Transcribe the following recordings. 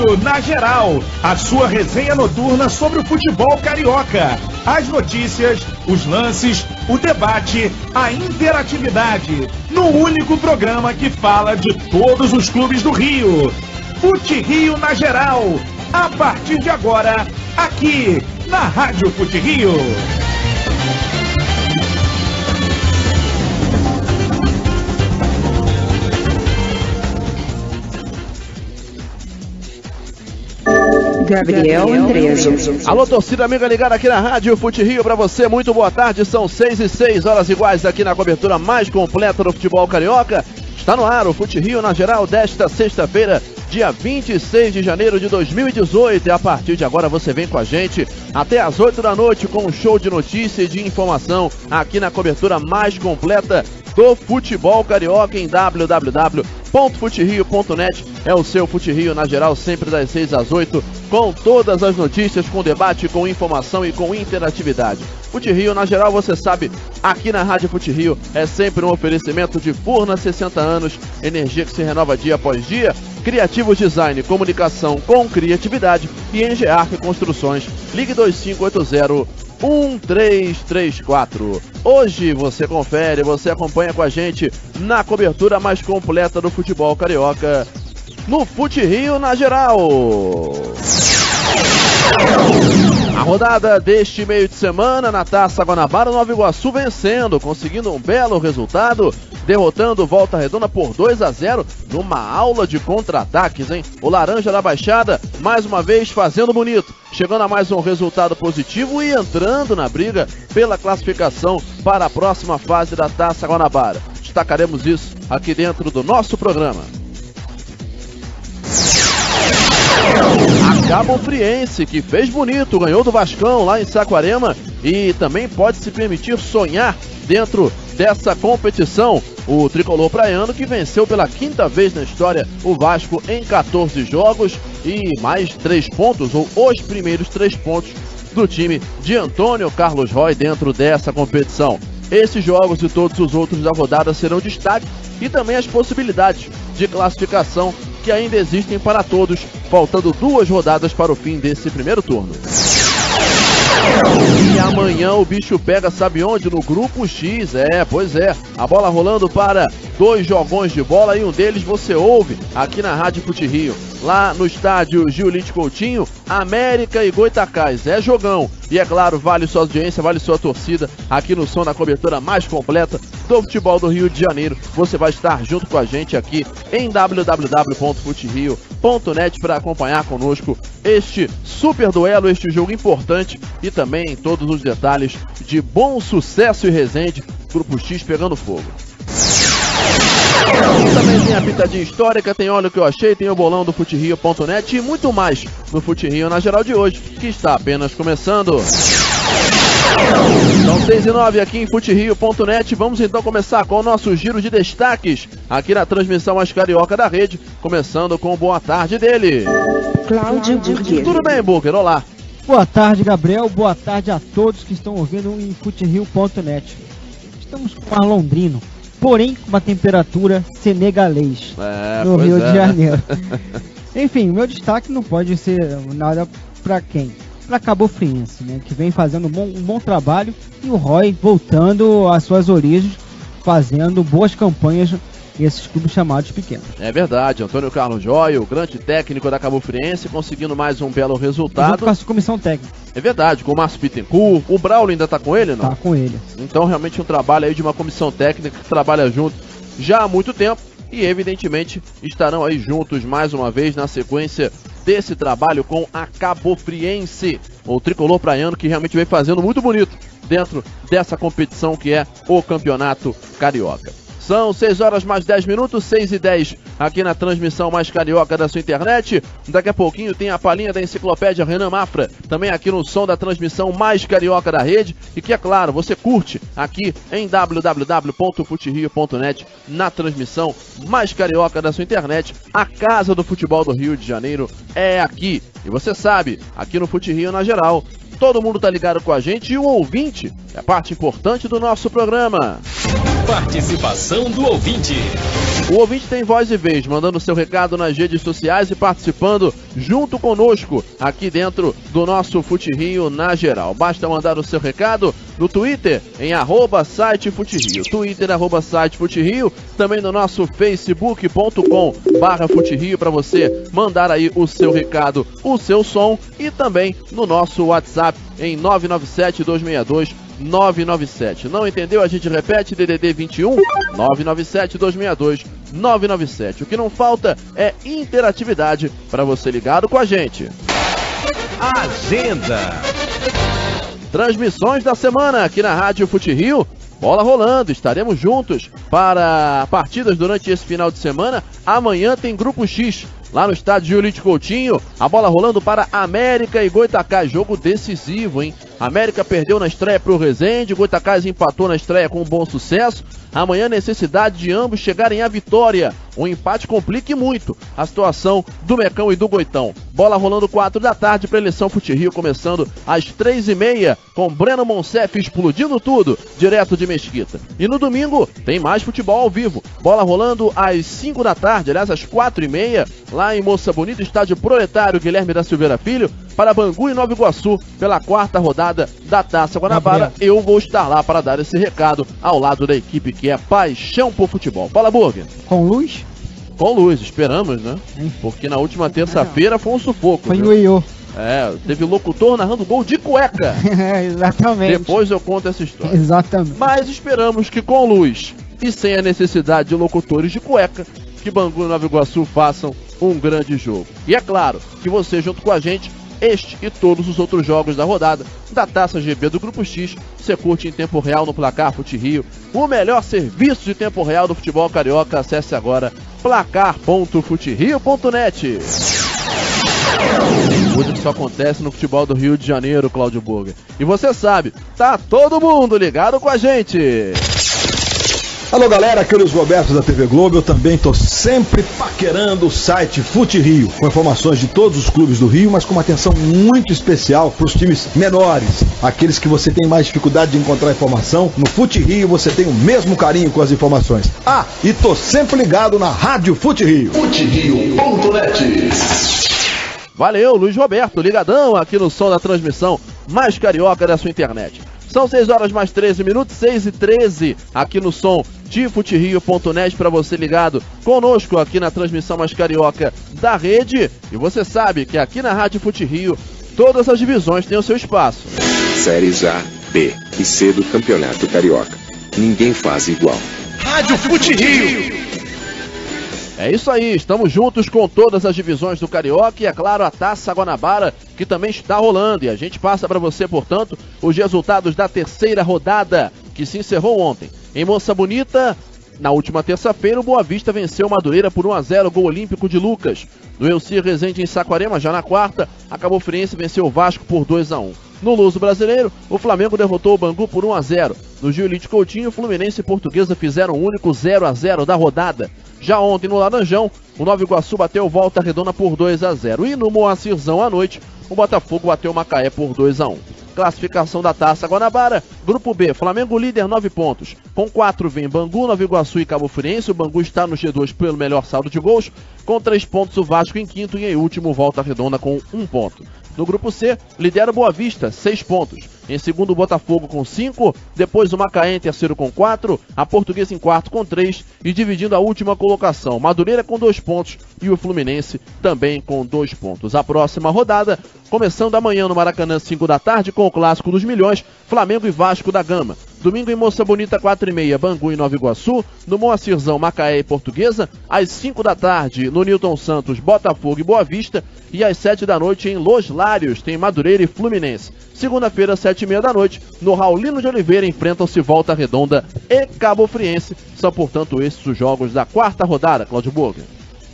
Rio na Geral, a sua resenha noturna sobre o futebol carioca. As notícias, os lances, o debate, a interatividade, no único programa que fala de todos os clubes do Rio. Fute Rio na Geral, a partir de agora, aqui na Rádio Fute Rio. Gabriel Andreso. Alô, torcida amiga ligada aqui na Rádio Fute Rio, pra você, muito boa tarde, são 6 horas iguais aqui na cobertura mais completa do futebol carioca. Está no ar o Fute Rio na Geral desta sexta-feira, dia 26 de janeiro de 2018, e a partir de agora você vem com a gente até às 8 da noite com um show de notícia e de informação aqui na cobertura mais completa do futebol carioca em www.futerio.net. É o seu Fute Rio na Geral, sempre das 6 às 8, com todas as notícias, com debate, com informação e com interatividade. Fute Rio na Geral, você sabe, aqui na Rádio Fute Rio é sempre um oferecimento de Furna 60 anos, energia que se renova dia após dia, Criativos Design, comunicação com criatividade e Engearc Construções. Ligue 2580-1334. Hoje você confere, você acompanha com a gente na cobertura mais completa do futebol carioca no Fute Rio na Geral. A rodada deste meio de semana na Taça Guanabara, Nova Iguaçu vencendo, conseguindo um belo resultado, derrotando o Volta Redonda por 2-0 numa aula de contra-ataques, hein? O Laranja da Baixada, mais uma vez, fazendo bonito, chegando a mais um resultado positivo e entrando na briga pela classificação para a próxima fase da Taça Guanabara. Destacaremos isso aqui dentro do nosso programa. A Cabo Friense, que fez bonito, ganhou do Vascão lá em Saquarema e também pode se permitir sonhar dentro dessa competição. O tricolor praiano que venceu pela quinta vez na história o Vasco em 14 jogos e mais 3 pontos, ou os primeiros 3 pontos do time de Antônio Carlos Roy dentro dessa competição. Esses jogos e todos os outros da rodada serão destaque e também as possibilidades de classificação que ainda existem para todos, faltando 2 rodadas para o fim desse primeiro turno. E amanhã o bicho pega, sabe onde? No Grupo X, pois é. A bola rolando para 2 jogões de bola e um deles você ouve aqui na Rádio Fute Rio. Lá no estádio Giolite Coutinho, América e Goitacás. É jogão. E é claro, vale sua audiência, vale sua torcida aqui no som da cobertura mais completa do futebol do Rio de Janeiro. Você vai estar junto com a gente aqui em www.futerio.net para acompanhar conosco este super duelo, este jogo importante e também todos os detalhes de Bom Sucesso e Resende, Grupo X pegando fogo. Também tem a pitadinha histórica, tem Olha o que eu achei, tem o bolão do futerio.net e muito mais no Fute Rio na Geral de hoje, que está apenas começando. São 6:09 aqui em futerio.net. Vamos então começar com o nosso giro de destaques aqui na transmissão mais carioca da rede, começando com boa tarde dele, Cláudio Burger. Tudo bem, Burger? Olá. Boa tarde, Gabriel. Boa tarde a todos que estão ouvindo em futerio.net. Estamos com ar londrino, porém com uma temperatura senegalês no Rio de Janeiro. Enfim, o meu destaque não pode ser nada para quem? Para Cabo Friense, né, que vem fazendo um bom trabalho, e o Roy voltando às suas origens, fazendo boas campanhas nesses clubes chamados pequenos. É verdade, Antônio Carlos Roy, o grande técnico da Cabo Friense, conseguindo mais um belo resultado. Junto com a comissão técnica. É verdade, com o Márcio Bittencourt, o Braulio ainda está com ele, não? Está com ele. Então realmente um trabalho aí de uma comissão técnica que trabalha junto já há muito tempo e evidentemente estarão aí juntos mais uma vez na sequência desse trabalho com a Cabo Friense, o tricolor praiano que realmente vem fazendo muito bonito dentro dessa competição que é o Campeonato Carioca. São 6 horas mais 10 minutos, 6:10 aqui na transmissão mais carioca da sua internet. Daqui a pouquinho tem a palhinha da enciclopédia Renan Mafra, também aqui no som da transmissão mais carioca da rede, e que é claro, você curte aqui em www.futerio.net na transmissão mais carioca da sua internet. A casa do futebol do Rio de Janeiro é aqui. E você sabe, aqui no Fute Rio na Geral, todo mundo tá ligado com a gente e o ouvinte é parte importante do nosso programa. Participação do ouvinte. O ouvinte tem voz e vez, mandando seu recado nas redes sociais e participando junto conosco aqui dentro do nosso Fute Rio na geral. Basta mandar o seu recado no Twitter em @site Fute Rio, Twitter @site Fute Rio, também no nosso facebook.com/Fute Rio para você mandar aí o seu recado, o seu som, e também no nosso WhatsApp em 997-262-997. Não entendeu? A gente repete, DDD 21 997-262-997. O que não falta é interatividade para você ligado com a gente. Agenda. Transmissões da semana aqui na Rádio Fute Rio. Bola rolando, estaremos juntos para partidas durante esse final de semana. Amanhã tem Grupo X lá no estádio Julite Coutinho. A bola rolando para América e Goitacás, jogo decisivo, hein? América perdeu na estreia para o Resende, Goitacás empatou na estreia com um bom sucesso. Amanhã necessidade de ambos chegarem à vitória. Um empate complique muito a situação do Mecão e do Goitão. Bola rolando 4 da tarde para a eleição Fute Rio, começando às 3h30, com Breno Monsef explodindo tudo, direto de Mesquita. E no domingo tem mais futebol ao vivo. Bola rolando às 5 da tarde, aliás às 4h30, lá em Moça Bonita, estádio Proletário Guilherme da Silveira Filho, para Bangu e Nova Iguaçu, pela 4ª rodada da Taça Guanabara. Eu vou estar lá para dar esse recado ao lado da equipe que é paixão por futebol. Bola, Burger. Com luz? Com luz, esperamos, né? Porque na última terça-feira foi um sufoco. Foi ioiô. Teve locutor narrando gol de cueca. Exatamente. Depois eu conto essa história. Exatamente. Mas esperamos que com luz e sem a necessidade de locutores de cueca, que Bangu e Nova Iguaçu façam um grande jogo. E é claro que você, junto com a gente, este e todos os outros jogos da rodada da Taça GB do Grupo X, você curte em tempo real no Placar Fute Rio, o melhor serviço de tempo real do futebol carioca. Acesse agora placar.futerio.net. Tudo que só acontece no futebol do Rio de Janeiro, Cláudio Burger. E você sabe, tá todo mundo ligado com a gente. Alô galera, aqui é o Luiz Roberto da TV Globo. Eu também estou sempre paquerando o site Fute Rio, com informações de todos os clubes do Rio, mas com uma atenção muito especial para os times menores, aqueles que você tem mais dificuldade de encontrar informação. No Fute Rio você tem o mesmo carinho com as informações. E tô sempre ligado na Rádio Fute Rio. FuteRio.net. Valeu, Luiz Roberto, ligadão aqui no som da transmissão mais carioca da sua internet. São 6 horas mais 13 minutos, 6h13, aqui no som de FuteRio.net, para você ligado conosco aqui na transmissão mais carioca da rede. E você sabe que aqui na Rádio Fute Rio, todas as divisões têm o seu espaço. Séries A, B e C do Campeonato Carioca. Ninguém faz igual. Rádio Fute Rio. É isso aí, estamos juntos com todas as divisões do Carioca e, é claro, a Taça Guanabara, que também está rolando. E a gente passa para você, portanto, os resultados da terceira rodada, que se encerrou ontem. Em Moça Bonita, na última terça-feira, o Boa Vista venceu o Madureira por 1-0, gol olímpico de Lucas. No Elci Resende, em Saquarema, já na quarta, a Cabo Friense venceu o Vasco por 2-1. No Luso Brasileiro, o Flamengo derrotou o Bangu por 1-0. No Julite Coutinho, Fluminense e Portuguesa fizeram o único 0-0 da rodada. Já ontem, no Laranjão, o Nova Iguaçu bateu Volta Redonda por 2-0. E no Moacirzão, à noite, o Botafogo bateu Macaé por 2-1. Classificação da Taça Guanabara: Grupo B, Flamengo líder, 9 pontos. Com 4 vem Bangu, Nova Iguaçu e Cabo Friense. O Bangu está no G2 pelo melhor saldo de gols. Com 3 pontos o Vasco em quinto e em último Volta Redonda com 1 ponto. No Grupo C, lidera o Boa Vista, 6 pontos. Em segundo, o Botafogo com 5. Depois o Macaé em terceiro com 4. A Portuguesa em quarto com 3. E dividindo a última colocação, Madureira com 2 pontos e o Fluminense também com 2 pontos. A próxima rodada, começando amanhã no Maracanã, 5 da tarde, com o Clássico dos Milhões, Flamengo e Vasco da Gama. Domingo em Moça Bonita, 4h30, Bangu e Nova Iguaçu. No Moacirzão, Macaé e Portuguesa. Às 5 da tarde, no Newton Santos, Botafogo e Boa Vista. E às 7 da noite, em Los Lários, tem Madureira e Fluminense. Segunda-feira, 7h30 da noite, no Raulino de Oliveira, enfrentam-se Volta Redonda e Cabo Friense. São, portanto, esses os jogos da quarta rodada, Cláudio Burger.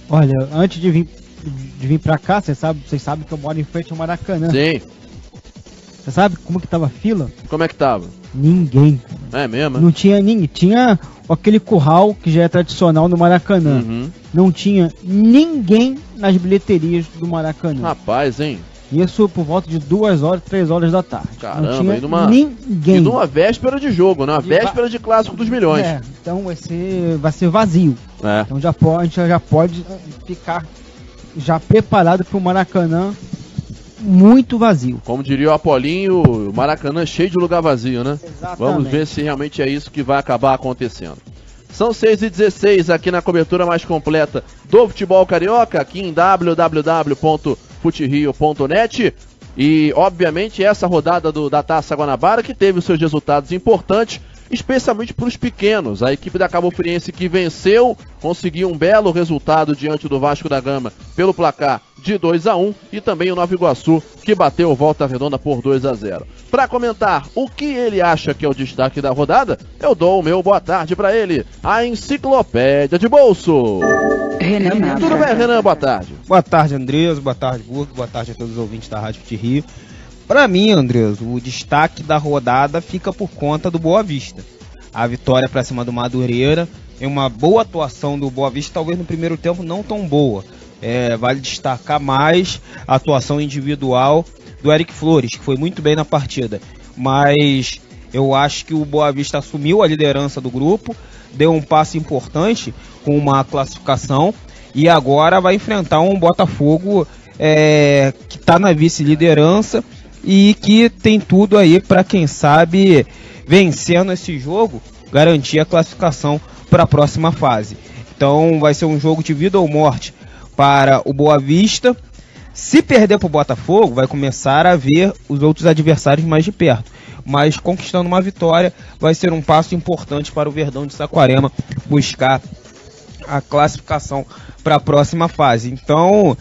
Olha, antes de vir pra cá, vocês sabem que eu moro em frente ao Maracanã. Sim. Você sabe como que tava a fila? Como é que tava? Ninguém. É mesmo? Não tinha ninguém. Tinha aquele curral que já é tradicional no Maracanã. Uhum. Não tinha ninguém nas bilheterias do Maracanã. Rapaz, hein? Isso por volta de 2 horas, 3 horas da tarde. Caramba, não tinha ninguém. E numa véspera de jogo, né? Uma véspera de clássico dos milhões. Então vai ser vazio. Então a gente já pode ficar já preparado para o Maracanã muito vazio. Como diria o Apolinho, o Maracanã cheio de lugar vazio, né? Exatamente. Vamos ver se realmente é isso que vai acabar acontecendo. São 6h16 aqui na cobertura mais completa do futebol carioca, aqui em www.futerio.net. E, obviamente, essa rodada da Taça Guanabara que teve os seus resultados importantes, especialmente para os pequenos. A equipe da Cabo Friense que venceu, conseguiu um belo resultado diante do Vasco da Gama pelo placar de 2-1, e também o Nova Iguaçu que bateu o Volta Redonda por 2-0. Para comentar o que ele acha que é o destaque da rodada, eu dou o meu boa tarde para ele, a enciclopédia de bolso. Renan. Tudo bem, Renan? Boa tarde. Boa tarde, Andrés. Boa tarde, Burgo. Boa tarde a todos os ouvintes da Rádio Fute Rio. Para mim, Andrés, o destaque da rodada fica por conta do Boa Vista. A vitória para cima do Madureira, é uma boa atuação do Boa Vista, talvez no primeiro tempo não tão boa. Vale destacar mais a atuação individual do Eric Flores, que foi muito bem na partida. Mas eu acho que o Boa Vista assumiu a liderança do grupo, deu um passo importante com uma classificação e agora vai enfrentar um Botafogo que está na vice-liderança e que tem tudo aí para, quem sabe, vencendo esse jogo, garantir a classificação para a próxima fase. Então vai ser um jogo de vida ou morte para o Boa Vista. Se perder para o Botafogo, vai começar a ver os outros adversários mais de perto. Mas conquistando uma vitória vai ser um passo importante para o Verdão de Saquarema buscar a classificação para a próxima fase. Então,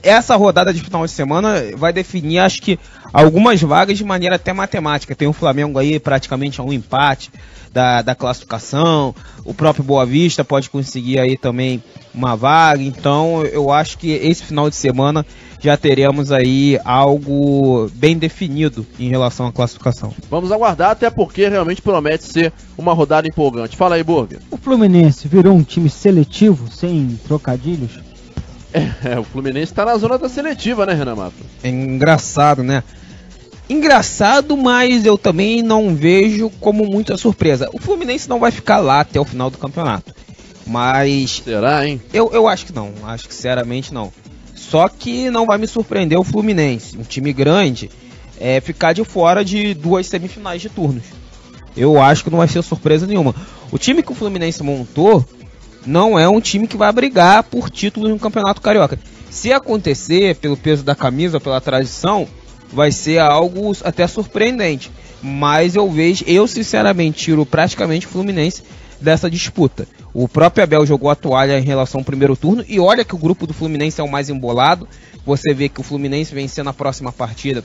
essa rodada de final de semana vai definir, acho que, algumas vagas de maneira até matemática. Tem o Flamengo aí praticamente a um empate da classificação, o próprio Boa Vista pode conseguir aí também uma vaga. Então eu acho que esse final de semana já teremos aí algo bem definido em relação à classificação. Vamos aguardar, até porque realmente promete ser uma rodada empolgante. Fala aí, Burger. O Fluminense virou um time seletivo, sem trocadilhos? O Fluminense está na zona da seletiva, né, Renan Mato? É engraçado, né? Engraçado, mas eu também não vejo como muita surpresa. O Fluminense não vai ficar lá até o final do campeonato. Mas... será, hein? Eu acho que não. Acho que sinceramente não. Só que não vai me surpreender o Fluminense, um time grande, ficar de fora de 2 semifinais de turnos. Eu acho que não vai ser surpresa nenhuma. O time que o Fluminense montou não é um time que vai brigar por títulos no Campeonato Carioca. Se acontecer, pelo peso da camisa, pela tradição, vai ser algo até surpreendente. Mas eu sinceramente tiro praticamente o Fluminense dessa disputa. O próprio Abel jogou a toalha em relação ao primeiro turno, e olha que o grupo do Fluminense é o mais embolado. Você vê que o Fluminense vencer na próxima partida,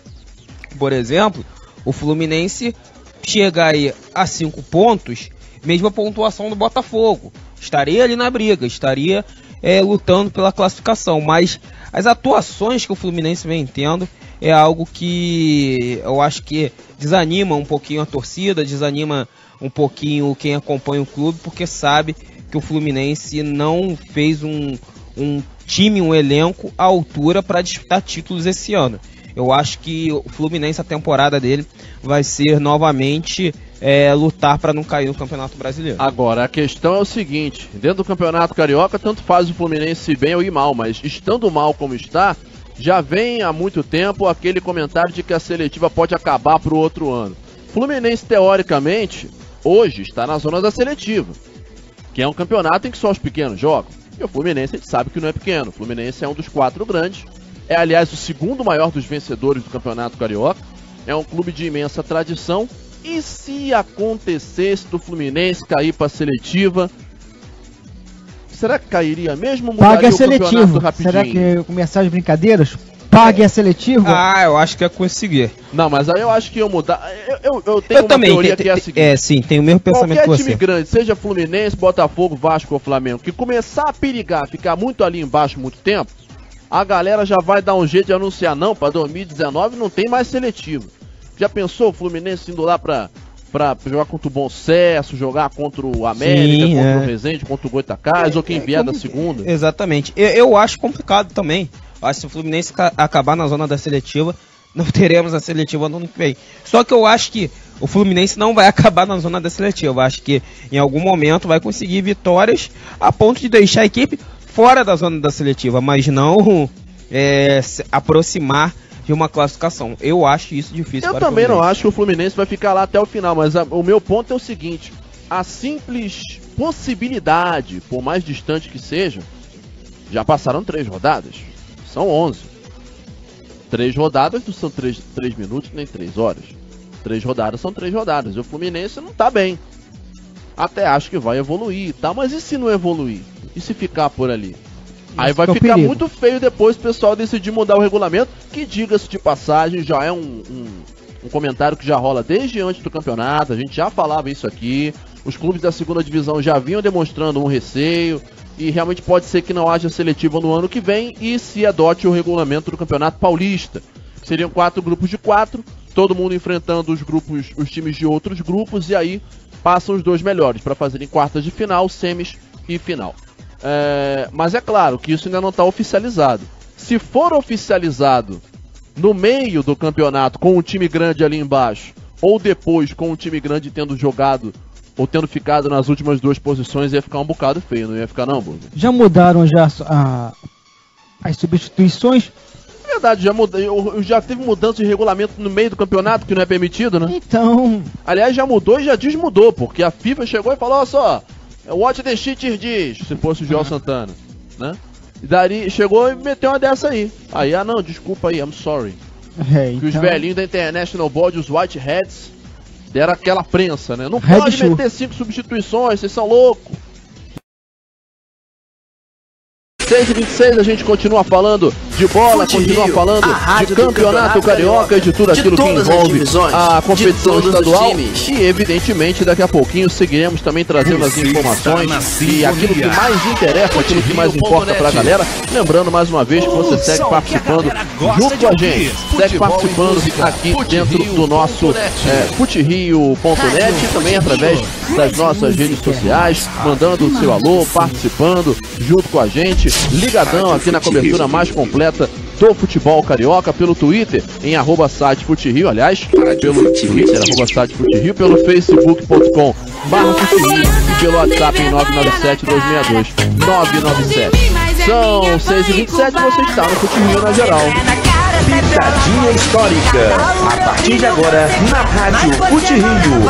por exemplo, o Fluminense chega aí a 5 pontos, mesma pontuação do Botafogo. Estaria ali na briga, estaria lutando pela classificação, mas as atuações que o Fluminense vem tendo é algo que eu acho que desanima um pouquinho a torcida, desanima um pouquinho quem acompanha o clube, porque sabe que o Fluminense não fez um time, um elenco à altura para disputar títulos esse ano. Eu acho que o Fluminense, a temporada dele vai ser novamente lutar para não cair no Campeonato Brasileiro. Agora, a questão é o seguinte: dentro do Campeonato Carioca, tanto faz o Fluminense ir bem ou ir mal, mas estando mal como está, já vem há muito tempo aquele comentário de que a seletiva pode acabar para o outro ano. Fluminense, teoricamente, hoje está na zona da seletiva, que é um campeonato em que só os pequenos jogam. E o Fluminense, a gente sabe que não é pequeno. O Fluminense é um dos 4 grandes. É, aliás, o segundo maior dos vencedores do Campeonato Carioca. É um clube de imensa tradição. E se acontecesse do Fluminense cair para a seletiva, será que cairia mesmo? Pague a seletiva. Será que começar as brincadeiras? Pague a seletiva? Eu acho que ia conseguir. Não, mas aí eu acho que ia mudar. Eu tenho uma teoria que é a seguinte. Sim, tem o mesmo pensamento que você. Qualquer time grande, seja Fluminense, Botafogo, Vasco ou Flamengo, que começar a perigar, ficar muito ali embaixo muito tempo, a galera já vai dar um jeito de anunciar, não, para 2019 não tem mais seletivo. Já pensou o Fluminense indo lá pra jogar contra o Bom Sucesso, jogar contra o América, contra o Resende, contra o Goitacás, ou quem vier da segunda? Exatamente. Eu acho complicado também, Eu acho que se o Fluminense acabar na zona da seletiva, não teremos a seletiva no ano que vem. Só que eu acho que o Fluminense não vai acabar na zona da seletiva. Eu acho que em algum momento vai conseguir vitórias a ponto de deixar a equipe fora da zona da seletiva, mas não se aproximar de uma classificação. Eu acho isso difícil. Eu também não acho que o Fluminense vai ficar lá até o final, mas o meu ponto é o seguinte: a simples possibilidade, por mais distante que seja, já passaram 3 rodadas, são 11. 3 rodadas não são 3 minutos nem 3 horas. 3 rodadas são 3 rodadas. E o Fluminense não tá bem. Até acho que vai evoluir e tal, mas e se não evoluir? E se ficar por ali? Aí vai ficar muito feio depois o pessoal decidir mudar o regulamento, que, diga-se de passagem, já é um comentário que já rola desde antes do campeonato. A gente já falava isso aqui. Os clubes da segunda divisão já vinham demonstrando um receio, e realmente pode ser que não haja seletiva no ano que vem e se adote o regulamento do Campeonato Paulista. Seriam 4 grupos de 4, todo mundo enfrentando os times de outros grupos, e aí passam os 2 melhores para fazerem quartas de final, semis e final. Mas é claro que isso ainda não está oficializado. Se for oficializado no meio do campeonato com um time grande ali embaixo, ou depois com um time grande tendo jogado ou tendo ficado nas últimas 2 posições, ia ficar um bocado feio, não ia ficar não, Burger? Já mudaram as substituições? Verdade, já teve mudança de regulamento no meio do campeonato, que não é permitido, né? Então... Aliás, já mudou e já desmudou, porque a FIFA chegou e falou, olha só, what the shit diz, se fosse o Joel Santana, né? E daí chegou e meteu uma dessa aí. Aí, não, desculpa aí, I'm sorry. Então... Que os velhinhos da International Board, os Whiteheads, deram aquela prensa, né? Não pode meter 5 substituições, vocês são loucos. 6h26, a gente continua falando de bola, continua falando de campeonato carioca e de tudo aquilo que envolve a competição estadual. E evidentemente daqui a pouquinho seguiremos também trazendo as informações e aquilo que mais interessa, aquilo que mais importa pra galera. Lembrando mais uma vez que você segue participando junto com a gente, segue participando aqui dentro do nosso FuteRio.net e também através das nossas redes sociais, mandando o seu alô, participando junto com a gente. Ligadão aqui na cobertura mais completa do futebol carioca, pelo Twitter em @sitefuterio, aliás, pelo Twitter @sitefuterio, pelo facebook.com/futerio e pelo WhatsApp em 997-262-997. São 6h27 e você está no Futerio na geral. Pitadinha histórica, a partir de agora na Rádio Futerio.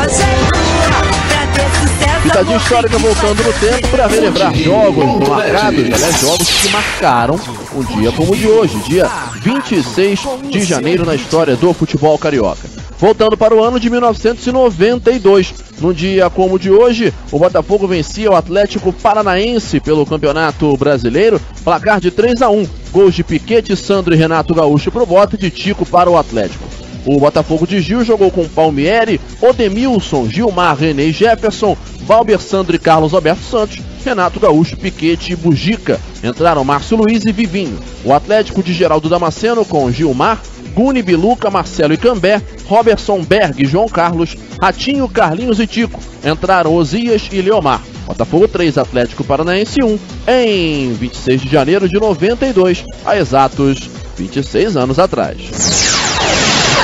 Pitadinha histórica voltando no tempo para relembrar jogos marcados, aliás, jogos que marcaram um dia como o de hoje, dia 26 de janeiro na história do futebol carioca. Voltando para o ano de 1992, num dia como o de hoje, o Botafogo vencia o Atlético Paranaense pelo Campeonato Brasileiro, placar de 3-1, gols de Piquete, Sandro e Renato Gaúcho para o Bota e de Tico para o Atlético. O Botafogo de Gil jogou com Palmieri, Odemilson, Gilmar, René e Jefferson, Valber, Sandro e Carlos Alberto Santos, Renato Gaúcho, Piquete e Bugica. Entraram Márcio Luiz e Vivinho. O Atlético de Geraldo Damasceno com Gilmar, Guni, Biluca, Marcelo e Cambé, Robertson, Berg, João Carlos, Ratinho, Carlinhos e Tico. Entraram Osias e Leomar. Botafogo 3, Atlético Paranaense 1, em 26 de janeiro de 92, há exatos 26 anos atrás.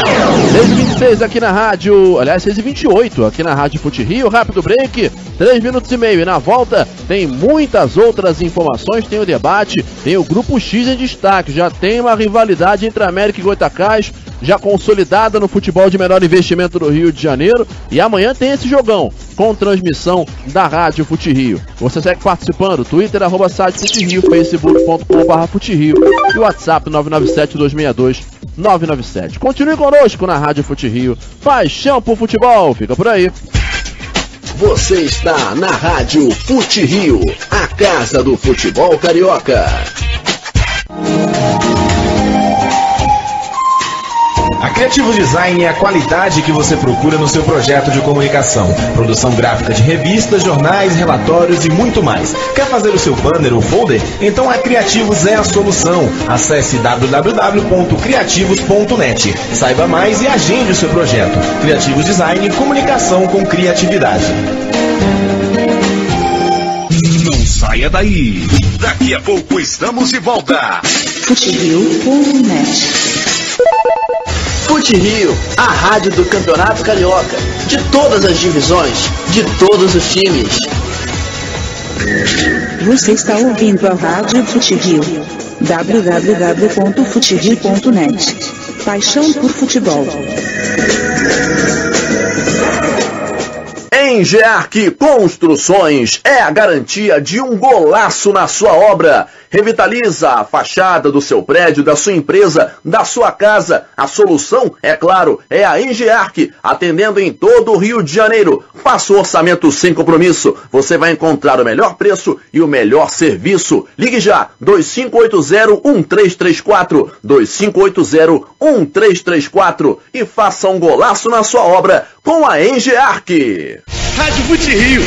6h26 aqui na rádio, aliás 6h28 aqui na Rádio FuteRio, rápido break, 3 minutos e meio, e na volta tem muitas outras informações, tem o debate, tem o Grupo X em destaque, já tem uma rivalidade entre América e Goitacás, já consolidada no futebol de menor investimento do Rio de Janeiro, e amanhã tem esse jogão, com transmissão da Rádio FuteRio. Você segue participando, Twitter, @sitefuterio, facebook.com/futerio e WhatsApp 997-262-997. Continue conosco na Rádio FuteRio, paixão por futebol, fica por aí. Você está na Rádio FuteRio, a casa do futebol carioca. A Criativos Design é a qualidade que você procura no seu projeto de comunicação. Produção gráfica de revistas, jornais, relatórios e muito mais. Quer fazer o seu banner ou folder? Então a Criativos é a solução. Acesse www.criativos.net. Saiba mais e agende o seu projeto. Criativos Design, comunicação com criatividade. saia daí. Daqui a pouco estamos de volta. FuteRio.net. FuteRio, a rádio do Campeonato Carioca. De todas as divisões, de todos os times. Você está ouvindo a rádio FuteRio. www.futerio.net. Paixão por futebol. Engearc Construções é a garantia de um golaço na sua obra. Revitaliza a fachada do seu prédio, da sua empresa, da sua casa. A solução, é claro, é a Engearc, atendendo em todo o Rio de Janeiro. Faça o orçamento sem compromisso. Você vai encontrar o melhor preço e o melhor serviço. Ligue já, 2580-1334, 2580-1334 e faça um golaço na sua obra com a Engearc. Rádio FuteRio.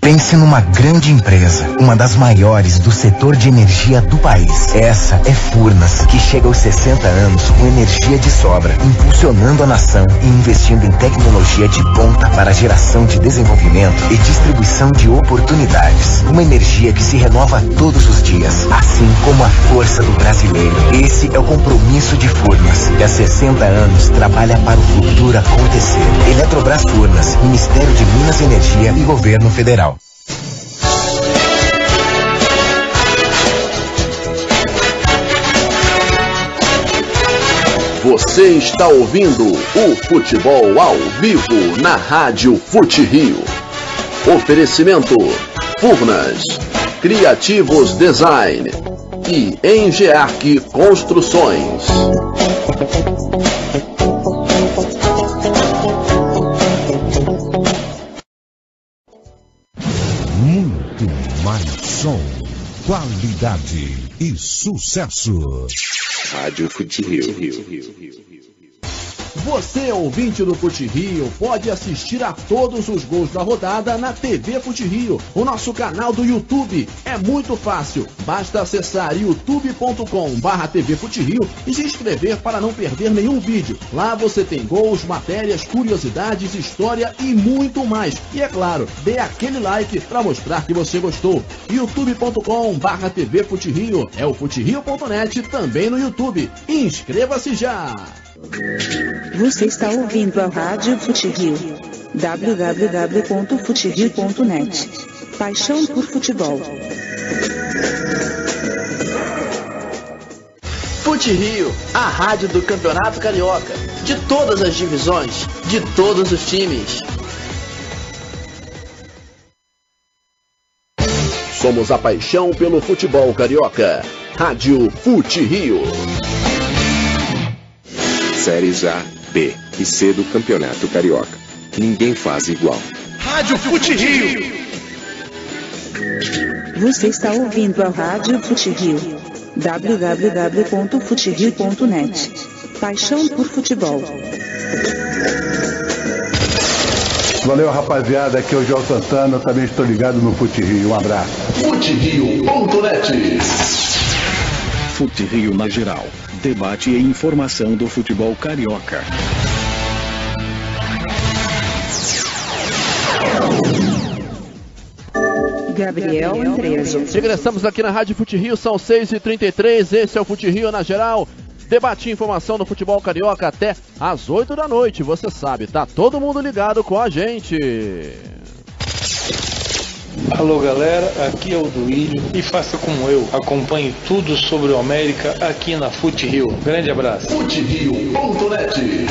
Pense numa grande empresa, uma das maiores do setor de energia do país. Essa é Furnas, que chega aos 60 anos com energia de sobra, impulsionando a nação e investindo em tecnologia de ponta para a geração de desenvolvimento e distribuição de oportunidades. Uma energia que se renova todos os dias, assim como a força do brasileiro. Esse é o compromisso de Furnas, que há 60 anos trabalha para o futuro acontecer. Eletrobras Furnas, Ministério de Minas e Energia e Governo Federal. Você está ouvindo o futebol ao vivo na Rádio FuteRio. Oferecimento Furnas, Criativos Design e Engearc Construções. Muito mais som, qualidade e sucesso. Rádio FuteRio. Você, ouvinte do FuteRio, pode assistir a todos os gols da rodada na TV FuteRio, o nosso canal do YouTube. É muito fácil, basta acessar youtube.com/TV FuteRio e se inscrever para não perder nenhum vídeo. Lá você tem gols, matérias, curiosidades, história e muito mais. E é claro, dê aquele like para mostrar que você gostou. youtube.com/TV FuteRio, é o FuteRio.net também no YouTube. Inscreva-se já! Você está ouvindo a rádio FuteRio. www.futerio.net. Paixão por futebol. FuteRio, a rádio do Campeonato Carioca. De todas as divisões, de todos os times. Somos a paixão pelo futebol carioca. Rádio FuteRio. Séries A, B e C do Campeonato Carioca. Ninguém faz igual. Rádio FuteRio. Você está ouvindo a rádio FuteRio. www.futerio.net. Paixão por futebol. Valeu, rapaziada. Aqui é o João Santana. Eu também estou ligado no FuteRio. Um abraço. FuteRio.net. FuteRio na geral. Debate e informação do futebol carioca. Gabriel Andreso. Regressamos aqui na Rádio FuteRio, são 6h33. Esse é o FuteRio na geral. Debate e informação do futebol carioca até às 8 da noite. Você sabe, tá todo mundo ligado com a gente. Alô galera, aqui é o Duílio e faça como eu, acompanhe tudo sobre o América aqui na FuteRio. Grande abraço. FuteRio.net.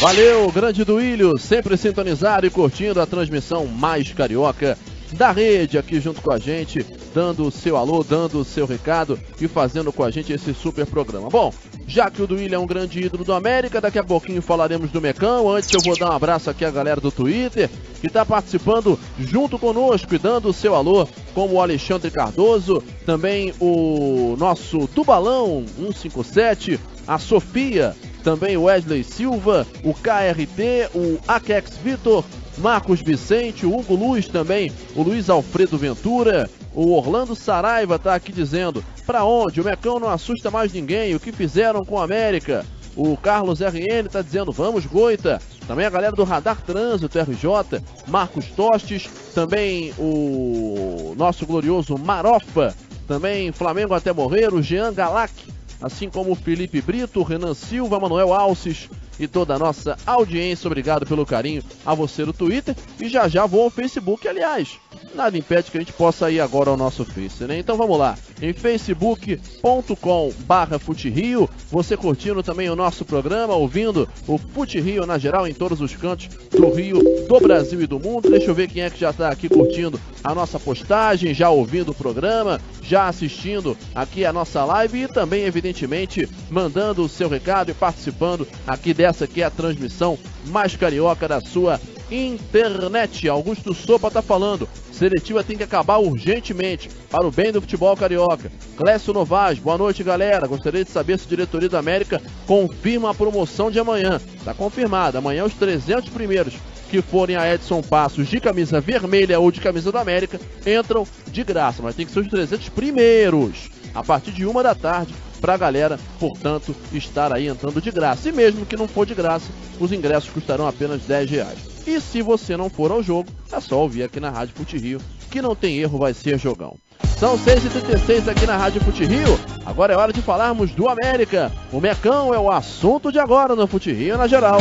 Valeu, grande Duílio, sempre sintonizado e curtindo a transmissão mais carioca da rede aqui junto com a gente, dando o seu alô, dando o seu recado e fazendo com a gente esse super programa. Bom, já que o Duílio é um grande ídolo do América, daqui a pouquinho falaremos do Mecão. Antes eu vou dar um abraço aqui à galera do Twitter, que está participando junto conosco e dando o seu alô, como o Alexandre Cardoso, também o nosso Tubalão 157, a Sofia, também o Wesley Silva, o KRT, o Akex Vitor, Marcos Vicente, o Hugo Luiz também, o Luiz Alfredo Ventura, o Orlando Saraiva está aqui dizendo: pra onde? O Mecão não assusta mais ninguém, o que fizeram com a América? O Carlos RN tá dizendo, vamos Goita. Também a galera do Radar Trânsito RJ, Marcos Tostes, também o nosso glorioso Marofa, também Flamengo até morrer, o Jean Galac, assim como o Felipe Brito, o Renan Silva, Manuel Alces e toda a nossa audiência. Obrigado pelo carinho a você no Twitter e já vou ao Facebook, aliás, nada impede que a gente possa ir agora ao nosso Face, né? Então vamos lá, em facebook.com/FuteRio, você curtindo também o nosso programa, ouvindo o Fute Rio na geral, em todos os cantos do Rio, do Brasil e do mundo. Deixa eu ver quem é que já está aqui curtindo a nossa postagem, já ouvindo o programa, já assistindo aqui a nossa live e também, evidentemente, mandando o seu recado e participando aqui dessa que é a transmissão mais carioca da sua internet. Augusto Sopa tá falando, seletiva tem que acabar urgentemente para o bem do futebol carioca. Clécio Novaes, boa noite galera, gostaria de saber se a diretoria do América confirma a promoção de amanhã. Tá confirmada, amanhã os 300 primeiros que forem a Edson Passos de camisa vermelha ou de camisa do América entram de graça, mas tem que ser os 300 primeiros a partir de 1 da tarde para a galera, portanto, estar aí entrando de graça. E mesmo que não for de graça, os ingressos custarão apenas R$10. E se você não for ao jogo, é só ouvir aqui na Rádio Fute Rio, que não tem erro, vai ser jogão. São 6h36 aqui na Rádio Fute Rio, agora é hora de falarmos do América. O Mecão é o assunto de agora no Fute Rio na geral.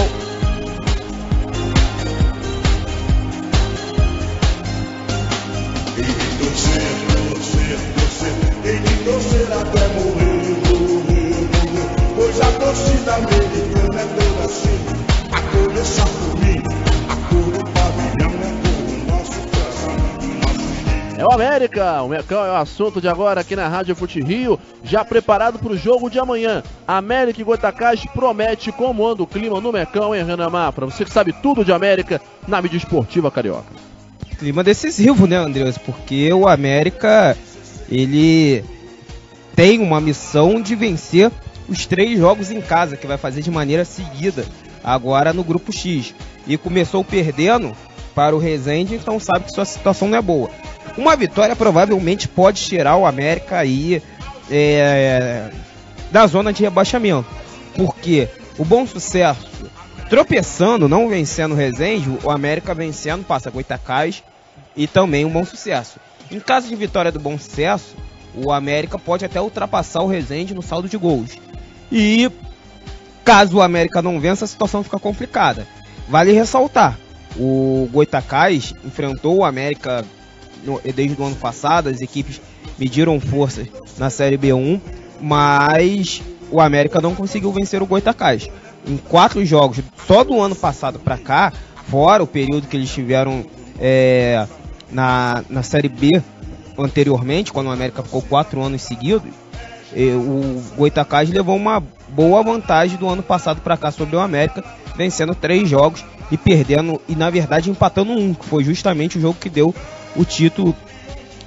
Tem que torcer até morrer, pois a torcida americana é toda assim, a começar por mim, a cor do pavilhão é cor do nosso coração, do nosso time. É o América, o Mecão é o assunto de agora aqui na Rádio Fute Rio, já preparado para o jogo de amanhã. América e Goitacás promete como anda o clima no Mecão, hein, Renan Mafra? Você que sabe tudo de América na mídia esportiva carioca. Clima decisivo, né, Andreas? Porque o América, ele tem uma missão de vencer os 3 jogos em casa, que vai fazer de maneira seguida, agora no Grupo X. E começou perdendo para o Resende, então sabe que sua situação não é boa. Uma vitória provavelmente pode tirar o América aí da zona de rebaixamento. Porque o Bom Sucesso, tropeçando, não vencendo o Resende, o América vencendo, passa Goitacás e também um Bom Sucesso. Em caso de vitória do Bom Sucesso, o América pode até ultrapassar o Resende no saldo de gols. E caso o América não vença, a situação fica complicada. Vale ressaltar, o Goitacás enfrentou o América desde o ano passado, as equipes mediram forças na Série B1, mas o América não conseguiu vencer o Goitacás. Em 4 jogos, só do ano passado para cá, fora o período que eles tiveram na Série B anteriormente, quando o América ficou 4 anos seguidos, o Goitacás levou uma boa vantagem do ano passado para cá sobre o América, vencendo 3 jogos e perdendo, e na verdade empatando 1, que foi justamente o jogo que deu o título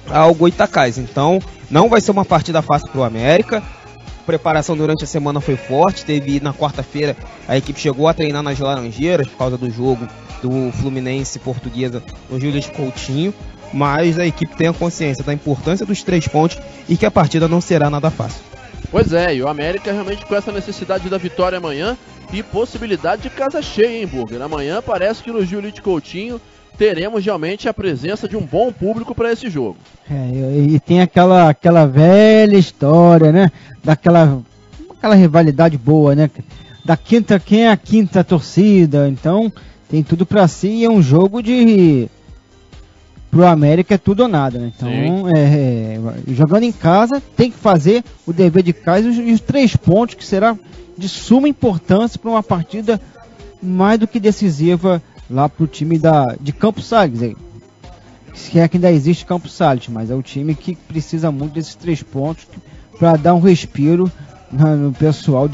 ao Goitacás. Então não vai ser uma partida fácil para o América. A preparação durante a semana foi forte, teve na quarta-feira, a equipe chegou a treinar nas Laranjeiras por causa do jogo do Fluminense Portuguesa no Júlio Coutinho, mas a equipe tem a consciência da importância dos 3 pontos e que a partida não será nada fácil. Pois é, e o América realmente com essa necessidade da vitória amanhã e possibilidade de casa cheia, hein, Burger? Amanhã parece que no Júlio Coutinho teremos realmente a presença de um bom público para esse jogo. E tem aquela velha história, né? Aquela rivalidade boa, né? Da quinta, quem é a quinta torcida? Então tem tudo para si e é um jogo pro América é tudo ou nada, né? Então jogando em casa tem que fazer o dever de casa e os 3 pontos, que será de suma importância para uma partida mais do que decisiva lá pro time de Campos Sales, se é que ainda existe Campos Sales, mas é o time que precisa muito desses 3 pontos para dar um respiro no pessoal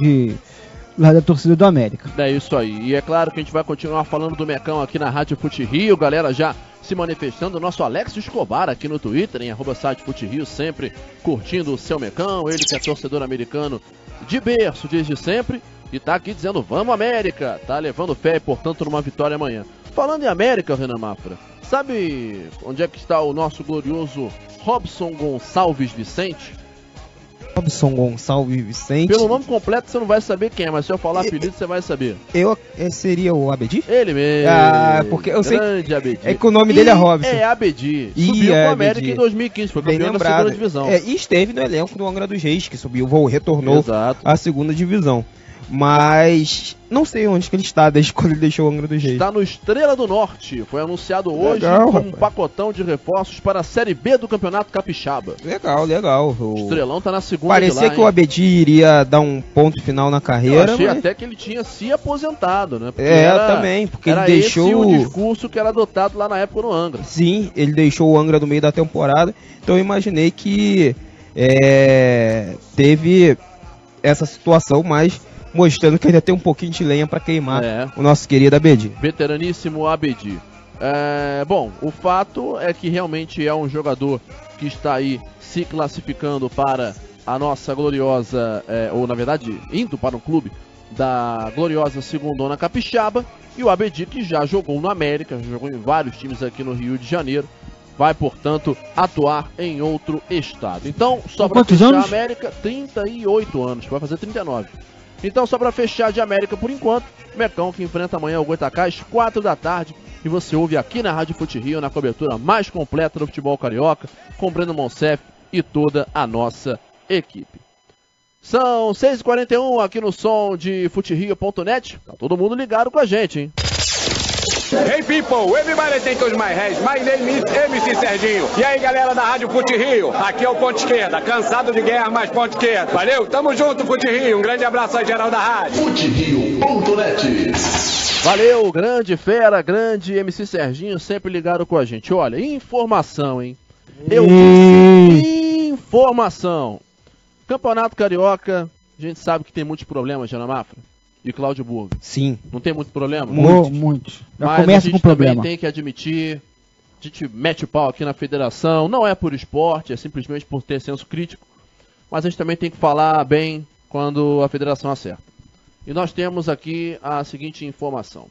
lá da torcida do América. É isso aí, e é claro que a gente vai continuar falando do Mecão aqui na Rádio Fute Rio, galera já se manifestando, o nosso Alex Escobar aqui no Twitter, em @site Fute Rio, sempre curtindo o seu Mecão, ele que é torcedor americano de berço desde sempre, e tá aqui dizendo, vamos América, tá levando fé, portanto, numa vitória amanhã. Falando em América, Renan Mafra, sabe onde é que está o nosso glorioso Robson Gonçalves Vicente? Robson Gonçalves Vicente. Pelo nome completo você não vai saber quem é, mas se eu falar apelido você vai saber. Seria o Abedi? Ele mesmo. Porque eu sei. Grande Abedi. É que o nome dele é Robson. É Abedi. Subiu com o América em 2015, foi campeão da segunda divisão. E esteve no elenco do Angra dos Reis, que subiu, retornou à segunda divisão. Mas não sei onde que ele está desde quando ele deixou o Angra dos Reis. Está no Estrela do Norte. Foi anunciado hoje como um pacotão de reforços para a Série B do Campeonato Capixaba. Legal. O Estrelão está na segunda. Parecia de lá, que o Abedi iria dar um ponto final na carreira. Eu achei até que ele tinha se aposentado, né? Porque também. Porque era ele deixou esse o discurso que era adotado lá na época no Angra. Sim, ele deixou o Angra no meio da temporada. Então eu imaginei que teve essa situação, mas mostrando que ainda tem um pouquinho de lenha para queimar o nosso querido Abedi. Veteraníssimo Abedi. Bom, o fato é que realmente é um jogador que está aí se classificando para a nossa gloriosa, ou na verdade indo para o clube da gloriosa Segundona Capixaba, e o Abedi, que já jogou no América, jogou em vários times aqui no Rio de Janeiro, vai, portanto, atuar em outro estado. Então, só para fechar a América, 38 anos, vai fazer 39. Então, só para fechar de América por enquanto, Mecão que enfrenta amanhã o Goitacás, 4 da tarde, e você ouve aqui na Rádio Fute Rio, na cobertura mais completa do futebol carioca, com Breno Monsef e toda a nossa equipe. São 6h41 aqui no som de futerio.net, tá todo mundo ligado com a gente, hein? Hey people, everybody think of my head. My name is MC Serginho. E aí galera da Rádio Fute Rio, aqui é o Ponte Esquerda, cansado de guerra, mas Ponte Esquerda. Valeu, tamo junto Fute Rio, um grande abraço aí geral da rádio. Futerio.net. Valeu, grande fera, grande MC Serginho, sempre ligado com a gente. Olha, informação, hein? Eu disse, informação. Campeonato Carioca, a gente sabe que tem muitos problemas, Jana Mafra e Cláudio Burgo. Sim. Não tem muito problema? Muito. Mas começa a gente com problema. Também tem que admitir, a gente mete o pau aqui na federação, não é por esporte, é simplesmente por ter senso crítico, mas a gente também tem que falar bem quando a federação acerta. E nós temos aqui a seguinte informação.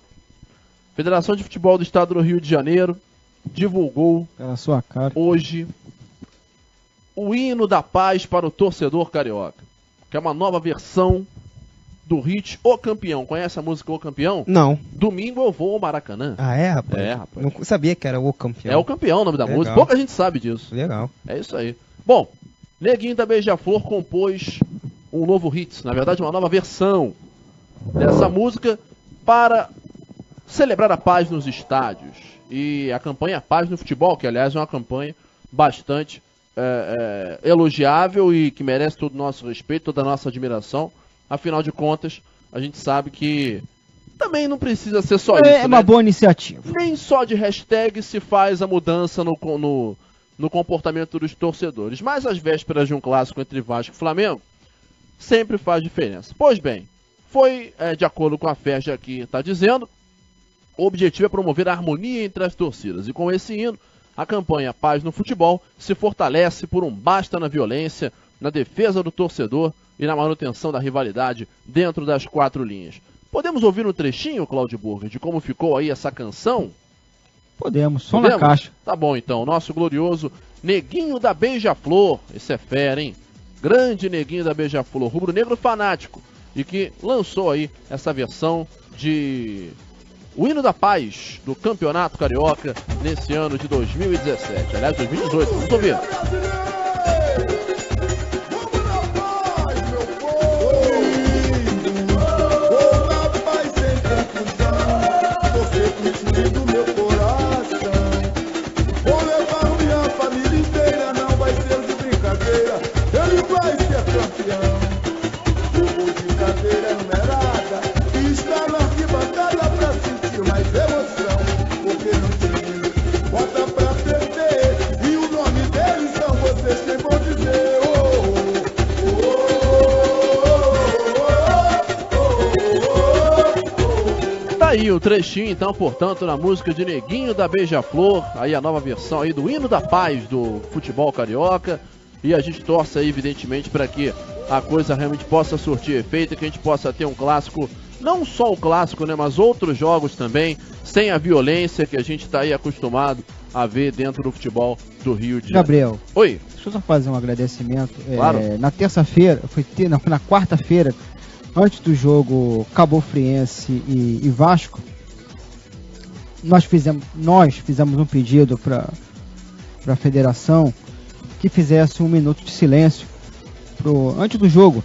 Federação de Futebol do Estado do Rio de Janeiro divulgou hoje o hino da paz para o torcedor carioca, que é uma nova versão do hit O Campeão. Conhece a música O Campeão? Não. Domingo eu vou ao Maracanã. Ah, é, rapaz? É, rapaz. Não sabia que era O Campeão. É O Campeão o nome da música. Pouca gente sabe disso. Legal. É isso aí. Bom, Neguinho da Beija-Flor compôs um novo hit, na verdade uma nova versão dessa música para celebrar a paz nos estádios. E a campanha Paz no Futebol, que aliás é uma campanha bastante elogiável e que merece todo o nosso respeito, toda a nossa admiração. Afinal de contas, a gente sabe que também não precisa ser só isso. É uma boa iniciativa. Nem só de hashtag se faz a mudança no comportamento dos torcedores. Mas às vésperas de um clássico entre Vasco e Flamengo, sempre faz diferença. Pois bem, foi de acordo com a FERJ aqui está dizendo, o objetivo é promover a harmonia entre as torcidas. E com esse hino, a campanha Paz no Futebol se fortalece por um basta na violência, na defesa do torcedor e na manutenção da rivalidade dentro das 4 linhas. Podemos ouvir um trechinho, Cláudio Burger, de como ficou aí essa canção? Podemos, só na caixa. Tá bom então, nosso glorioso Neguinho da Beija-Flor, esse é fera, hein? Grande Neguinho da Beija-Flor, rubro-negro fanático, e que lançou aí essa versão de o hino da paz do Campeonato Carioca nesse ano de 2017, aliás 2018, vamos ouvir. Do meu coração, vou levar minha família inteira, não vai ser de brincadeira, ele vai ser campeão. Jogo de cadeira numerada, está na arquibancada pra sentir mais emoção, porque no time bota pra perder, e o nome deles são vocês quem vão dizer. Aí o trechinho então, portanto, na música de Neguinho da Beija-Flor, aí a nova versão aí do hino da paz do futebol carioca, e a gente torce aí evidentemente para que a coisa realmente possa surtir efeito, que a gente possa ter um clássico, não só o clássico, né, mas outros jogos também, sem a violência que a gente está aí acostumado a ver dentro do futebol do Rio de Janeiro. Gabriel. Oi. Deixa eu só fazer um agradecimento. Claro. Na terça-feira, foi na quarta-feira, antes do jogo Cabo Friense e Vasco, nós fizemos um pedido para a federação que fizesse 1 minuto de silêncio antes do jogo,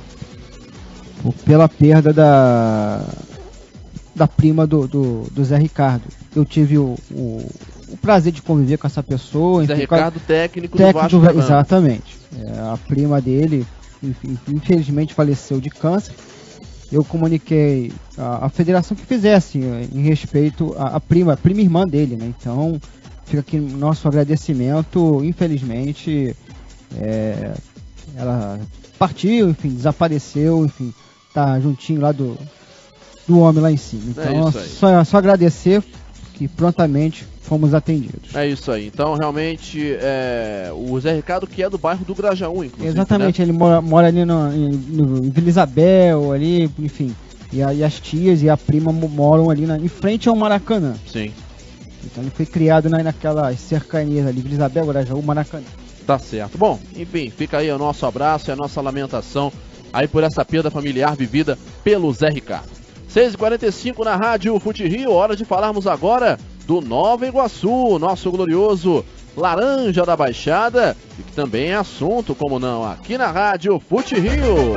pela perda da prima do Zé Ricardo. Eu tive o prazer de conviver com essa pessoa. Zé Ricardo, técnico do Vasco. Exatamente. A prima dele, infelizmente, faleceu de câncer. Eu comuniquei a federação que fizesse em respeito à prima irmã dele, né? Então, fica aqui nosso agradecimento. Infelizmente, ela partiu, enfim, desapareceu, enfim, tá juntinho lá do homem lá em cima. Então, só agradecer que prontamente fomos atendidos. É isso aí. Então, realmente, o Zé Ricardo, que é do bairro do Grajaú, inclusive. Exatamente, né? Ele mora ali em Vila Isabel, ali, enfim. E as tias e a prima moram ali em frente ao Maracanã. Sim. Então ele foi criado naquelas cercanias ali, Vila Isabel, Grajaú, Maracanã. Tá certo. Bom, enfim, fica aí o nosso abraço e a nossa lamentação aí por essa perda familiar vivida pelo Zé Ricardo. 6h45 na Rádio Fute Rio, hora de falarmos agora do Nova Iguaçu, nosso glorioso Laranja da Baixada, e que também é assunto, como não, aqui na Rádio Fute Rio.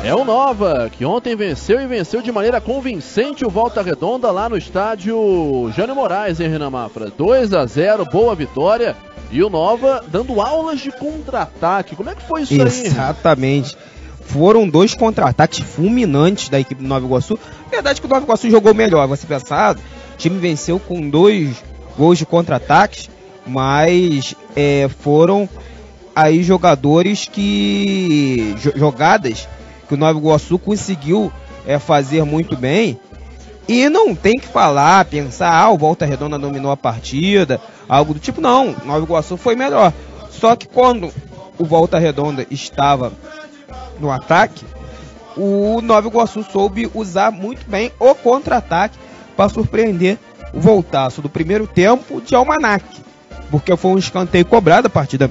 É o Nova, que ontem venceu de maneira convincente o Volta Redonda lá no estádio Jânio Moraes, em Renan Mafra. 2-0, boa vitória. E o Nova dando aulas de contra-ataque. Como é que foi isso aí? Exatamente. Foram 2 contra-ataques fulminantes da equipe do Nova Iguaçu. Verdade que o Nova Iguaçu jogou melhor. Você pensar, o time venceu com 2 gols de contra-ataques, mas foram aí jogadas que o Nova Iguaçu conseguiu fazer muito bem. E não tem que falar, pensar, o Volta Redonda dominou a partida, algo do tipo. Não, o Nova Iguaçu foi melhor. Só que quando o Volta Redonda estava no ataque, o Nova Iguaçu soube usar muito bem o contra-ataque para surpreender o Voltaço do primeiro tempo de Almanac. Porque foi um escanteio cobrado, a partida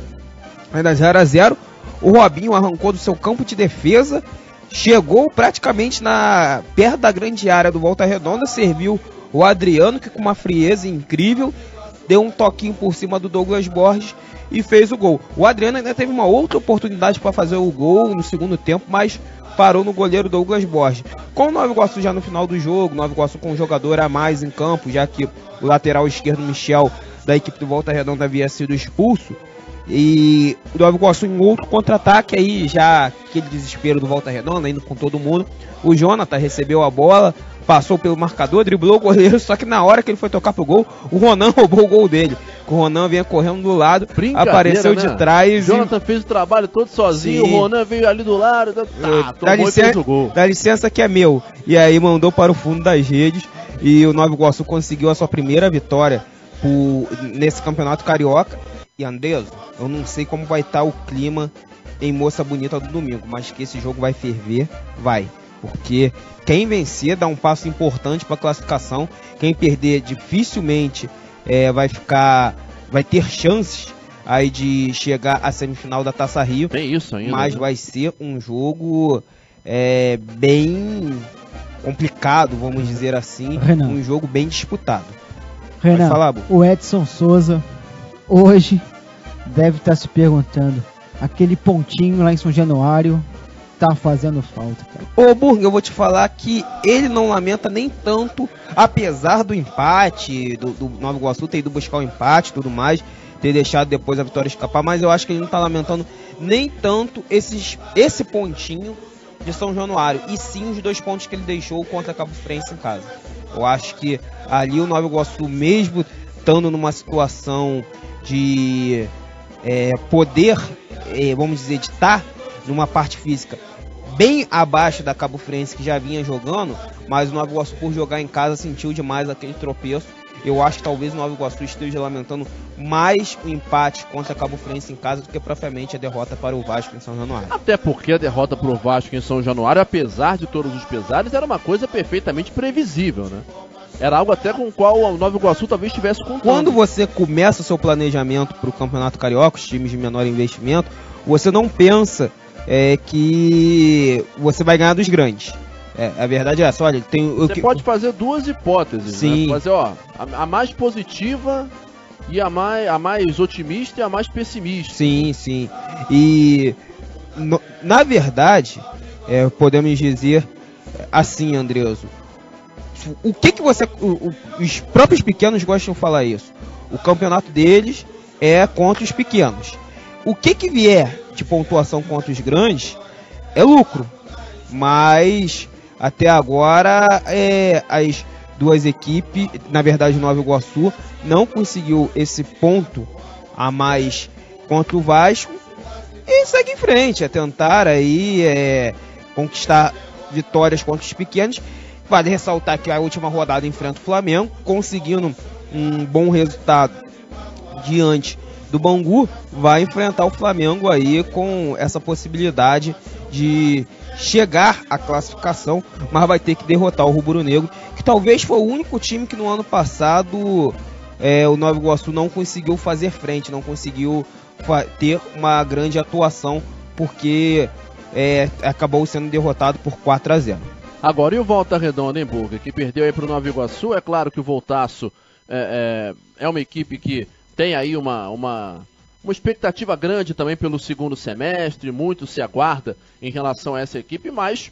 ainda 0-0. O Robinho arrancou do seu campo de defesa, chegou praticamente perto da grande área do Volta Redonda, serviu o Adriano, que com uma frieza incrível, deu um toquinho por cima do Douglas Borges e fez o gol. O Adriano ainda teve uma outra oportunidade para fazer o gol no segundo tempo, mas parou no goleiro Douglas Borges. Com o Nova Iguaçu já no final do jogo, o Nova Iguaçu com um jogador a mais em campo, já que o lateral esquerdo Michel da equipe do Volta Redonda havia sido expulso, e o Nova Iguaçu em outro contra-ataque, aí já aquele desespero do Volta Redonda, indo com todo mundo. O Jonathan recebeu a bola, passou pelo marcador, driblou o goleiro, só que na hora que ele foi tocar pro gol, o Ronan roubou o gol dele. O Ronan vinha correndo do lado, apareceu de trás. O Jonathan fez o trabalho todo sozinho, Sim. O Ronan veio ali do lado, tomou e fez o gol. Dá licença que é meu. E aí mandou para o fundo das redes, e o Nova Iguaçu conseguiu a sua primeira vitória nesse campeonato carioca. E Andrés, eu não sei como vai estar o clima em Moça Bonita do domingo, mas que esse jogo vai ferver, vai. Porque quem vencer dá um passo importante para a classificação. Quem perder dificilmente vai ter chances aí de chegar à semifinal da Taça Rio. Bem isso ainda. Mas vai ser um jogo bem complicado, vamos dizer assim. Renan. Um jogo bem disputado. Renan, falar, o Edson Souza hoje deve estar se perguntando, aquele pontinho lá em São Januário tá fazendo falta, cara. Ô Burg, eu vou te falar que ele não lamenta nem tanto, apesar do empate, do Nova Iguaçu ter ido buscar o empate e tudo mais, ter deixado depois a vitória escapar, mas eu acho que ele não tá lamentando nem tanto esse pontinho de São Januário, e sim os 2 pontos que ele deixou contra a Cabo Friense em casa. Eu acho que ali o Nova Iguaçu, mesmo estando numa situação de poder, vamos dizer, de estar numa parte física bem abaixo da Cabo Friense, que já vinha jogando, mas o Nova Iguaçu, por jogar em casa, sentiu demais aquele tropeço. Eu acho que talvez o Nova Iguaçu esteja lamentando mais o empate contra a Cabo Friense em casa do que propriamente a derrota para o Vasco em São Januário. Até porque a derrota para o Vasco em São Januário, apesar de todos os pesares, era uma coisa perfeitamente previsível, né? Era algo até com o qual o Nova Iguaçu talvez estivesse contando. Quando você começa o seu planejamento para o Campeonato Carioca, os times de menor investimento, você não pensa que você vai ganhar dos grandes. A verdade é essa, olha, você pode fazer duas hipóteses, sim, né? Fazer, a mais positiva e a mais otimista e a mais pessimista. Sim, sim. E na verdade, podemos dizer assim, Andreso, o que você... os próprios pequenos gostam de falar isso. O campeonato deles é contra os pequenos. O que vier de pontuação contra os grandes é lucro. Mas até agora as duas equipes, na verdade o Nova Iguaçu, não conseguiu esse ponto a mais contra o Vasco e segue em frente a tentar aí conquistar vitórias contra os pequenos. Vale ressaltar que a última rodada enfrenta o Flamengo, conseguindo um bom resultado diante do Bangu, vai enfrentar o Flamengo aí com essa possibilidade de chegar à classificação, mas vai ter que derrotar o Rubro Negro, que talvez foi o único time que no ano passado o Nova Iguaçu não conseguiu fazer frente, não conseguiu ter uma grande atuação, porque acabou sendo derrotado por 4-0. Agora, e o Volta Redonda, hein, Burger, que perdeu aí para o Nova Iguaçu? É claro que o Voltaço é uma equipe que tem aí uma expectativa grande também pelo segundo semestre, muito se aguarda em relação a essa equipe, mas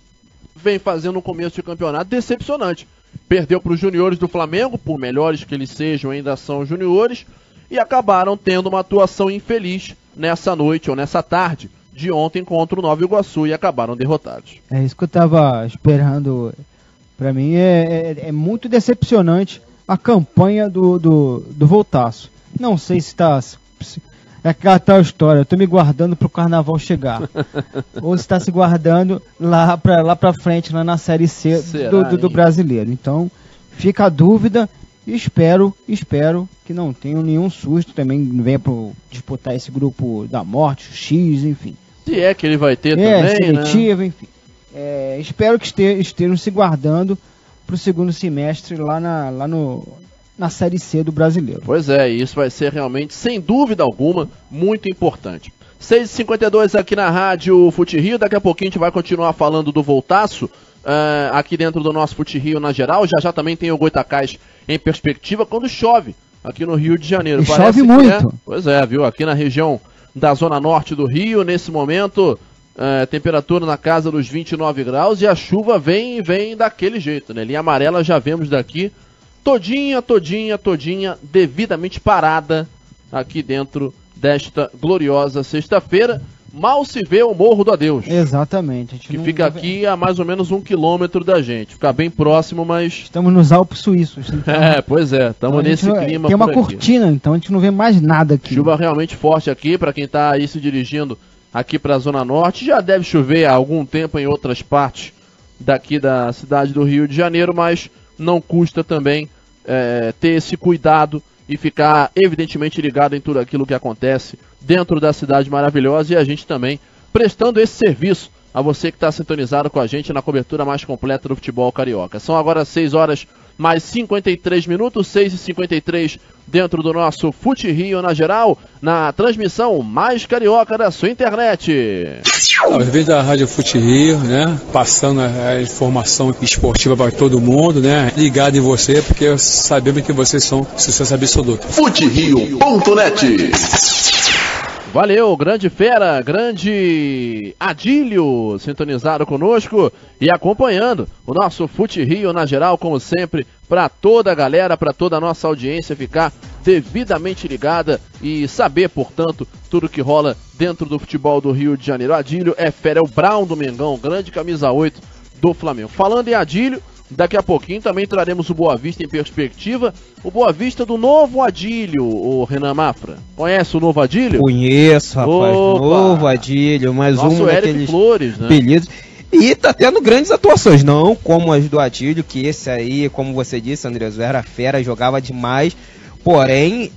vem fazendo um começo de campeonato decepcionante. Perdeu para os juniores do Flamengo, por melhores que eles sejam, ainda são juniores, e acabaram tendo uma atuação infeliz nessa noite ou nessa tarde de ontem contra o Nova Iguaçu e acabaram derrotados. É isso que eu tava esperando. Pra mim é muito decepcionante a campanha do Voltaço. Não sei se tá... É aquela tal história, eu tô me guardando pro carnaval chegar. Ou se tá se guardando lá pra frente, lá na Série C do brasileiro. Então, fica a dúvida e espero que não tenham nenhum susto. Também venha pro disputar esse grupo da morte, X, enfim. Se é que ele vai ter também, seletivo, né? Enfim. Espero que estejam se guardando pro segundo semestre lá na Série C do brasileiro. Pois é, isso vai ser realmente, sem dúvida alguma, muito importante. 6h52 aqui na Rádio Fute Rio, daqui a pouquinho a gente vai continuar falando do Voltaço, aqui dentro do nosso Fute Rio na geral. Já também tem o Goitacás em perspectiva quando chove aqui no Rio de Janeiro. Chove muito. Pois é, viu, aqui na região da zona norte do Rio, nesse momento, temperatura na casa dos 29 graus e a chuva vem daquele jeito, né? Linha amarela já vemos daqui, todinha, devidamente parada aqui dentro desta gloriosa sexta-feira. Mal se vê o Morro do Adeus. Exatamente. Que fica aqui a mais ou menos 1 quilômetro da gente. Fica bem próximo, mas... Estamos nos Alpes Suíços. Então... pois é. Estamos nesse clima. Tem uma cortina, então a gente não vê mais nada aqui. Chuva realmente forte aqui, para quem está aí se dirigindo aqui para a Zona Norte. Já deve chover há algum tempo em outras partes daqui da cidade do Rio de Janeiro, mas não custa também ter esse cuidado e ficar evidentemente ligado em tudo aquilo que acontece dentro da cidade maravilhosa, e a gente também prestando esse serviço a você que está sintonizado com a gente na cobertura mais completa do futebol carioca. São agora 6 horas mais 53 minutos, 6h53 dentro do nosso Fute Rio na geral, na transmissão mais carioca da sua internet. Às vezes da Rádio Fute Rio, né, passando a informação esportiva para todo mundo, né, ligado em você, porque sabemos que vocês são sucesso absoluto. FuteRio.net. Valeu, grande fera, grande Adílio, sintonizado conosco e acompanhando o nosso Fute Rio na geral, como sempre, para toda a galera, para toda a nossa audiência ficar devidamente ligada e saber, portanto, tudo que rola dentro do futebol do Rio de Janeiro. Adílio é fera, é o Brown do Mengão, grande camisa 8 do Flamengo. Falando em Adílio, daqui a pouquinho também traremos o Boa Vista em perspectiva. O Boa Vista do novo Adílio, o Renan Mafra. Conhece o novo Adílio? Conheço, rapaz. Opa! Novo Adílio, mais nosso um Eric daqueles Flores, né? apelidos. E tá tendo grandes atuações, não como as do Adílio, que esse aí, como você disse, Andreas, era fera, jogava demais. Porém,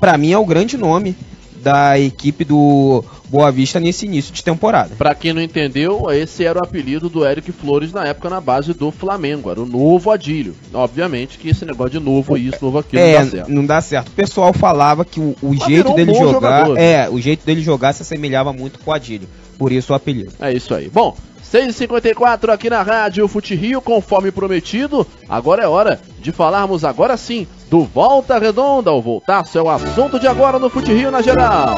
pra mim é o grande nome da equipe do Boa Vista nesse início de temporada. Pra quem não entendeu, esse era o apelido do Eric Flores na época na base do Flamengo, era o novo Adílio. Obviamente que esse negócio de novo isso, novo aquilo não dá certo. Não dá certo. O pessoal falava que o jeito dele jogar, o jeito dele jogar se assemelhava muito com o Adílio. Por isso o apelido. É isso aí. Bom, 6h54 aqui na Rádio Fute Rio, conforme prometido, agora é hora de falarmos agora sim do Volta Redonda. O Voltaço é o assunto de agora no Fute Rio na geral.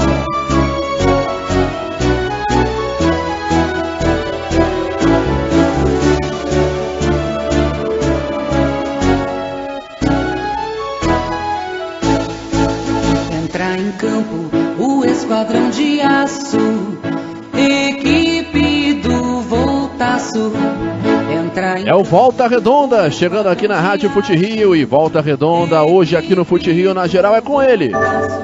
Entra em campo o esquadrão de aço, equipe do Voltaço. É o Volta Redonda, chegando aqui na Rádio Fute Rio. E Volta Redonda, hoje aqui no Fute Rio, na geral, é com ele,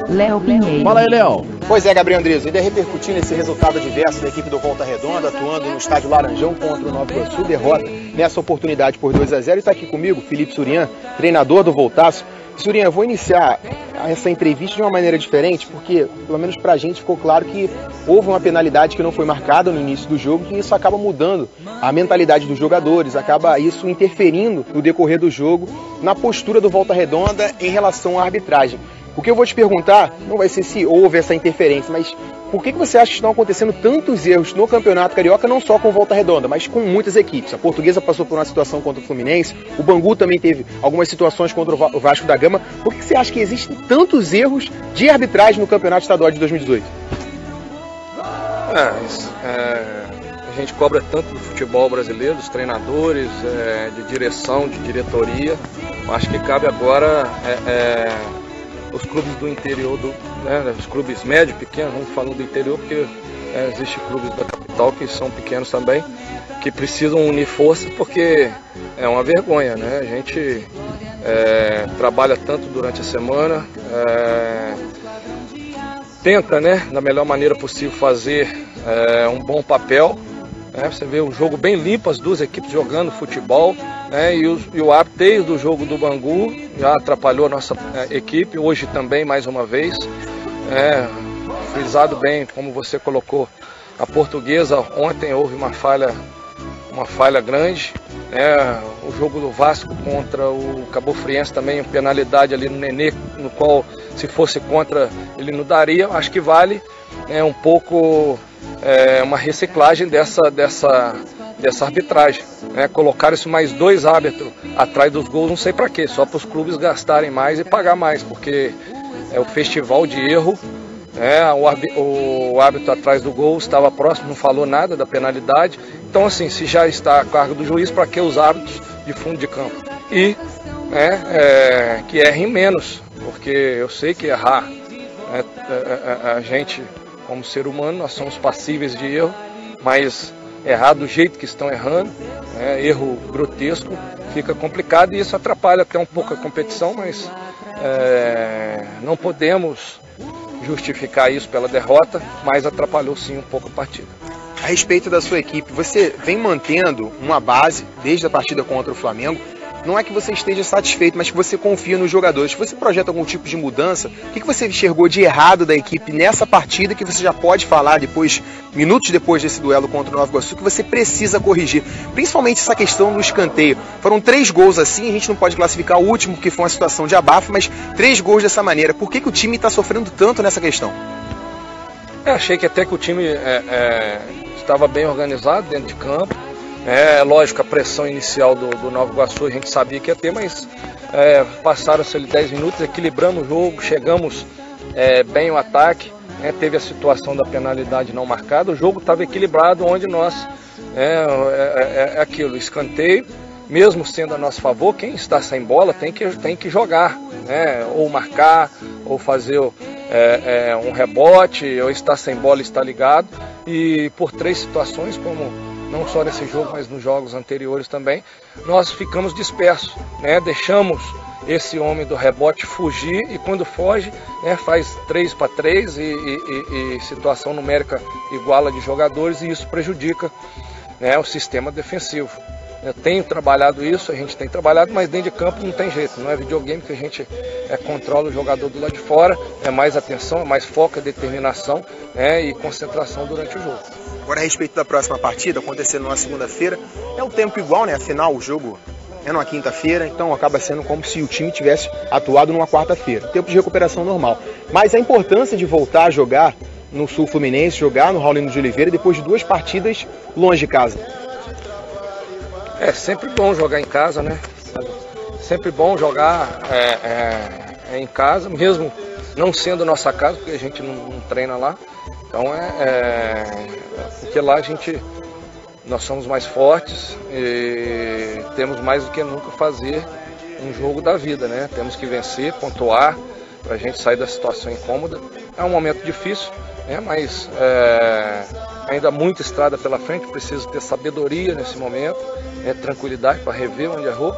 Léo Pinheiro. Fala aí, Léo. Pois é, Gabriel Andrizo, ainda repercutindo esse resultado adverso da equipe do Volta Redonda, atuando no estádio Laranjão contra o Nova Iguaçu, derrota nessa oportunidade por 2-0. E está aqui comigo Felipe Surian, treinador do Voltaço. Surian, eu vou iniciar essa entrevista de uma maneira diferente, porque, pelo menos pra gente, ficou claro que houve uma penalidade que não foi marcada no início do jogo, e isso acaba mudando a mentalidade dos jogadores, acaba isso interferindo no decorrer do jogo, na postura do Volta Redonda em relação à arbitragem. O que eu vou te perguntar não vai ser se houve essa interferência, mas por que você acha que estão acontecendo tantos erros no Campeonato Carioca, não só com Volta Redonda, mas com muitas equipes? A Portuguesa passou por uma situação contra o Fluminense, o Bangu também teve algumas situações contra o Vasco da Gama. Por que você acha que existem tantos erros de arbitragem no Campeonato Estadual de 2018? A gente cobra tanto do futebol brasileiro, dos treinadores, de direção, de diretoria. Acho que cabe agora os clubes do interior, os clubes médios, pequenos, vamos falando do interior, porque existem clubes da capital que são pequenos também, que precisam unir forças, porque é uma vergonha, né? A gente trabalha tanto durante a semana, tenta, né, da melhor maneira possível fazer um bom papel. Você vê um jogo bem limpo, as duas equipes jogando futebol, e o árbitro desde o jogo do Bangu já atrapalhou a nossa equipe, hoje também mais uma vez. Frisado bem, como você colocou, a Portuguesa, ontem houve uma falha grande. O jogo do Vasco contra o Cabo Friense também, uma penalidade ali no Nenê, no qual se fosse contra ele não daria. Acho que vale um pouco uma reciclagem dessa arbitragem. Colocaram isso mais 2 árbitros atrás dos gols, não sei para quê, só para os clubes gastarem mais e pagar mais, porque é o festival de erro. O árbitro atrás do gol estava próximo, não falou nada da penalidade. Então, assim, se já está a cargo do juiz, para que os árbitros de fundo de campo? E que errem menos, porque eu sei que errar, a gente, como ser humano, nós somos passíveis de erro, mas errar do jeito que estão errando, erro grotesco, fica complicado, e isso atrapalha até um pouco a competição, mas não podemos justificar isso pela derrota, mas atrapalhou sim um pouco a partida. A respeito da sua equipe, você vem mantendo uma base desde a partida contra o Flamengo. Não é que você esteja satisfeito, mas que você confia nos jogadores. Se você projeta algum tipo de mudança, o que você enxergou de errado da equipe nessa partida que você já pode falar depois, minutos depois desse duelo contra o Nova Iguaçu, que você precisa corrigir? Principalmente essa questão do escanteio. Foram 3 gols assim, a gente não pode classificar o último, que foi uma situação de abafo, mas 3 gols dessa maneira. Por que o time está sofrendo tanto nessa questão? Achei que até que o time estava bem organizado dentro de campo. Lógico, a pressão inicial do Nova Iguaçu a gente sabia que ia ter, mas passaram-se ali 10 minutos, equilibrando o jogo, chegamos bem o ataque, teve a situação da penalidade não marcada, o jogo estava equilibrado, onde nós, aquilo, escanteio, mesmo sendo a nosso favor, quem está sem bola tem que jogar, ou marcar, ou fazer um rebote, ou estar sem bola e estar ligado, e por 3 situações, como não só nesse jogo, mas nos jogos anteriores também, nós ficamos dispersos, deixamos esse homem do rebote fugir, e quando foge, faz 3-3 e situação numérica iguala de jogadores, e isso prejudica né, o sistema defensivo. Eu tenho trabalhado isso, a gente tem trabalhado, mas dentro de campo não tem jeito, não é videogame que a gente controla o jogador do lado de fora, é mais atenção, é mais foco, é determinação, né, e concentração durante o jogo. Agora, a respeito da próxima partida, acontecendo na segunda-feira, é um tempo igual, né? Afinal, o jogo é numa quinta-feira, então acaba sendo como se o time tivesse atuado numa quarta-feira. Tempo de recuperação normal. Mas a importância de voltar a jogar no Sul Fluminense, jogar no Raulino de Oliveira, depois de 2 partidas longe de casa. É sempre bom jogar em casa, né? Sempre bom jogar em casa, mesmo não sendo nossa casa, porque a gente não treina lá. Então porque lá nós somos mais fortes e temos mais do que nunca fazer um jogo da vida, né? Temos que vencer, pontuar, para a gente sair da situação incômoda. É um momento difícil, né? Mas ainda muita estrada pela frente, preciso ter sabedoria nesse momento, tranquilidade para rever onde errou,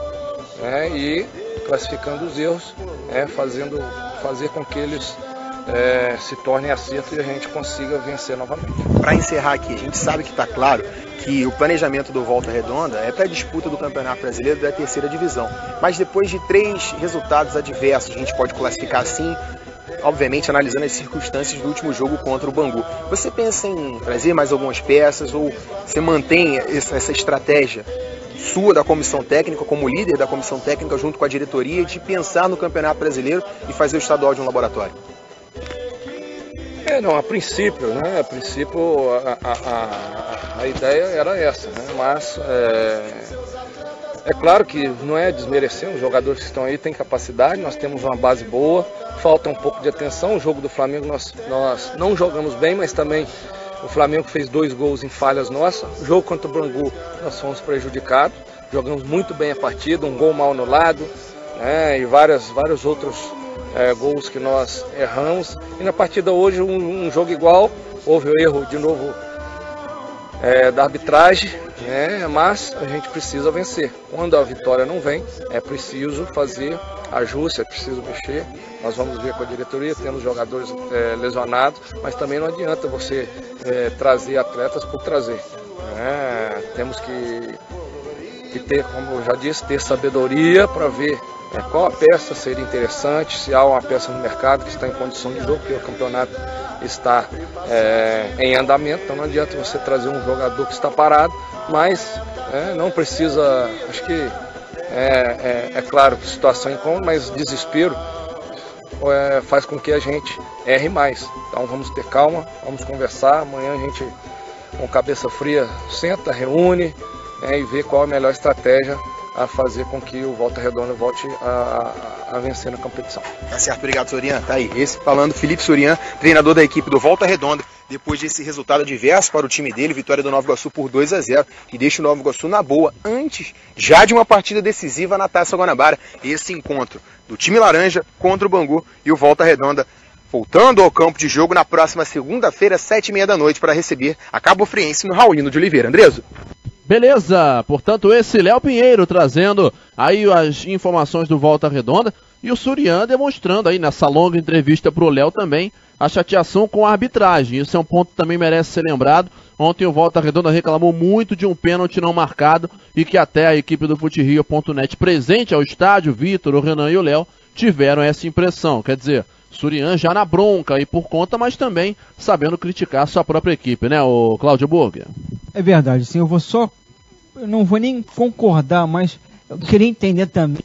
né? E classificando os erros, fazer com que eles se tornem acerto e a gente consiga vencer novamente. Para encerrar aqui, a gente sabe que está claro que o planejamento do Volta Redonda é para a disputa do Campeonato Brasileiro da 3ª divisão. Mas depois de 3 resultados adversos, a gente pode classificar assim, obviamente analisando as circunstâncias do último jogo contra o Bangu. Você pensa em trazer mais algumas peças ou você mantém essa estratégia sua da comissão técnica, como líder da comissão técnica junto com a diretoria, de pensar no Campeonato Brasileiro e fazer o estadual de um laboratório? A princípio, né? A ideia era essa, né? Mas é claro que não é desmerecer, os jogadores que estão aí têm capacidade, nós temos uma base boa, falta um pouco de atenção. O jogo do Flamengo nós não jogamos bem, mas também o Flamengo fez 2 gols em falhas nossas. O jogo contra o Bangu nós fomos prejudicados, jogamos muito bem a partida, um gol mal anulado, né? E vários outros gols que nós erramos. E na partida hoje, um jogo igual, houve o erro de novo da arbitragem, né? Mas a gente precisa vencer. Quando a vitória não vem, é preciso fazer ajuste, é preciso mexer. Nós vamos ver com a diretoria, temos jogadores lesionados, mas também não adianta você trazer atletas por trazer, né? Temos que ter, como eu já disse, ter sabedoria para ver qual a peça seria interessante, se há uma peça no mercado que está em condição de jogo, porque o campeonato está em andamento, então não adianta você trazer um jogador que está parado, mas não precisa, acho que é claro que situação incômoda, mas desespero faz com que a gente erre mais. Então vamos ter calma, vamos conversar, amanhã a gente com cabeça fria senta, reúne e vê qual a melhor estratégia a fazer com que o Volta Redonda volte a vencer na competição. Tá certo, obrigado, Sorian. Tá aí, esse falando, Felipe Sorian, treinador da equipe do Volta Redonda, depois desse resultado adverso para o time dele, vitória do Nova Iguaçu por 2-0, que deixa o Nova Iguaçu na boa, antes já de uma partida decisiva na Taça Guanabara. Esse encontro do time laranja contra o Bangu e o Volta Redonda voltando ao campo de jogo na próxima segunda-feira, 7h30 da noite, para receber a Cabo Friense no Raulino de Oliveira. Andreso? Beleza, portanto esse Léo Pinheiro trazendo aí as informações do Volta Redonda e o Sorian demonstrando aí nessa longa entrevista pro Léo também a chateação com a arbitragem. Isso é um ponto que também merece ser lembrado. Ontem o Volta Redonda reclamou muito de um pênalti não marcado e que até a equipe do FuteRio.net presente ao estádio, Vitor, o Renan e o Léo, tiveram essa impressão. Quer dizer, Sorian já na bronca aí por conta, mas também sabendo criticar a sua própria equipe, né, o Cláudio Burger? É verdade, sim, eu não vou nem concordar, mas eu queria entender também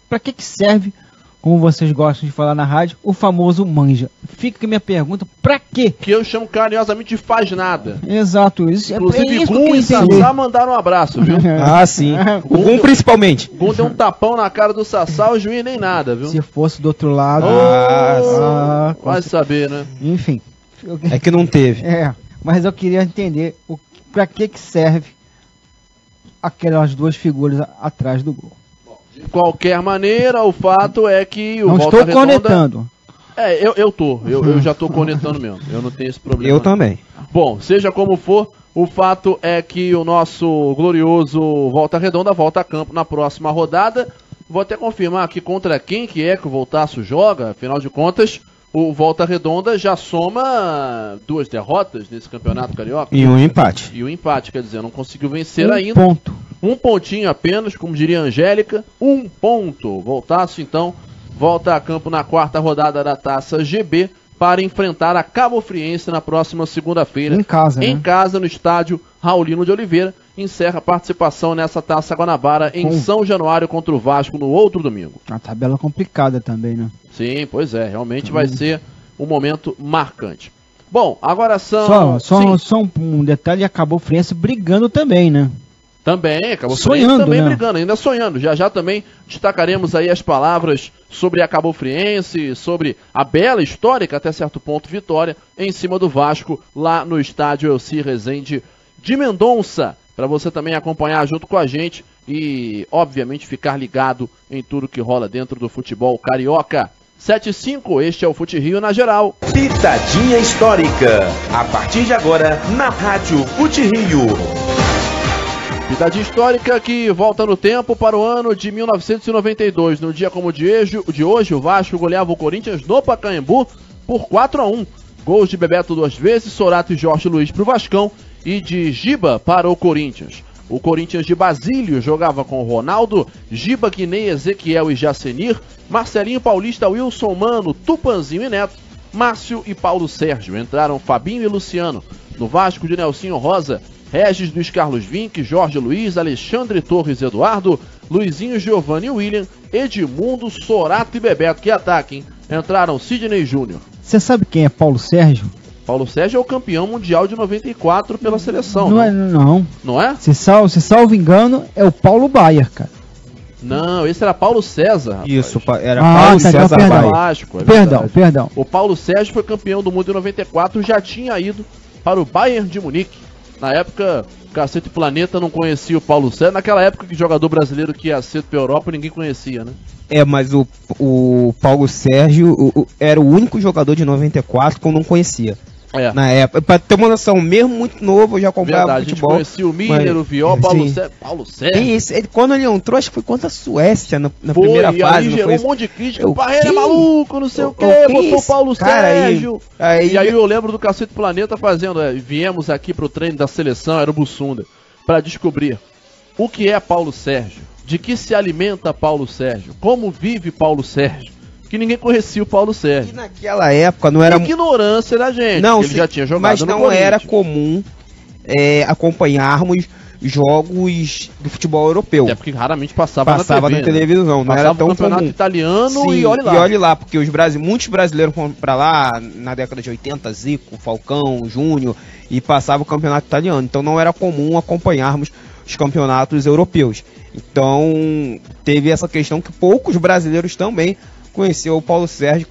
para que serve, como vocês gostam de falar na rádio, o famoso manja. Fica aqui minha pergunta, pra quê? Que eu chamo carinhosamente de faz nada. Exato, isso. Inclusive, Gum e Sassá mandaram um abraço, viu? Ah, sim. O Gum principalmente. Gum deu um tapão na cara do Sassá, o juiz nem nada, viu? Se fosse do outro lado... vai saber, né? Enfim. É que não teve. Mas eu queria entender pra que serve aquelas 2 figuras atrás do gol. De qualquer maneira, o fato é que o não Volta estou Redonda... conectando. Eu já estou conectando mesmo. Eu não tenho esse problema. Eu também. Bom, seja como for, o fato é que o nosso glorioso Volta Redonda volta a campo na próxima rodada. Vou até confirmar aqui contra quem que é que o Voltaço joga. Afinal de contas, o Volta Redonda já soma 2 derrotas nesse campeonato carioca. E um empate. E um empate, quer dizer, não conseguiu vencer ainda. Ponto. Um pontinho apenas, como diria a Angélica, 1 ponto. Voltaço, então, volta a campo na 4ª rodada da Taça GB para enfrentar a Cabo Friense na próxima segunda-feira. Em casa, Em né? casa, no estádio Raulino de Oliveira. Encerra a participação nessa Taça Guanabara em São Januário contra o Vasco no outro domingo. Uma tabela complicada também, né? Sim, pois é, realmente vai ser um momento marcante. Bom, agora são... Só um detalhe, acabou o Friense brigando também, né? Também, acabou sonhando, também né? brigando, ainda sonhando. Já também destacaremos aí as palavras sobre a Cabo Friense, sobre a bela, histórica, até certo ponto, vitória em cima do Vasco, lá no estádio Elci Rezende de Mendonça, para você também acompanhar junto com a gente e, obviamente, ficar ligado em tudo que rola dentro do futebol carioca. 7-5, este é o Fute Rio na geral. Pitadinha histórica, a partir de agora, na Rádio Fute Rio. Pitadinha histórica que volta no tempo para o ano de 1992. No dia como de hoje, o Vasco goleava o Corinthians no Pacaembu por 4-1. Gols de Bebeto 2 vezes, Sorato e Jorge Luiz para o Vascão e de Giba para o Corinthians. O Corinthians de Basílio jogava com Ronaldo, Giba, Guinei, Ezequiel e Jacenir, Marcelinho Paulista, Wilson Mano, Tupanzinho e Neto, Márcio e Paulo Sérgio. Entraram Fabinho e Luciano. No Vasco de Nelsinho Rosa, Regis Luiz Carlos Vinck, Jorge Luiz, Alexandre Torres Eduardo, Luizinho Giovanni William, Edmundo, Sorato e Bebeto. Que ataque, hein? Entraram Sidney Júnior. Você sabe quem é Paulo Sérgio? Paulo Sérgio é o campeão mundial de 94 pela seleção. Não é, não. Não é? Se salvo engano, é o Paulo Baier, cara. Não, esse era Paulo César. Rapaz. Isso, era Paulo César Baier. Perdão. O Paulo Sérgio foi campeão do mundo em 94, já tinha ido para o Bayern de Munique. Na época, Cacete Planeta não conhecia o Paulo Sérgio. Naquela época que jogador brasileiro que ia cedo pra Europa, ninguém conhecia, né? É, mas o Paulo Sérgio era o único jogador de 94 que eu não conhecia. É. Na época, pra ter uma noção, mesmo muito novo, eu já acompanhava futebol. A gente conhecia o Miller, o Viol, Paulo Sérgio. Quando ele entrou, acho que foi contra a Suécia na primeira fase. Aí gerou um monte de crítica. O Parreira é maluco, não sei o quê, botou o Paulo Sérgio. E aí eu lembro do Cacete Planeta fazendo, viemos aqui pro treino da seleção, era o Bussunda, pra descobrir o que é Paulo Sérgio, de que se alimenta Paulo Sérgio, como vive Paulo Sérgio. Que ninguém conhecia o Paulo Sérgio. E naquela época não era... Ignorância da gente, não, ele já tinha jogado mas no não Corinthians. Era comum acompanharmos jogos do futebol europeu. É porque raramente passava na televisão, não era tão o campeonato comum. Italiano. Sim, e olhe lá. Porque muitos brasileiros foram pra lá na década de 80, Zico, Falcão, Júnior, e passava o campeonato italiano. Então não era comum acompanharmos os campeonatos europeus. Então teve essa questão que poucos brasileiros também conheceu o Paulo Sérgio.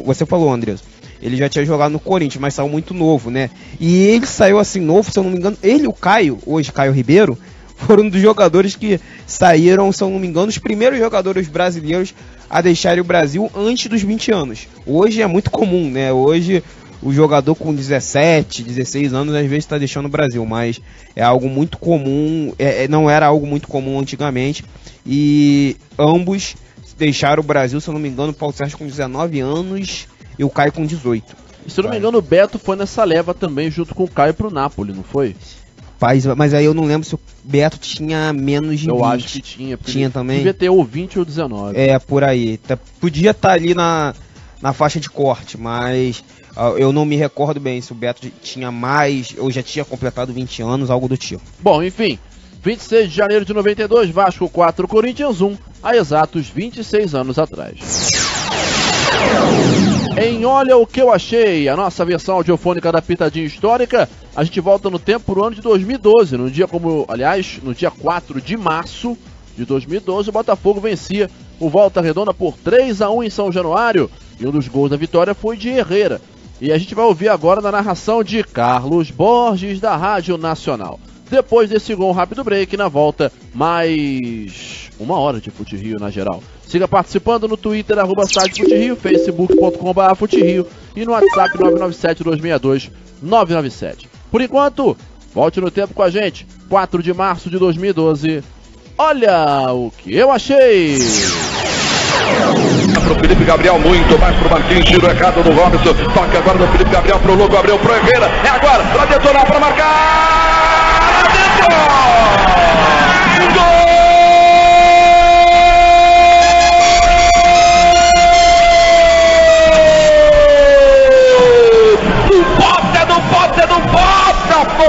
Você falou, André. Ele já tinha jogado no Corinthians, mas saiu muito novo, né? E ele saiu assim novo, se eu não me engano. Ele e o Caio, hoje Caio Ribeiro, foram um dos jogadores que saíram, se eu não me engano, os primeiros jogadores brasileiros a deixarem o Brasil antes dos 20 anos. Hoje é muito comum, né? Hoje o jogador com 17, 16 anos às vezes está deixando o Brasil, mas é algo muito comum, não era algo muito comum antigamente. E ambos deixaram o Brasil, se eu não me engano, o Paulo Sérgio com 19 anos e o Caio com 18. E se eu não me engano, o Beto foi nessa leva também, junto com o Caio pro Napoli, não foi? Mas aí eu não lembro se o Beto tinha menos de 20. Eu acho que tinha. Tinha também? Devia ter ou 20 ou 19. É, por aí. Podia estar ali na faixa de corte, mas eu não me recordo bem se o Beto tinha mais ou já tinha completado 20 anos, algo do tipo. Bom, enfim, 26 de janeiro de 92, Vasco 4, Corinthians 1, há exatos 26 anos atrás. Em Olha o que eu achei, a nossa versão audiofônica da Pitadinha Histórica, a gente volta no tempo pro ano de 2012, no dia 4 de março de 2012, o Botafogo vencia o Volta Redonda por 3-1 em São Januário, e um dos gols da vitória foi de Herrera. E a gente vai ouvir agora na narração de Carlos Borges, da Rádio Nacional. Depois desse gol, um rápido break, na volta, mais 1 hora de Fute Rio na geral. Siga participando no Twitter, @SiteFuteRio, Facebook.com/FuteRio e no WhatsApp 997-262-997. Por enquanto, volte no tempo com a gente, 4 de março de 2012. Olha o que eu achei! pro Felipe Gabriel, muito mais pro Marquinhos, tiro errado do Robson, toque agora do Felipe Gabriel pro Louco, Gabriel pro Herrera, é agora, pra detonar, pra marcar, dentro! Gol!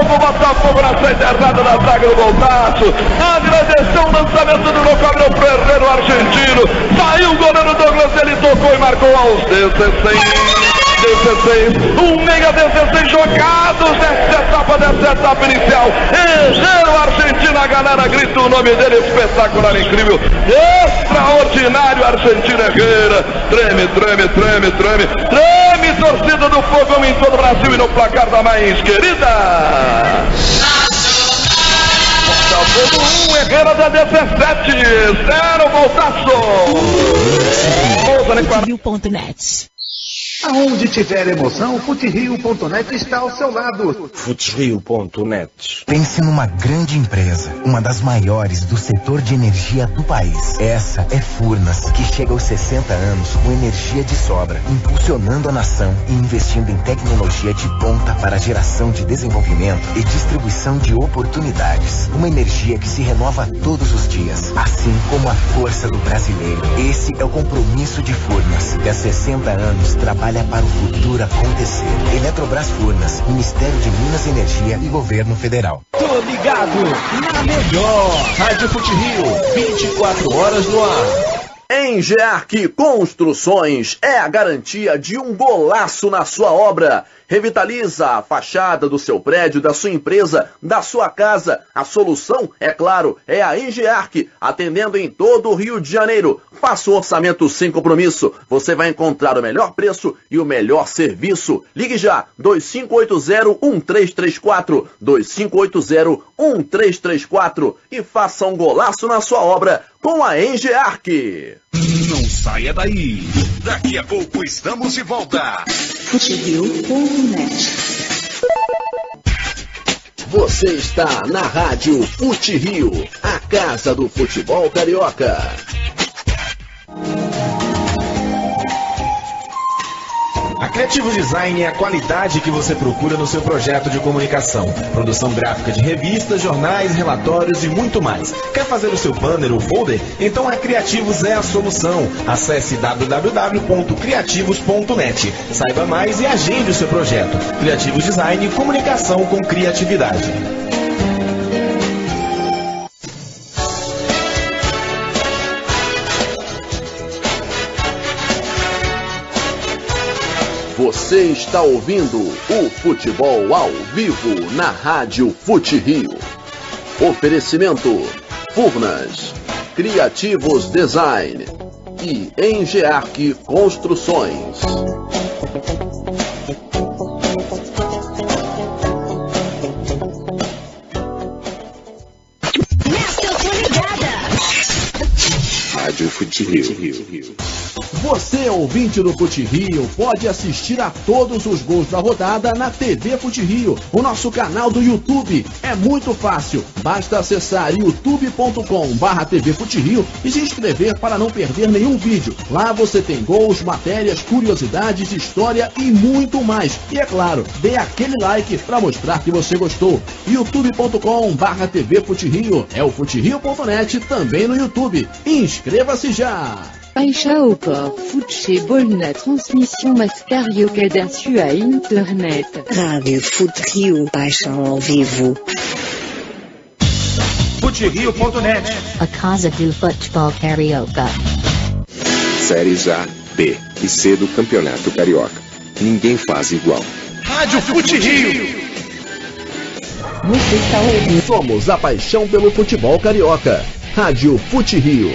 Botafogo na frente errada da zaga do Voltaço. Agradeceu o lançamento do Louco, abriu pro Herrera, o argentino. Saiu o goleiro Douglas, ele tocou e marcou aos 16, 16 jogados nessa etapa inicial. Herrera, o argentino, a galera grita o nome dele, espetacular, incrível, extraordinário, argentino Herrera. Treme, torcida do Fogão em todo o Brasil e no placar da mais querida. Botafogo 1, Herrera da 17, 0, Voltaço. Futerio.net. Aonde tiver emoção, Futerio.net está ao seu lado. Futerio.net. Pense numa grande empresa, uma das maiores do setor de energia do país. Essa é Furnas, que chega aos 60 anos com energia de sobra, impulsionando a nação e investindo em tecnologia de ponta para geração de desenvolvimento e distribuição de oportunidades. Uma energia que se renova todos os dias, assim como a força do brasileiro. Esse é o compromisso de Furnas, que há 60 anos trabalha para o futuro acontecer. Eletrobras Furnas, Ministério de Minas e Energia e Governo Federal. Tô ligado na melhor Rádio Futerio, 24 horas no ar. Engearc Construções é a garantia de um golaço na sua obra. Revitaliza a fachada do seu prédio, da sua empresa, da sua casa. A solução, é claro, é a Engearc, atendendo em todo o Rio de Janeiro. Faça um orçamento sem compromisso. Você vai encontrar o melhor preço e o melhor serviço. Ligue já, 2580-1334, 2580-1334 e faça um golaço na sua obra com a Engearc. Não saia daí. Daqui a pouco estamos de volta. Futerio.net. Você está na Rádio Futerio, a casa do futebol carioca. A Criativo Design é a qualidade que você procura no seu projeto de comunicação. Produção gráfica de revistas, jornais, relatórios e muito mais. Quer fazer o seu banner ou folder? Então a Criativos é a solução. Acesse www.criativos.net. Saiba mais e agende o seu projeto. Criativos Design, comunicação com criatividade. Você está ouvindo o futebol ao vivo na Rádio Futerio. Oferecimento Furnas, Criativos Design e Engearc Construções. Rádio Futerio. Você, ouvinte do Futerio, pode assistir a todos os gols da rodada na TV Futerio, o nosso canal do YouTube. É muito fácil, basta acessar youtube.com/TV Futerio e se inscrever para não perder nenhum vídeo. Lá você tem gols, matérias, curiosidades, história e muito mais. E é claro, dê aquele like para mostrar que você gostou. youtube.com/TV Futerio. É o Futerio.net também no YouTube. Inscreva-se já! Paixaopa, futebol na transmissão mais carioca da sua internet. Rádio Futerio, paixão ao vivo. Futerio.net. A casa do futebol carioca. Séries A, B e C do Campeonato Carioca. Ninguém faz igual. Rádio Futerio. Você está ouvindo? Somos a paixão pelo futebol carioca. Rádio Futerio.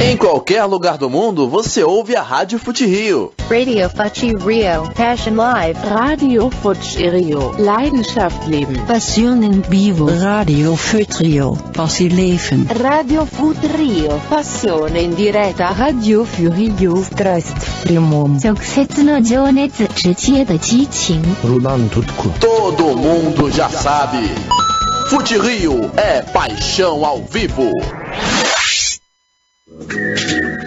Em qualquer lugar do mundo, você ouve a Rádio Futerio. Radio Futerio, Passion Live. Radio Futerio, Leidenschaft leben. Passion in vivo. Radio Futerio, passie leven. Radio Futerio, Passion in diretta. Radio Futerio, Страсть в прямом. 直接の情熱、直接的激情。 Todo mundo já sabe. Futerio é paixão ao vivo.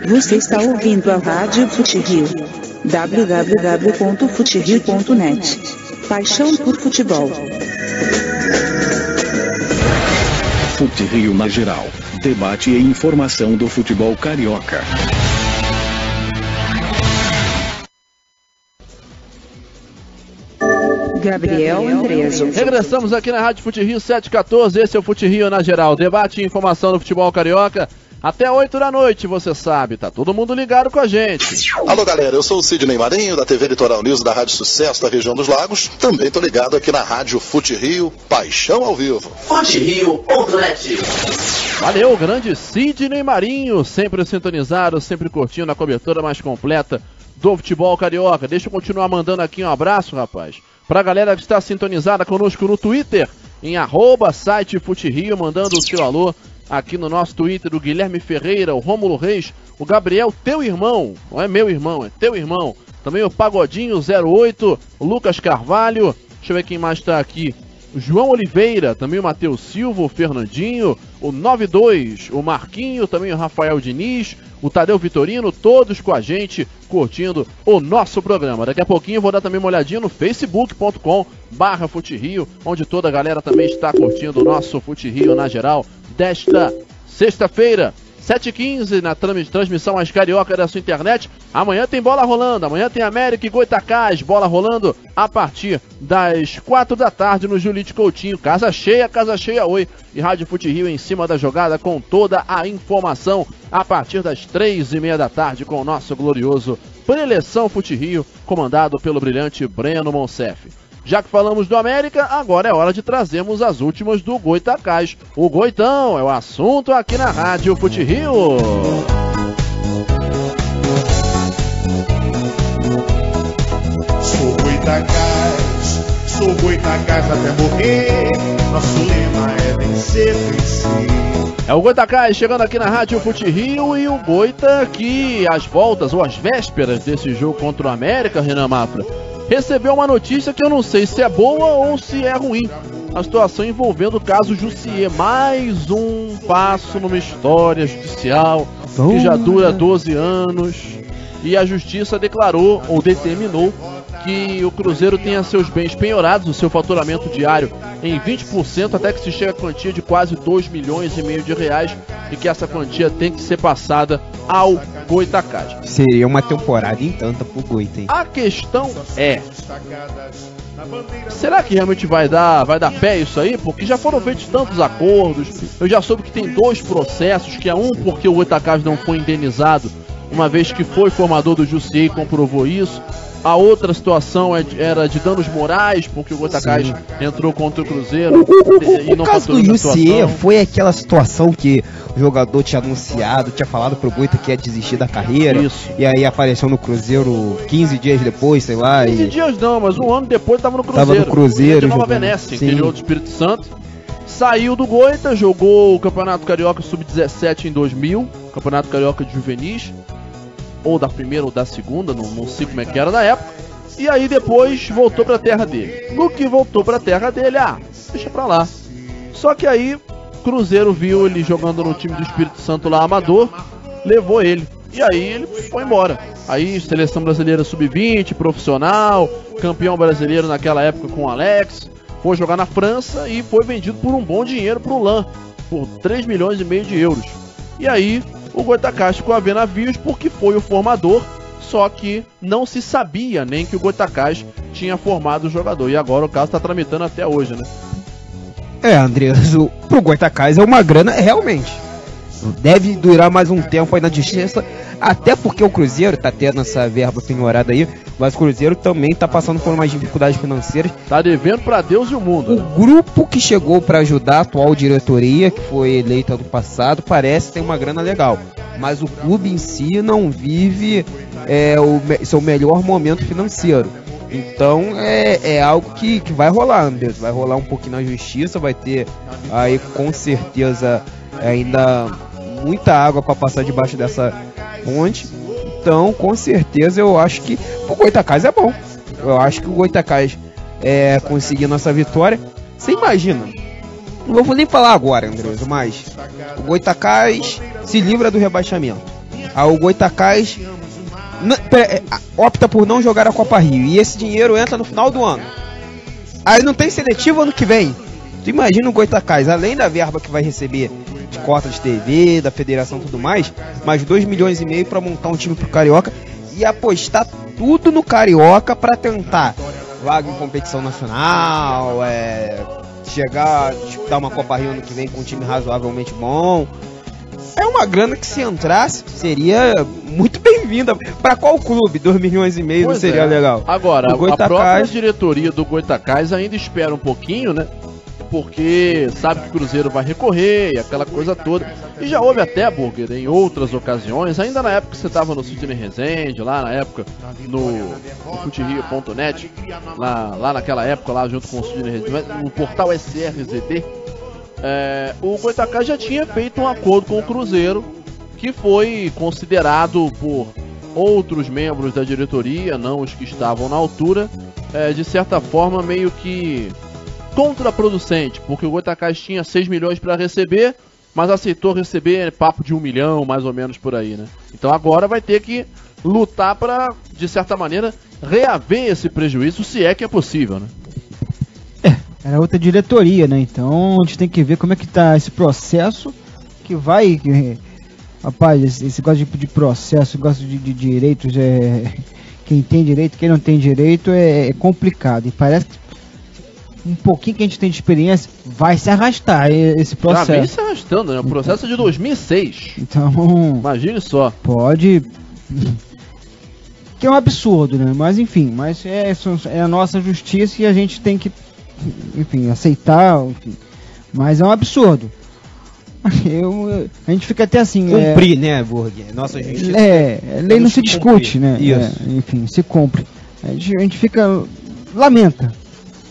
Você está ouvindo a Rádio FuteRio. www.futerio.net. Paixão por futebol. FuteRio na geral. Debate e informação do futebol carioca. Gabriel Andreso. Regressamos aqui na Rádio FuteRio 714. Esse é o FuteRio na geral. Debate e informação do futebol carioca. Até 8 da noite, você sabe, tá todo mundo ligado com a gente. Alô galera, eu sou o Sidney Marinho, da TV Litoral News, da Rádio Sucesso da região dos Lagos. Também tô ligado aqui na Rádio FuteRio, Paixão ao vivo. FuteRio.net. Valeu, grande Sidney Marinho, sempre sintonizado, sempre curtindo a cobertura mais completa do futebol carioca. Deixa eu continuar mandando aqui um abraço, rapaz, pra galera que está sintonizada conosco no Twitter, em @site FuteRio, mandando o seu alô aqui no nosso Twitter, o Guilherme Ferreira, o Rômulo Reis, o Gabriel, teu irmão, não é meu irmão, é teu irmão, também o Pagodinho 08, o Lucas Carvalho, deixa eu ver quem mais está aqui, o João Oliveira, também o Matheus Silva, o Fernandinho, o 92, o Marquinho, também o Rafael Diniz, o Tadeu Vitorino, todos com a gente, curtindo o nosso programa. Daqui a pouquinho eu vou dar também uma olhadinha no facebook.com/FuteRio, onde toda a galera também está curtindo o nosso FuteRio na geral, desta sexta-feira, 7h15, na transmissão mais carioca da sua internet. Amanhã tem bola rolando, amanhã tem América e Goitacás, bola rolando a partir das 4 da tarde no Julite Coutinho. Casa cheia, oi. E Rádio FuteRio em cima da jogada com toda a informação a partir das 3h30 da tarde com o nosso glorioso Preleção FuteRio, comandado pelo brilhante Breno Monsef. Já que falamos do América, agora é hora de trazermos as últimas do Goitacás. O Goitão é o assunto aqui na Rádio FuteRio. Sou Goitacás até morrer. Nosso lema é vencer, vencer. É o Goitacás chegando aqui na Rádio FuteRio e o Goita que às voltas ou às vésperas desse jogo contra o América, Renan Mafra, recebeu uma notícia que eu não sei se é boa ou se é ruim. A situação envolvendo o caso Jussier. Mais um passo numa história judicial que já dura 12 anos. E a justiça declarou ou determinou que o Cruzeiro tenha seus bens penhorados, o seu faturamento diário, em 20%, até que se chegue a quantia de quase 2,5 milhões de reais, e que essa quantia tem que ser passada ao Goitacás. Seria uma temporada em tanta pro Goita, hein? A questão é, será que realmente vai dar pé isso aí? Porque já foram feitos tantos acordos. Eu já soube que tem 2 processos, que é um porque o Goitacás não foi indenizado, uma vez que foi formador do Jussier e comprovou isso. A outra situação era de danos morais, porque o Goitacás entrou contra o Cruzeiro. O caso do Jussier foi aquela situação que o jogador tinha anunciado, tinha falado pro Goita que ia desistir da carreira. Isso. E aí apareceu no Cruzeiro 15 dias depois, sei lá. 15 dias não, mas um ano depois tava no Cruzeiro. Tava no Cruzeiro. De Nova Venécia, interior do Espírito Santo. Saiu do Goita, jogou o Campeonato Carioca Sub-17 em 2000, Campeonato Carioca de Juvenis, ou da primeira ou da segunda, não sei como é que era na época. E aí depois voltou pra terra dele. No que voltou pra terra dele, deixa pra lá. Só que aí Cruzeiro viu ele jogando no time do Espírito Santo lá, amador, levou ele. E aí ele foi embora. Aí seleção brasileira sub-20, profissional, campeão brasileiro naquela época com o Alex. Foi jogar na França e foi vendido por um bom dinheiro pro LAN, por 3,5 milhões de euros. E aí o Goitacás ficou a ver navios porque foi o formador, só que não se sabia nem que o Goitacás tinha formado o jogador. E agora o caso está tramitando até hoje, né? Andreas, pro Goitacás é uma grana realmente. Deve durar mais um tempo aí na justiça, até porque o Cruzeiro tá tendo essa verba penhorada aí, mas o Cruzeiro também tá passando por umas dificuldades financeiras. Tá devendo pra Deus e o mundo. O grupo que chegou pra ajudar a atual diretoria, que foi eleita ano passado, parece ter uma grana legal, mas o clube em si não vive seu melhor momento financeiro. Então é algo que vai rolar, Andrés. Vai rolar um pouquinho na justiça, vai ter aí com certeza ainda muita água para passar debaixo dessa ponte. Então com certeza eu acho que o Goitacás é bom. Eu acho que o Goitacás conseguir nossa vitória. Você imagina, não vou nem falar agora, Andrés, mas o Goitacás se livra do rebaixamento. o Goytacás opta por não jogar a Copa Rio, e esse dinheiro entra no final do ano. Aí não tem seletivo ano que vem. Tu imagina o Goytacás, além da verba que vai receber de cota de TV, da federação e tudo mais, mais 2,5 milhões para montar um time pro Carioca e apostar tudo no Carioca para tentar vaga em competição nacional, chegar a disputar uma Copa Rio ano que vem com um time razoavelmente bom. É uma grana que, se entrasse, seria muito bem-vinda. Para qual clube 2,5 milhões não seria legal? Agora, a própria diretoria do Goytacás ainda espera um pouquinho, né? Porque sabe que o Cruzeiro vai recorrer e aquela coisa toda. E já houve até, Burger, em outras ocasiões, ainda na época que você estava no Sidney Rezende, lá na época no futerio.net, lá naquela época, lá junto com o Sidney Rezende, no portal SRZD, o Goytacás já tinha feito um acordo com o Cruzeiro, que foi considerado por outros membros da diretoria, não os que estavam na altura, de certa forma meio que contraproducente, porque o Goytacás tinha 6 milhões para receber, mas aceitou receber papo de 1 milhão, mais ou menos por aí, né? Então agora vai ter que lutar para, de certa maneira, reaver esse prejuízo, se é que é possível, né? Era outra diretoria, né? Então a gente tem que ver como é que tá esse processo que vai... Rapaz, esse gosto de processo, gosto de direitos, quem tem direito, quem não tem direito é complicado. E parece que um pouquinho que a gente tem de experiência vai se arrastar esse processo. Vem se arrastando, né? O processo é de 2006. Então... Imagine só. Pode... Que é um absurdo, né? Mas enfim, é a nossa justiça e a gente tem que, enfim, aceitar, enfim. Mas é um absurdo. A gente fica até assim... Cumprir, né, Burger? Nossa justiça... lei não se discute, cumprir, né? Isso. Enfim, se cumpre. A gente fica... Lamenta.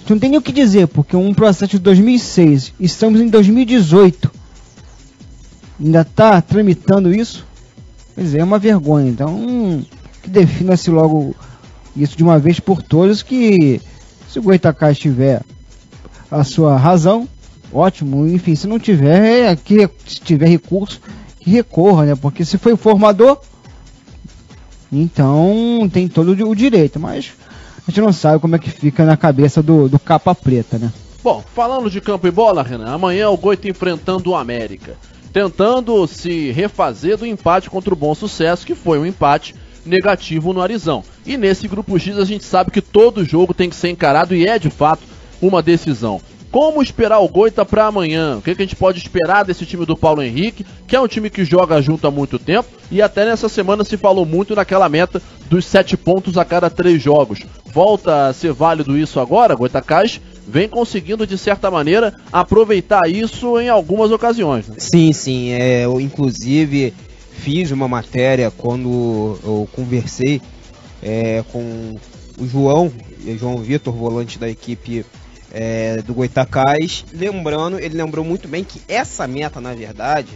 Não tem nem o que dizer, porque um processo de 2006, estamos em 2018, ainda está tramitando isso? Pois é uma vergonha. Então, que defina-se logo isso de uma vez por todas, que se o Goytacás tiver a sua razão, ótimo. Enfim, se não tiver, se tiver recurso, que recorra, né? Porque se foi o formador, então tem todo o direito, mas... A gente não sabe como é que fica na cabeça do capa preta, né? Bom, falando de campo e bola, Renan, amanhã o Goita enfrentando o América, tentando se refazer do empate contra o Bom Sucesso, que foi um empate negativo no Arizão. E nesse grupo X a gente sabe que todo jogo tem que ser encarado e é de fato uma decisão. Como esperar o Goita para amanhã? O que a gente pode esperar desse time do Paulo Henrique, que é um time que joga junto há muito tempo, e até nessa semana se falou muito naquela meta dos 7 pontos a cada 3 jogos. Volta a ser válido isso agora? Goytacás vem conseguindo, de certa maneira, aproveitar isso em algumas ocasiões, né? Sim, eu inclusive fiz uma matéria quando eu conversei com o João Vitor, volante da equipe do Goytacás, ele lembrou muito bem que essa meta, na verdade,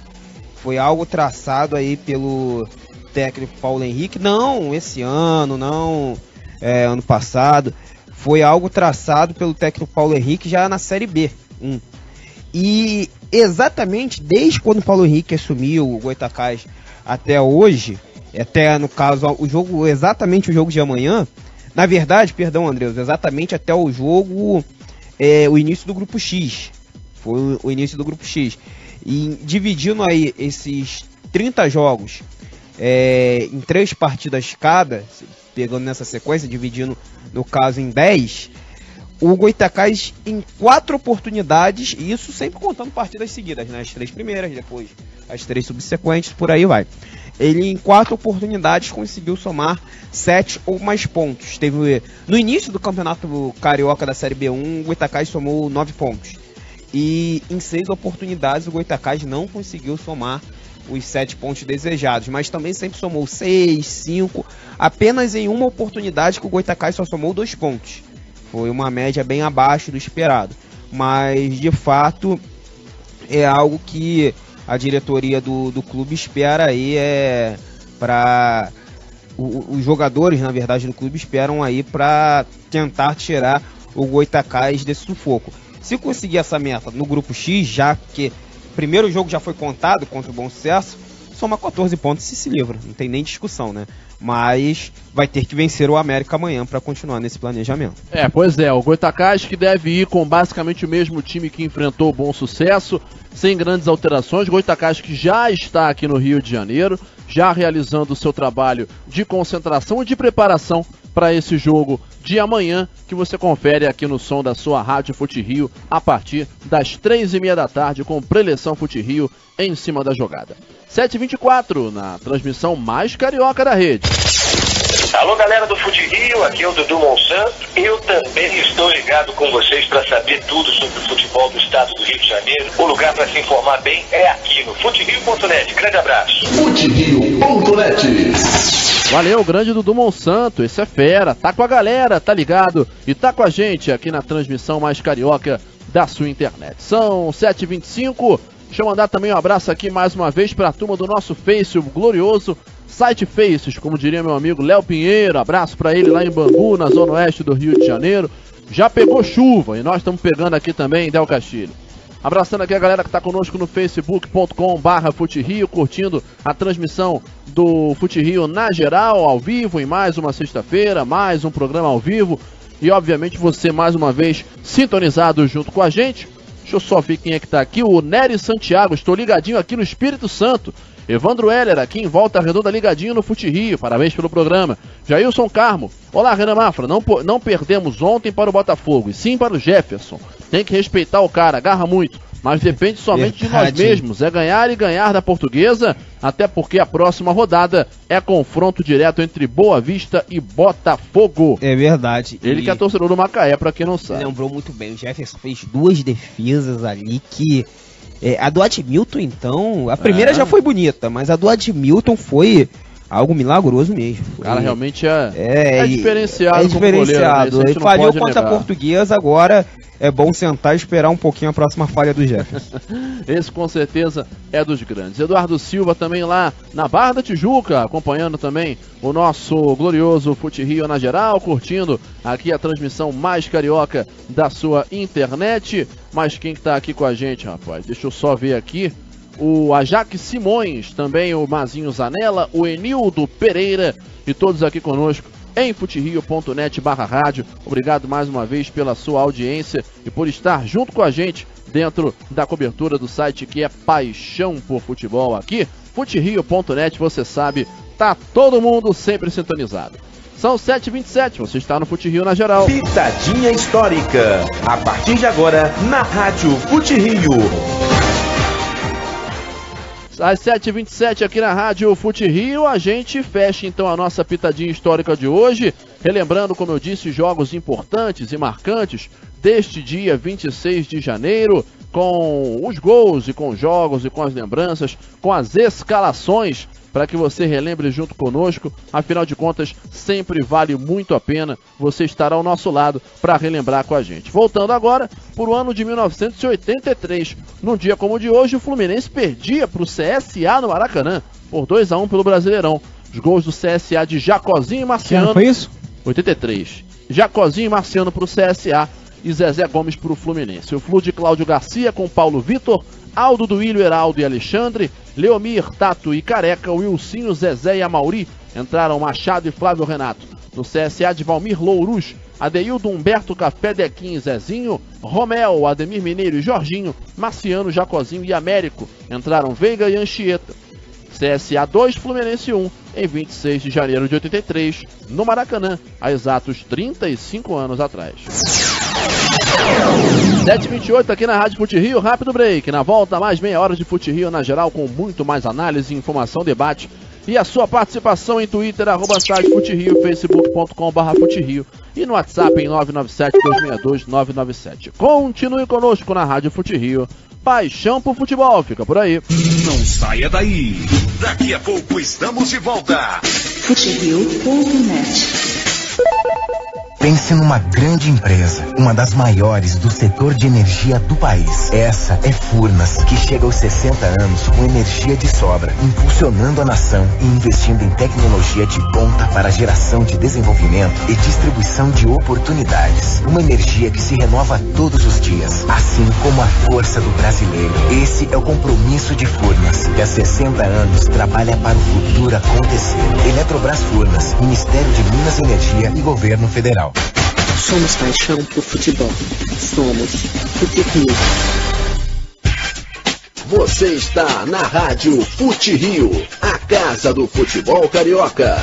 foi algo traçado aí pelo técnico Paulo Henrique, não esse ano, não ano passado, foi algo traçado pelo técnico Paulo Henrique já na Série B. E exatamente desde quando o Paulo Henrique assumiu o Goytacás até hoje, até no caso exatamente o jogo de amanhã, na verdade, perdão, Andreus, exatamente até o jogo... o início do grupo X. Foi o início do grupo X. E dividindo aí esses 30 jogos em 3 partidas cada, pegando nessa sequência, dividindo no caso em 10, o Goytacás em 4 oportunidades, e isso sempre contando partidas seguidas, né? As 3 primeiras, depois as 3 subsequentes, por aí vai. Ele em 4 oportunidades conseguiu somar 7 ou mais pontos. Teve no início do campeonato carioca da Série B1, o Goytacás somou 9 pontos. E em 6 oportunidades o Goytacás não conseguiu somar os 7 pontos desejados, mas também sempre somou 6, 5, apenas em uma oportunidade que o Goytacás só somou 2 pontos. Foi uma média bem abaixo do esperado, mas de fato é algo que a diretoria do clube espera aí para os jogadores, na verdade, do clube esperam aí para tentar tirar o Goytacás desse sufoco. Se conseguir essa meta no grupo X, já que o primeiro jogo já foi contado contra o Bom Sucesso, soma 14 pontos e se livra, não tem nem discussão, né? Mas vai ter que vencer o América amanhã para continuar nesse planejamento. Pois é, o Goitacás que deve ir com basicamente o mesmo time que enfrentou o Bom Sucesso, sem grandes alterações. Goitacás que já está aqui no Rio de Janeiro, já realizando o seu trabalho de concentração e de preparação para esse jogo de amanhã, que você confere aqui no som da sua Rádio Fute Rio, a partir das 3h30 da tarde, com Preleção Fute Rio em cima da jogada. 7h24, na transmissão mais carioca da rede. Alô, galera do Fute Rio, aqui é o Dudu Monsanto. Eu também estou ligado com vocês para saber tudo sobre o futebol do estado do Rio de Janeiro. O lugar para se informar bem é aqui no futerio.net. Grande abraço. Futerio.net. Valeu, grande Dudu Monsanto, esse é fera, tá com a galera, tá ligado? E tá com a gente aqui na transmissão mais carioca da sua internet. São 7h25, deixa eu mandar também um abraço aqui mais uma vez pra turma do nosso Face, o glorioso Site Faces, como diria meu amigo Léo Pinheiro, abraço pra ele lá em Bangu, na zona oeste do Rio de Janeiro. Já pegou chuva e nós estamos pegando aqui também em Del Castilho. Abraçando aqui a galera que tá conosco no facebook.com/FuteRio, curtindo a transmissão do Fute Rio na geral, ao vivo, em mais uma sexta-feira, mais um programa ao vivo. E obviamente você mais uma vez sintonizado junto com a gente. Deixa eu só ver quem é que tá aqui, o Nery Santiago, estou ligadinho aqui no Espírito Santo. Evandro Heller, aqui em Volta Redonda, ligadinho no Fute Rio, parabéns pelo programa. Jailson Carmo, olá Renan Mafra, não perdemos ontem para o Botafogo, e sim para o Jefferson. Tem que respeitar o cara, agarra muito, mas depende somente de nós mesmos, é ganhar e ganhar da Portuguesa, até porque a próxima rodada é confronto direto entre Boa Vista e Botafogo. É verdade. Ele que é torcedor do Macaé, pra quem não sabe. Lembrou muito bem, o Jefferson fez 2 defesas ali que... a do Admilton, então, a primeira já foi bonita, mas a do Admilton foi algo milagroso mesmo. O cara realmente é diferenciado. É diferenciado. Goleiro, né? Ele falhou contra a Portuguesa, agora é bom sentar e esperar um pouquinho a próxima falha do Jefferson. Esse com certeza é dos grandes. Eduardo Silva também lá na Barra da Tijuca, acompanhando também o nosso glorioso Fute Rio na geral, curtindo aqui a transmissão mais carioca da sua internet. Mas quem que tá aqui com a gente, rapaz? Deixa eu só ver aqui. O Ajax Simões, também o Mazinho Zanella, o Enildo Pereira e todos aqui conosco em futerio.net/rádio. Obrigado mais uma vez pela sua audiência e por estar junto com a gente dentro da cobertura do site que é Paixão por Futebol aqui. futerio.net, você sabe, tá todo mundo sempre sintonizado. São 7h27, você está no Fute Rio na geral. Pitadinha histórica, a partir de agora na Rádio Fute Rio. Às 7h27 aqui na Rádio Fute Rio, a gente fecha então a nossa pitadinha histórica de hoje, relembrando, como eu disse, jogos importantes e marcantes deste dia 26 de janeiro, com os gols e com os jogos e com as lembranças, com as escalações, para que você relembre junto conosco. Afinal de contas, sempre vale muito a pena você estar ao nosso lado para relembrar com a gente. Voltando agora para o ano de 1983. Num dia como o de hoje, o Fluminense perdia para o CSA no Maracanã por 2-1 pelo Brasileirão. Os gols do CSA de Jacozinho e Marciano. Que ano foi isso? 83. Jacozinho e Marciano para o CSA e Zezé Gomes para o Fluminense. O Flu de Cláudio Garcia com Paulo Vitor, Aldo Duílio, Heraldo e Alexandre, Leomir, Tato e Careca, Wilsinho, Zezé e Amauri. Entraram Machado e Flávio Renato. No CSA de Valmir Louruz, Adeildo, Humberto, Café, Dequim e Zezinho, Romel, Ademir Mineiro e Jorginho, Marciano, Jacozinho e Américo. Entraram Veiga e Anchieta. CSA 2, Fluminense 1, em 26 de janeiro de 83, no Maracanã, há exatos 35 anos atrás. 7h28 aqui na Rádio Fute Rio, rápido break. Na volta, mais meia hora de Fute Rio na geral, com muito mais análise, informação, debate e a sua participação em Twitter, @site Fute Rio, facebook.com/Fute Rio e no WhatsApp em 997-262-997. Continue conosco na Rádio Fute Rio. Paixão por futebol, fica por aí. Não saia daí. Daqui a pouco estamos de volta. futerio.net. Pense numa grande empresa, uma das maiores do setor de energia do país. Essa é Furnas, que chega aos 60 anos com energia de sobra, impulsionando a nação e investindo em tecnologia de ponta para geração de desenvolvimento e distribuição de oportunidades. Uma energia que se renova todos os dias, assim como a força do brasileiro. Esse é o compromisso de Furnas, que há 60 anos trabalha para o futuro acontecer. Eletrobras Furnas, Ministério de Minas e Energia e Governo Federal. Somos paixão por futebol. Somos Fute-Rio. Você está na Rádio Fute-Rio, a casa do futebol carioca.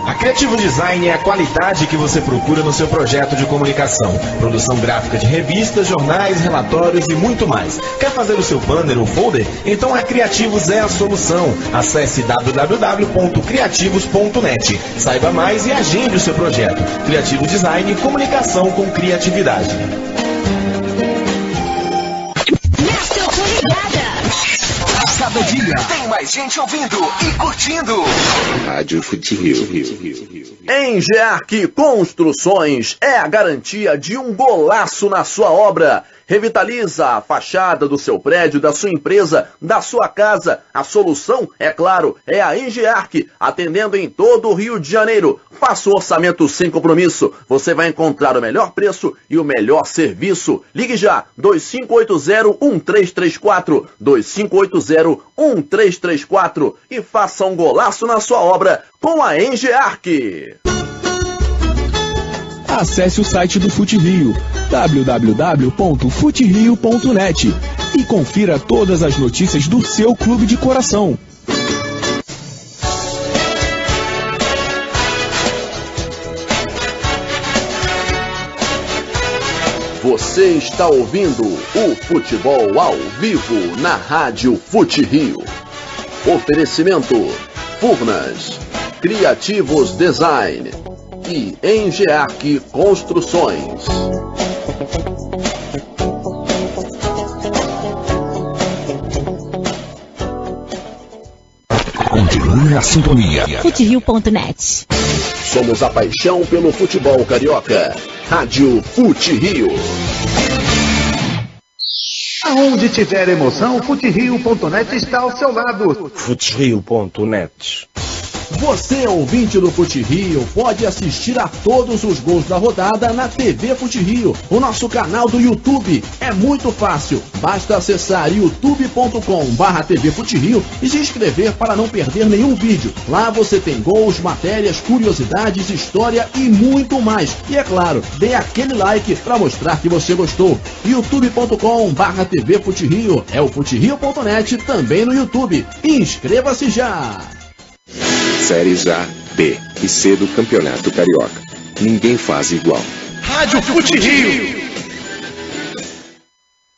A Criativo Design é a qualidade que você procura no seu projeto de comunicação. Produção gráfica de revistas, jornais, relatórios e muito mais. Quer fazer o seu banner ou folder? Então a Criativos é a solução. Acesse www.criativos.net. Saiba mais e agende o seu projeto. Criativo Design, comunicação com criatividade. Cada dia tem mais gente ouvindo e curtindo. Rádio Fute-Rio. Engearc Construções é a garantia de um golaço na sua obra. Revitaliza a fachada do seu prédio, da sua empresa, da sua casa. A solução, é claro, é a Engearc, atendendo em todo o Rio de Janeiro. Faça um orçamento sem compromisso. Você vai encontrar o melhor preço e o melhor serviço. Ligue já, 2580-1334, 2580-1334 e faça um golaço na sua obra com a Engearc. Acesse o site do Fute-Rio, www.futerio.net e confira todas as notícias do seu clube de coração. Você está ouvindo o futebol ao vivo na Rádio Fute-Rio. Oferecimento Furnas, Criativos Design e Engearc Construções. Continue na sintonia. Futerio.net. Somos a paixão pelo futebol carioca. Rádio Fute-Rio. Aonde tiver emoção, Futerio.net está ao seu lado. Futerio.net. Você, ouvinte do Fute-Rio, pode assistir a todos os gols da rodada na TV Fute-Rio, o nosso canal do YouTube. É muito fácil, basta acessar youtube.com/TV Fute-Rio e se inscrever para não perder nenhum vídeo. Lá você tem gols, matérias, curiosidades, história e muito mais. E é claro, dê aquele like para mostrar que você gostou. youtube.com/TV Fute-Rio, é o Futerio.net também no YouTube. Inscreva-se já! Séries A, B e C do Campeonato Carioca. Ninguém faz igual. Rádio Fute-Rio.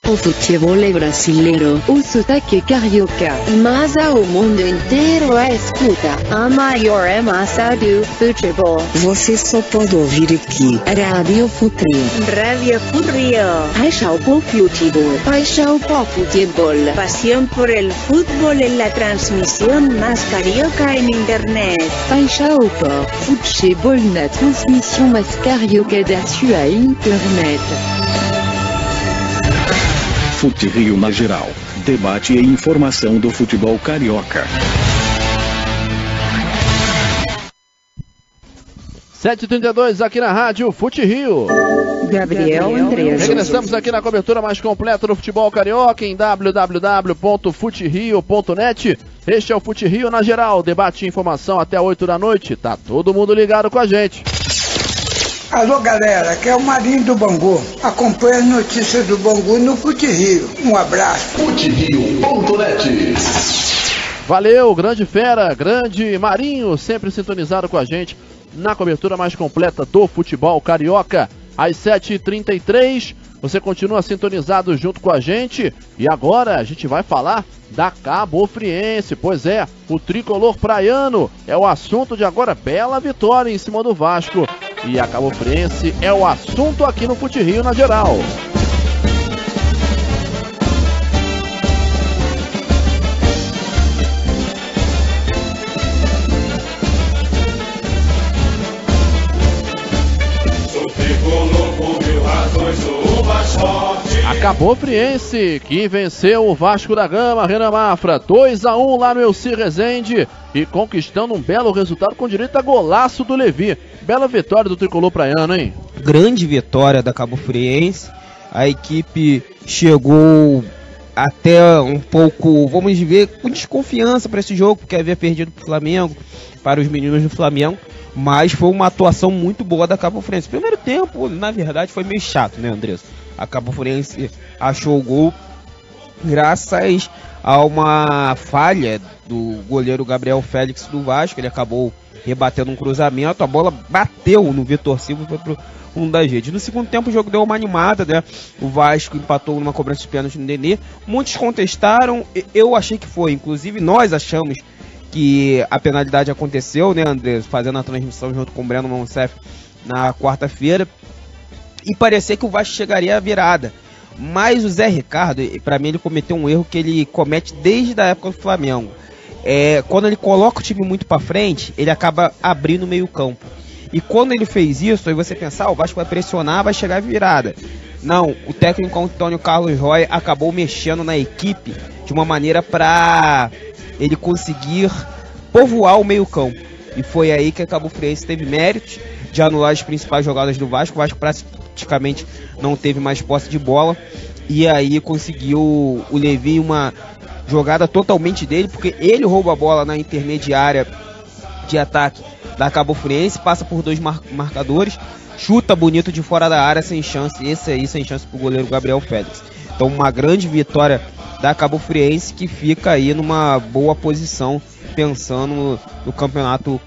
O futebol é brasileiro, o sotaque carioca, mas ao mundo inteiro a escuta, a maior massa do futebol. Você só pode ouvir aqui. Rádio Fute-Rio. Radio Fute-Rio. Paixão por futebol. Paixão por futebol. Pasión por el fútbol en la transmisión más carioca en internet. Paixão por futebol na transmissão mais carioca da sua internet. Fute-Rio na geral. Debate e informação do futebol carioca. 7h32 aqui na Rádio Fute-Rio. Gabriel Andrés. Regressamos aqui na cobertura mais completa do futebol carioca em www.futerio.net. Este é o Fute-Rio na geral. Debate e informação até 8 da noite. Tá todo mundo ligado com a gente. Alô galera, aqui é o Marinho do Bangu. Acompanhe as notícias do Bangu no Fute-Rio. Um abraço. Futerio.net. Valeu, grande fera, grande Marinho, sempre sintonizado com a gente na cobertura mais completa do futebol carioca. Às 7h33, você continua sintonizado junto com a gente. E agora a gente vai falar da Cabo Friense. Pois é, o tricolor praiano é o assunto de agora. Bela vitória em cima do Vasco. E a Cabo Friense é o assunto aqui no Fute-Rio na geral. Acabou o Friense, que venceu o Vasco da Gama, Renan Mafra, 2-1 lá no Elci Rezende e conquistando um belo resultado com direito a golaço do Levi. Bela vitória do tricolor praiano, hein? Grande vitória da Cabo Friense. A equipe chegou até um pouco, vamos ver, com desconfiança para esse jogo, porque havia perdido para o Flamengo, para os meninos do Flamengo, mas foi uma atuação muito boa da Cabo Friense. Primeiro tempo, na verdade, foi meio chato, né, Andressa? A Cabo Friense achou o gol graças a uma falha do goleiro Gabriel Félix do Vasco. Ele acabou rebatendo um cruzamento, a bola bateu no Vitor Silva e foi pro fundo da rede. No segundo tempo o jogo deu uma animada, né? O Vasco empatou numa cobrança de pênalti no Nenê. Muitos contestaram, eu achei que foi, inclusive nós achamos que a penalidade aconteceu, né, André? Fazendo a transmissão junto com o Breno Monsef na quarta-feira. E parecia que o Vasco chegaria à virada. Mas o Zé Ricardo, para mim, ele cometeu um erro que ele comete desde a época do Flamengo. Quando ele coloca o time muito para frente, ele acaba abrindo o meio campo. E quando ele fez isso, aí você pensar, o Vasco vai pressionar, vai chegar à virada. Não, o técnico Antônio Carlos Roy acabou mexendo na equipe de uma maneira para ele conseguir povoar o meio campo. E foi aí que a Cabo Friense teve méritos de anular as principais jogadas do Vasco. O Vasco praticamente não teve mais posse de bola. E aí conseguiu o Levi uma jogada totalmente dele, porque ele rouba a bola na intermediária de ataque da Cabo Friense, passa por dois marcadores, chuta bonito de fora da área sem chance. Esse aí sem chance pro goleiro Gabriel Félix. Então uma grande vitória da Cabo Friense, que fica aí numa boa posição pensando no campeonato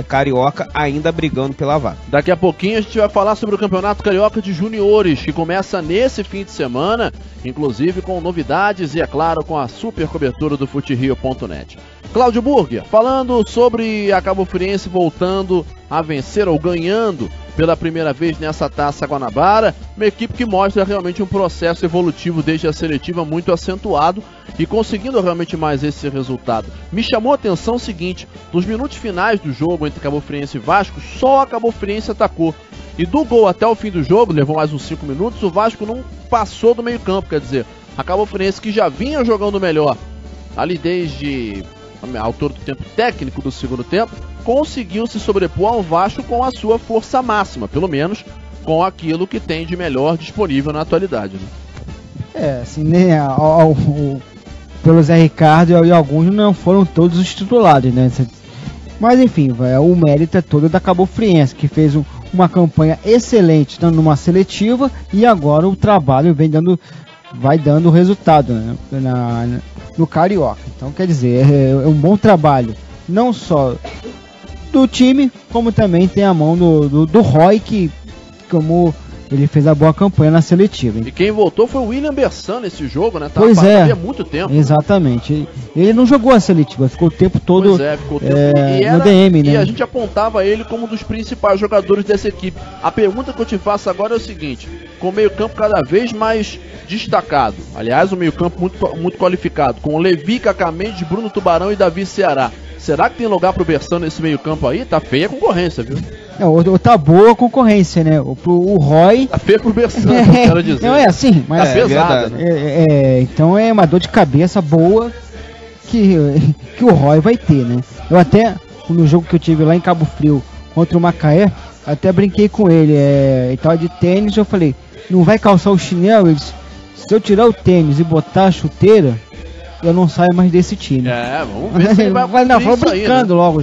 carioca, ainda brigando pela vaga. Daqui a pouquinho a gente vai falar sobre o campeonato carioca de juniores, que começa nesse fim de semana, inclusive com novidades e, é claro, com a super cobertura do FuteRio.net. Cláudio Burger, falando sobre a Cabo Friense voltando a vencer ou ganhando pela primeira vez nessa Taça Guanabara, uma equipe que mostra realmente um processo evolutivo desde a seletiva muito acentuado e conseguindo realmente mais esse resultado. Me chamou a atenção o seguinte: nos minutos finais do jogo entre Cabo Friense e Vasco, só a Cabo Friense atacou. E do gol até o fim do jogo, levou mais uns 5 minutos, o Vasco não passou do meio campo, quer dizer, a Cabo Friense, que já vinha jogando melhor ali desde a altura do tempo técnico do segundo tempo, conseguiu se sobrepor ao Vasco com a sua força máxima, pelo menos com aquilo que tem de melhor disponível na atualidade, né? Assim, né, pelo Zé Ricardo e alguns não foram todos os titulares, né? Mas enfim, o mérito é todo da Cabo Friense, que fez uma campanha excelente numa seletiva, e agora o trabalho vai dando resultado, né, no Carioca. Então, quer dizer, é um bom trabalho, não só do time, como também tem a mão do Roy, que como ele fez a boa campanha na seletiva, hein? E quem voltou foi o William Bersan nesse jogo, né? Pois é, há muito tempo. Exatamente. Ele não jogou a seletiva, ficou o tempo todo no DM, né? E a gente apontava ele como um dos principais jogadores dessa equipe. A pergunta que eu te faço agora é o seguinte: com o meio-campo cada vez mais destacado, aliás, o meio-campo muito qualificado, com o Levi, Cacá Mendes, Bruno Tubarão e Davi Ceará, será que tem lugar pro Bersan nesse meio-campo aí? Tá feia a concorrência, viu? Tá boa a concorrência, né? O Roy... Tá feio pro Bersan, eu quero dizer. Não, é assim, mas... Tá pesada, né? Então é uma dor de cabeça boa que o Roy vai ter, né? Eu até, no jogo que eu tive lá em Cabo Frio, contra o Macaé, até brinquei com ele, ele tava de tênis, eu falei, não vai calçar o chinelo? Ele disse, se eu tirar o tênis e botar a chuteira, eu não saio mais desse time. Vamos ver se ele vai não, vou brincando aí, né? Logo.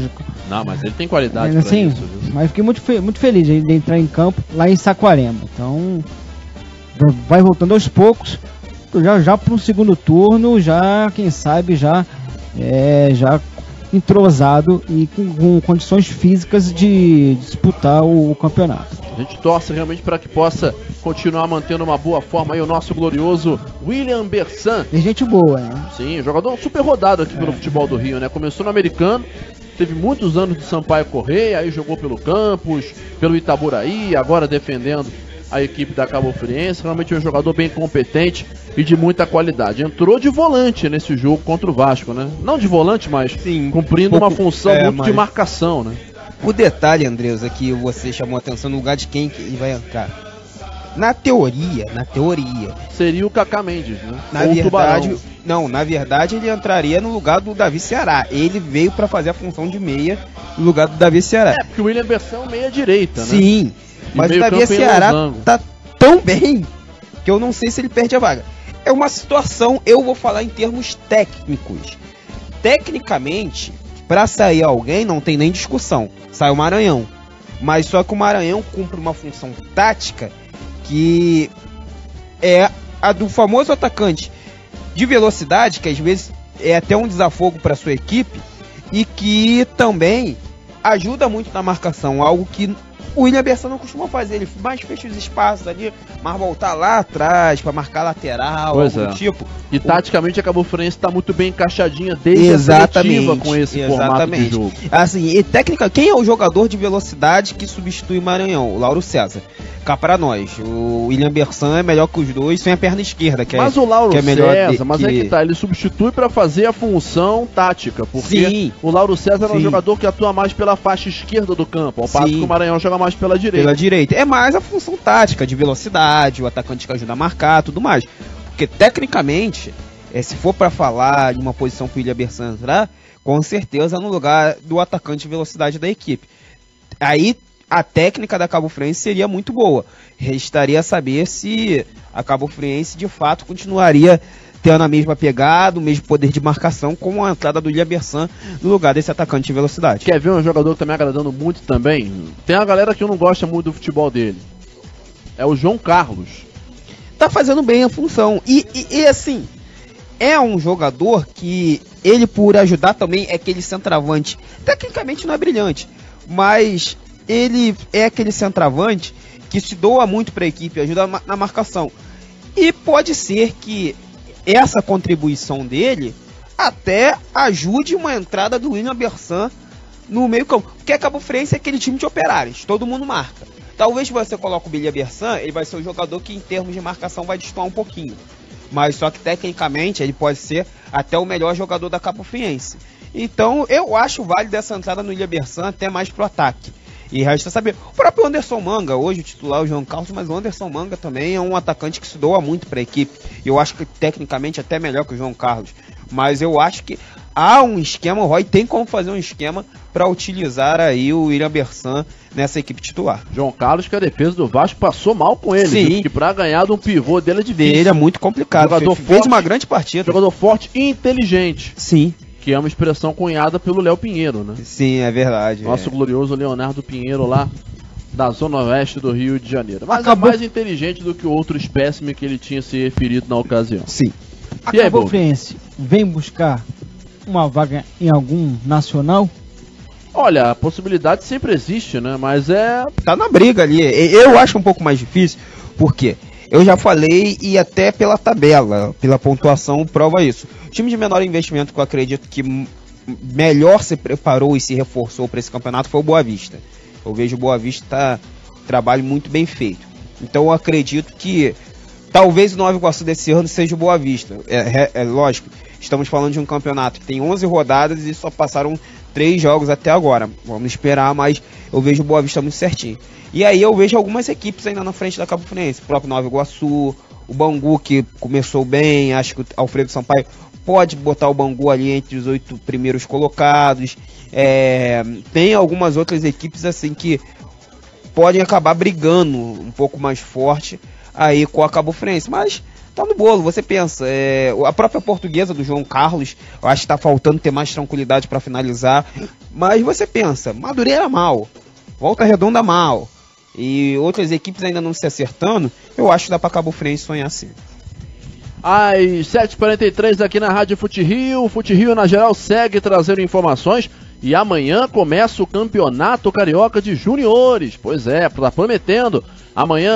Não, mas ele tem qualidade assim, pra isso, viu? Mas fiquei muito feliz de entrar em campo lá em Saquarema. Então, vai voltando aos poucos, já pro segundo turno, já, quem sabe, já entrosado e com condições físicas de disputar o campeonato. A gente torce realmente para que possa continuar mantendo uma boa forma aí o nosso glorioso William Bersan. É gente boa, né? Sim, jogador super rodado aqui pelo futebol do Rio, né? Começou no americano, teve muitos anos de Sampaio Correia, aí jogou pelo Campos, pelo Itaburaí, agora defendendo a equipe da Cabo Friense. Realmente é um jogador bem competente e de muita qualidade. Entrou de volante nesse jogo contra o Vasco, né? Não de volante, mas sim, cumprindo uma função muito de marcação, né? O detalhe, Andresa, que você chamou a atenção no lugar de quem que ele vai entrar. Na teoria. Seria o Kaká Mendes, né? Na verdade ele entraria no lugar do Davi Ceará. Ele veio pra fazer a função de meia no lugar do Davi Ceará. Porque o William Bersan é meia direita, né? Sim, mas o Davi Ceará tá tão bem que eu não sei se ele perde a vaga. É uma situação, eu vou falar em termos técnicos. Tecnicamente, pra sair alguém não tem nem discussão. Sai o Maranhão. Mas só que o Maranhão cumpre uma função tática que é a do famoso atacante de velocidade, que às vezes é até um desafogo para sua equipe e que também ajuda muito na marcação, algo que o William Bersan não costuma fazer. Ele mais fecha os espaços ali, mas voltar lá atrás para marcar lateral, algo do tipo. E taticamente a Cabo Friense está muito bem encaixadinha desde a seletiva com esse formato de jogo. Assim, e técnica, quem é o jogador de velocidade que substitui o Maranhão? O Lauro César. Cá pra nós, o William Bersan é melhor que os dois, sem a perna esquerda, que mas é, o Lauro que é melhor César, mas é que tá, ele substitui pra fazer a função tática, porque Sim. o Lauro César é um Sim. jogador que atua mais pela faixa esquerda do campo, ao passo Sim. que o Maranhão joga mais pela direita. Pela direita. É mais a função tática, de velocidade, o atacante que ajuda a marcar, tudo mais. Porque tecnicamente, se for pra falar de uma posição pro William Bersan entrar, com certeza no lugar do atacante de velocidade da equipe. Aí a técnica da Cabo Friense seria muito boa. Restaria saber se a Cabo Friense de fato continuaria tendo a mesma pegada, o mesmo poder de marcação, como a entrada do William Bersan no lugar desse atacante de velocidade. Quer ver um jogador que tá me agradando muito também? Tem uma galera que não gosta muito do futebol dele. É o João Carlos. Tá fazendo bem a função. E assim, é um jogador que ele, por ajudar também, é aquele centroavante. Tecnicamente não é brilhante, mas ele é aquele centroavante que se doa muito para a equipe, ajuda na marcação. E pode ser que essa contribuição dele até ajude uma entrada do William Bersan no meio campo. Porque a Cabo Friense é aquele time de operários, todo mundo marca. Talvez você coloque o William Bersan, ele vai ser o jogador que em termos de marcação vai destoar um pouquinho. Mas só que tecnicamente ele pode ser até o melhor jogador da Cabo Friense. Então eu acho válido essa entrada no William Bersan até mais pro ataque. E resta saber, o próprio Anderson Manga, hoje o titular é o João Carlos, mas o Anderson Manga também é um atacante que se doa muito para a equipe. Eu acho que tecnicamente até melhor que o João Carlos. Mas eu acho que há um esquema, o Roy tem como fazer um esquema para utilizar aí o William Bersan nessa equipe titular. João Carlos, que a defesa do Vasco passou mal com ele. Sim. Viu? Que para ganhar de um pivô dele é difícil. Ele é muito complicado. Jogador fez forte, uma grande partida. Jogador forte e inteligente. Sim. Que é uma expressão cunhada pelo Léo Pinheiro, né? Sim, é verdade. Nosso glorioso Leonardo Pinheiro lá da zona oeste do Rio de Janeiro. Mas Acabou. é mais inteligente do que o outro espécime que ele tinha se referido na ocasião. Sim. A Cabo Friense vem buscar uma vaga em algum nacional? Olha, a possibilidade sempre existe, né? Mas tá na briga ali. Eu acho um pouco mais difícil, porque eu já falei e até pela tabela, pela pontuação, prova isso. O time de menor investimento que eu acredito que melhor se preparou e se reforçou para esse campeonato foi o Boa Vista. Eu vejo o Boa Vista trabalho muito bem feito. Então eu acredito que talvez o Nova Iguaçu desse ano seja o Boa Vista. É lógico, estamos falando de um campeonato que tem 11 rodadas e só passaram 3 jogos até agora. Vamos esperar, mas eu vejo o Boa Vista muito certinho. E aí eu vejo algumas equipes ainda na frente da Cabo Friense. O próprio Nova Iguaçu, o Bangu que começou bem, acho que o Alfredo Sampaio pode botar o Bangu ali entre os 8 primeiros colocados. Tem algumas outras equipes assim que podem acabar brigando um pouco mais forte aí com a Cabo Friense, mas tá no bolo. Você pensa, a própria Portuguesa do João Carlos, eu acho que tá faltando ter mais tranquilidade para finalizar, mas você pensa, Madureira mal, Volta Redonda mal, e outras equipes ainda não se acertando, eu acho que dá pra Cabo Friense sonhar assim. Às 7h43 aqui na Rádio Fute Rio. O Fute Rio na geral segue trazendo informações. E amanhã começa o Campeonato Carioca de Juniores. Pois é, tá prometendo. Amanhã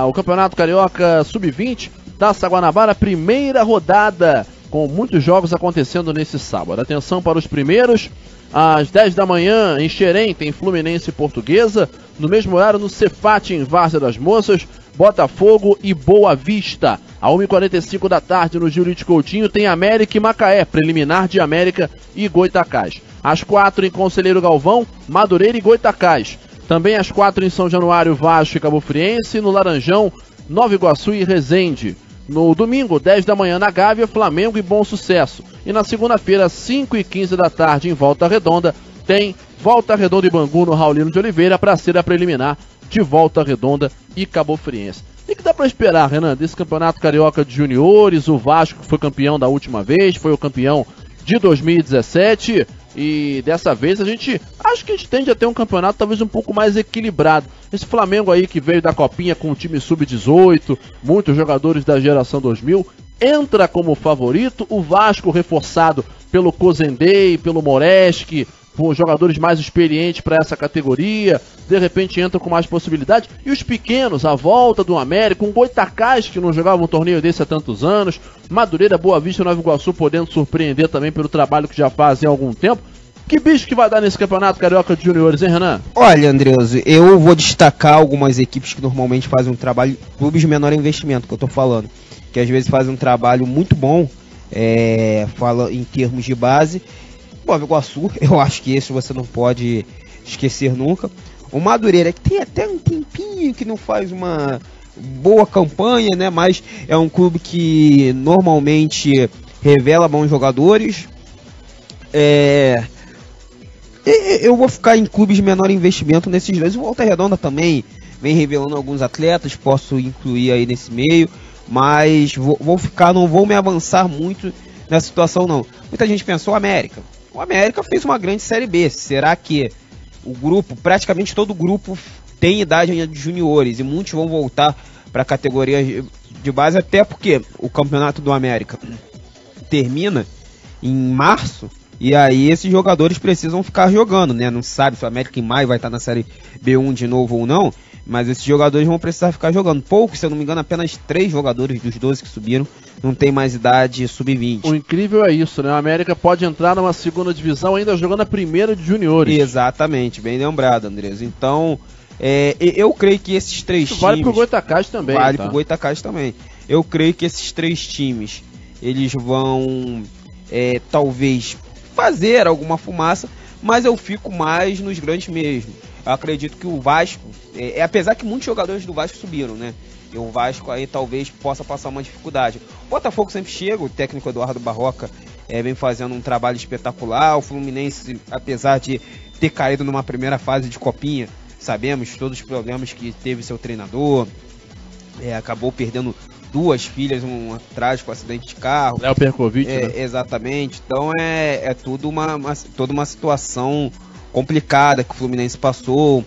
o Campeonato Carioca Sub-20, Taça Guanabara, primeira rodada, com muitos jogos acontecendo nesse sábado. Atenção para os primeiros. Às 10 da manhã, em Xerém, tem Fluminense e Portuguesa. No mesmo horário, no Cefate, em Várzea das Moças, Botafogo e Boa Vista. À 1h45 da tarde, no Giulite Coutinho, tem América e Macaé, preliminar de América e Goitacás. Às 4 em Conselheiro Galvão, Madureira e Goitacás. Também às 4 em São Januário, Vasco e Cabo Friense. No Laranjão, Nova Iguaçu e Resende. No domingo, 10 da manhã na Gávea, Flamengo e Bom Sucesso. E na segunda-feira, 5h15 da tarde, em Volta Redonda, tem Volta Redonda e Bangu no Raulino de Oliveira para ser a preliminar de Volta Redonda e Cabofriense. O que dá para esperar, Renan, desse Campeonato Carioca de Juniores? O Vasco foi campeão da última vez, foi o campeão de 2017 e dessa vez acho que a gente tende a ter um campeonato talvez um pouco mais equilibrado. Esse Flamengo aí que veio da Copinha com um time sub-18, muitos jogadores da geração 2000, entra como favorito. O Vasco reforçado pelo Cozendei, pelo Moreski, por jogadores mais experientes para essa categoria, de repente entra com mais possibilidade. E os pequenos, a volta do América, um Goitacás que não jogava um torneio desse há tantos anos, Madureira, Boa Vista e Nova Iguaçu podendo surpreender também pelo trabalho que já fazem há algum tempo. Que bicho que vai dar nesse Campeonato Carioca de Juniores, hein, Renan? Olha, Andreuso, eu vou destacar algumas equipes que normalmente fazem um trabalho, clubes de menor investimento, que eu tô falando, que às vezes fazem um trabalho muito bom, fala em termos de base. Nova Iguaçu, eu acho que esse você não pode esquecer nunca. O Madureira, que tem até um tempinho que não faz uma boa campanha, né? Mas é um clube que normalmente revela bons jogadores. Eu vou ficar em clubes de menor investimento nesses dois. O Volta Redonda também vem revelando alguns atletas, posso incluir aí nesse meio. Mas vou ficar, não vou me avançar muito nessa situação não. Muita gente pensou América. O América fez uma grande Série B. Será que o grupo, praticamente todo o grupo tem idade de juniores e muitos vão voltar para a categoria de base, até porque o campeonato do América termina em março e aí esses jogadores precisam ficar jogando, né? Não sabe se o América em maio vai estar na Série B1 de novo ou não, mas esses jogadores vão precisar ficar jogando. Poucos, se eu não me engano, apenas 3 jogadores dos 12 que subiram não tem mais idade sub-20. O incrível é isso, né? O América pode entrar numa segunda divisão ainda jogando a primeira de juniores. Exatamente, bem lembrado, Andrés. Então, eu creio que esses 3 times... Vale pro Goitacás também. Vale pro Goitacás também. Eu creio que esses 3 times, eles vão, talvez, fazer alguma fumaça, mas eu fico mais nos grandes mesmo. Eu acredito que o Vasco, apesar que muitos jogadores do Vasco subiram, né? E o Vasco aí talvez possa passar uma dificuldade. O Botafogo sempre chega, o técnico Eduardo Barroca vem fazendo um trabalho espetacular. O Fluminense, apesar de ter caído numa primeira fase de Copinha, sabemos todos os problemas que teve seu treinador, acabou perdendo 2 filhas, um trágico acidente de carro. Léo Perkovic, né? Exatamente. Então tudo toda uma situação complicada que o Fluminense passou.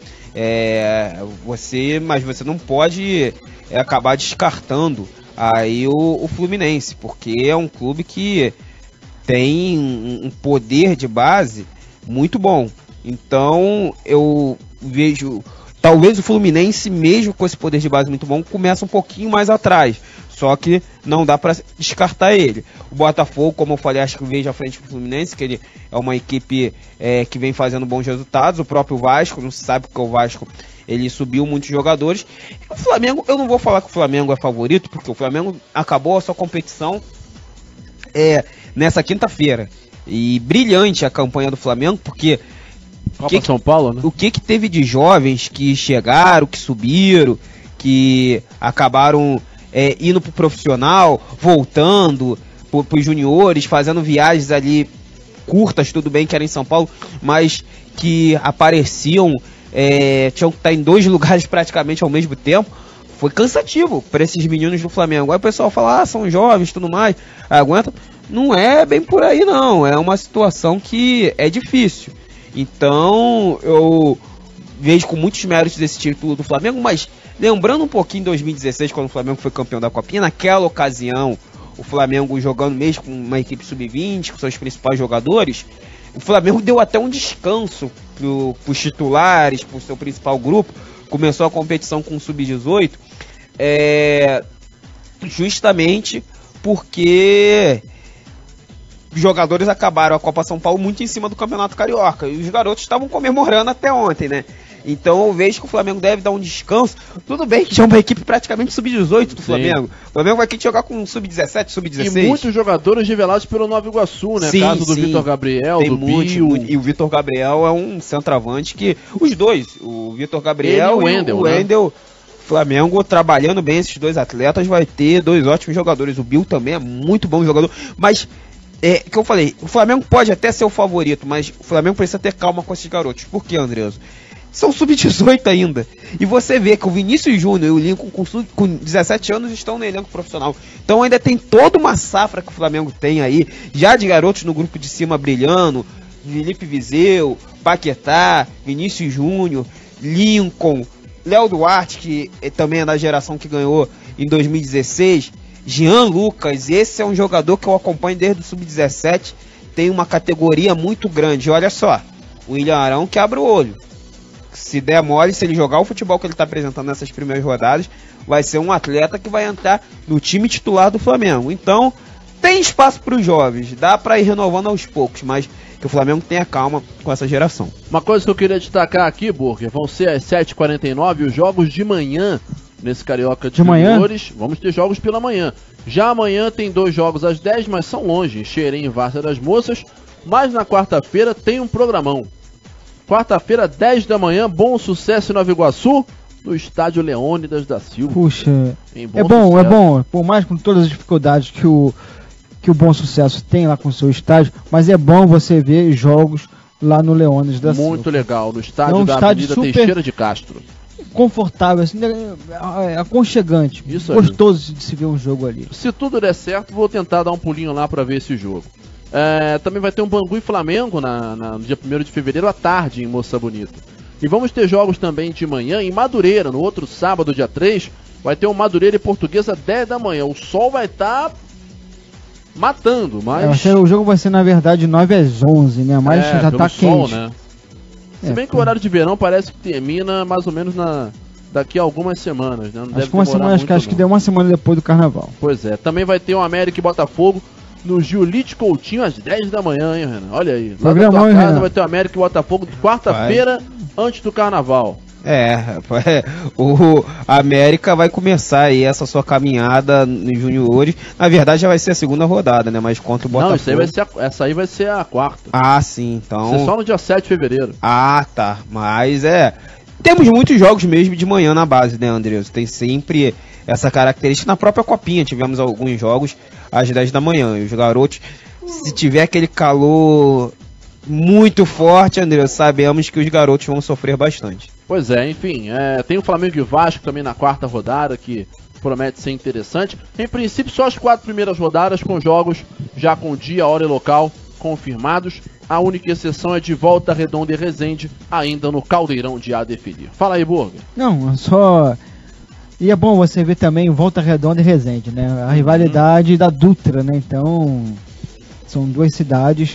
Mas você não pode acabar descartando aí o Fluminense, porque é um clube que tem um poder de base muito bom. Então eu vejo, talvez o Fluminense, mesmo com esse poder de base muito bom, começa um pouquinho mais atrás. Só que não dá para descartar ele. O Botafogo, como eu falei, acho que vejo à frente do Fluminense, que ele é uma equipe que vem fazendo bons resultados. O próprio Vasco, não se sabe porque o Vasco ele subiu muitos jogadores. E o Flamengo, eu não vou falar que o Flamengo é favorito, porque o Flamengo acabou a sua competição nessa quinta-feira. E brilhante a campanha do Flamengo, porque São Paulo, né? O que teve de jovens que chegaram, que subiram, que acabaram indo pro profissional, voltando pros juniores, fazendo viagens ali curtas, tudo bem que era em São Paulo, mas que apareciam, tinham que estar em 2 lugares praticamente ao mesmo tempo. Foi cansativo para esses meninos do Flamengo. Aí o pessoal fala, são jovens, tudo mais, aguenta. Não é bem por aí não, é uma situação que é difícil. Então eu vejo com muitos méritos esse título do Flamengo, mas lembrando um pouquinho de 2016, quando o Flamengo foi campeão da Copinha, naquela ocasião, o Flamengo jogando mesmo com uma equipe sub-20, com seus principais jogadores, o Flamengo deu até um descanso pros titulares, pro seu principal grupo, começou a competição com o sub-18, justamente porque os jogadores acabaram a Copa São Paulo muito em cima do Campeonato Carioca, e os garotos estavam comemorando até ontem, né? Então eu vejo que o Flamengo deve dar um descanso. Tudo bem que já é uma equipe praticamente sub-18 do Flamengo. O Flamengo vai ter que jogar com sub-17, sub-16. E muitos jogadores revelados pelo Nova Iguaçu, né? Sim, caso do Vitor Gabriel, tem do Bill. E o Vitor Gabriel é um centroavante que... Os dois, o Vitor Gabriel e o Wendel, Wendel Flamengo, trabalhando bem esses dois atletas, vai ter dois ótimos jogadores. O Bill também é muito bom jogador, mas que eu falei, o Flamengo pode até ser o favorito, mas o Flamengo precisa ter calma com esses garotos. Por quê, Andreas? São sub-18 ainda. E você vê que o Vinícius Júnior e o Lincoln com 17 anos estão no elenco profissional. Então ainda tem toda uma safra que o Flamengo tem aí, já de garotos no grupo de cima brilhando. Felipe Viseu, Paquetá, Vinícius Júnior, Lincoln, Léo Duarte, que também é da geração que ganhou em 2016. Jean Lucas, esse é um jogador que eu acompanho desde o sub-17. Tem uma categoria muito grande. Olha só, o William Arão que abre o olho. Se der mole, se ele jogar o futebol que ele está apresentando nessas primeiras rodadas, vai ser um atleta que vai entrar no time titular do Flamengo. Então, tem espaço para os jovens, dá para ir renovando aos poucos, mas que o Flamengo tenha calma com essa geração. Uma coisa que eu queria destacar aqui, Burger, vão ser às 7h49 os jogos de manhã nesse Carioca de Juniores. Vamos ter jogos pela manhã. Já amanhã tem 2 jogos às 10, mas são longe, em Xerém e Várzea das Moças. Mas na quarta-feira tem um programão. Quarta-feira, 10 da manhã, Bom Sucesso em Nova Iguaçu, no estádio Leônidas da Silva. Puxa, é bom, por mais com todas as dificuldades que o Bom Sucesso tem lá com o seu estádio, mas é bom você ver jogos lá no Leônidas da Silva. Muito legal, no estádio da Avenida Teixeira de Castro. Confortável, assim, aconchegante, isso gostoso de se ver um jogo ali. Se tudo der certo, vou tentar dar um pulinho lá para ver esse jogo. Também vai ter um Bangu e Flamengo no dia 1º de fevereiro à tarde em Moça Bonita. E vamos ter jogos também de manhã em Madureira, no outro sábado, dia 3, vai ter um Madureira e Portuguesa 10 da manhã. O sol vai estar matando, mas... o jogo vai ser, na verdade, 9 às 11, né? Mas já tá sol, quente. Né? Se bem que o horário de verão parece que termina mais ou menos daqui a algumas semanas, né? Não deve demorar muito, acho que deu uma semana depois do Carnaval. Pois é. Também vai ter um América e Botafogo no Giulite Coutinho às 10 da manhã, hein, Renan? Olha aí. Lá na tua casa vai ter o América e Botafogo quarta-feira, antes do Carnaval. O América vai começar aí essa sua caminhada nos juniores. Na verdade já vai ser a segunda rodada, né? Mas contra o Botafogo. Não, essa aí vai ser a quarta. Ah, sim, então... Vai ser só no dia 7 de fevereiro. Ah, tá. Mas temos muitos jogos mesmo de manhã na base, né, Andreas? Tem sempre essa característica. Na própria Copinha tivemos alguns jogos às 10 da manhã. E os garotos, se tiver aquele calor muito forte, André, sabemos que os garotos vão sofrer bastante. Pois é, enfim, tem o Flamengo e o Vasco também na quarta rodada, que promete ser interessante. Em princípio, só as 4 primeiras rodadas com jogos já com dia, hora e local confirmados. A única exceção é de Volta Redonda e Resende, ainda no caldeirão de a definir. Fala aí, Burger. Não, só... E é bom você ver também Volta Redonda e Resende, né? A rivalidade da Dutra, né? Então, são duas cidades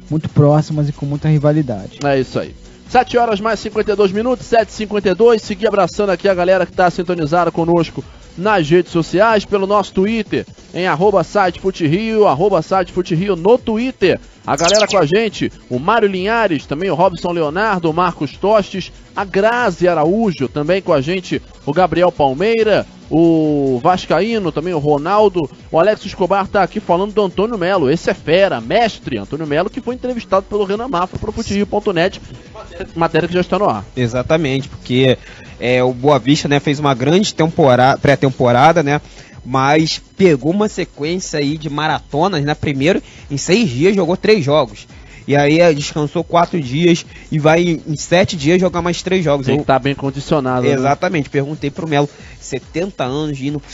muito próximas e com muita rivalidade. É isso aí. 7 horas mais 52 minutos, 7h52. Seguir abraçando aqui a galera que está sintonizada conosco nas redes sociais, pelo nosso Twitter, em @sitefuterio, @sitefuterio no Twitter. A galera com a gente, o Mário Linhares, também o Robson Leonardo, o Marcos Tostes, a Grazi Araújo, também com a gente, o Gabriel Palmeira, o Vascaíno, também o Ronaldo, o Alex Escobar tá aqui falando do Antônio Melo, esse é fera, mestre Antônio Melo, que foi entrevistado pelo Renan Mafra para o futerio.net, matéria que já está no ar. Exatamente, porque o Boa Vista, né, fez uma grande pré-temporada, né, mas pegou uma sequência aí de maratonas, né, primeiro em 6 dias jogou 3 jogos. E aí descansou 4 dias e vai em 7 dias jogar mais 3 jogos. Tem que estar bem condicionado. Exatamente, né? Perguntei pro Melo, 70 anos indo pro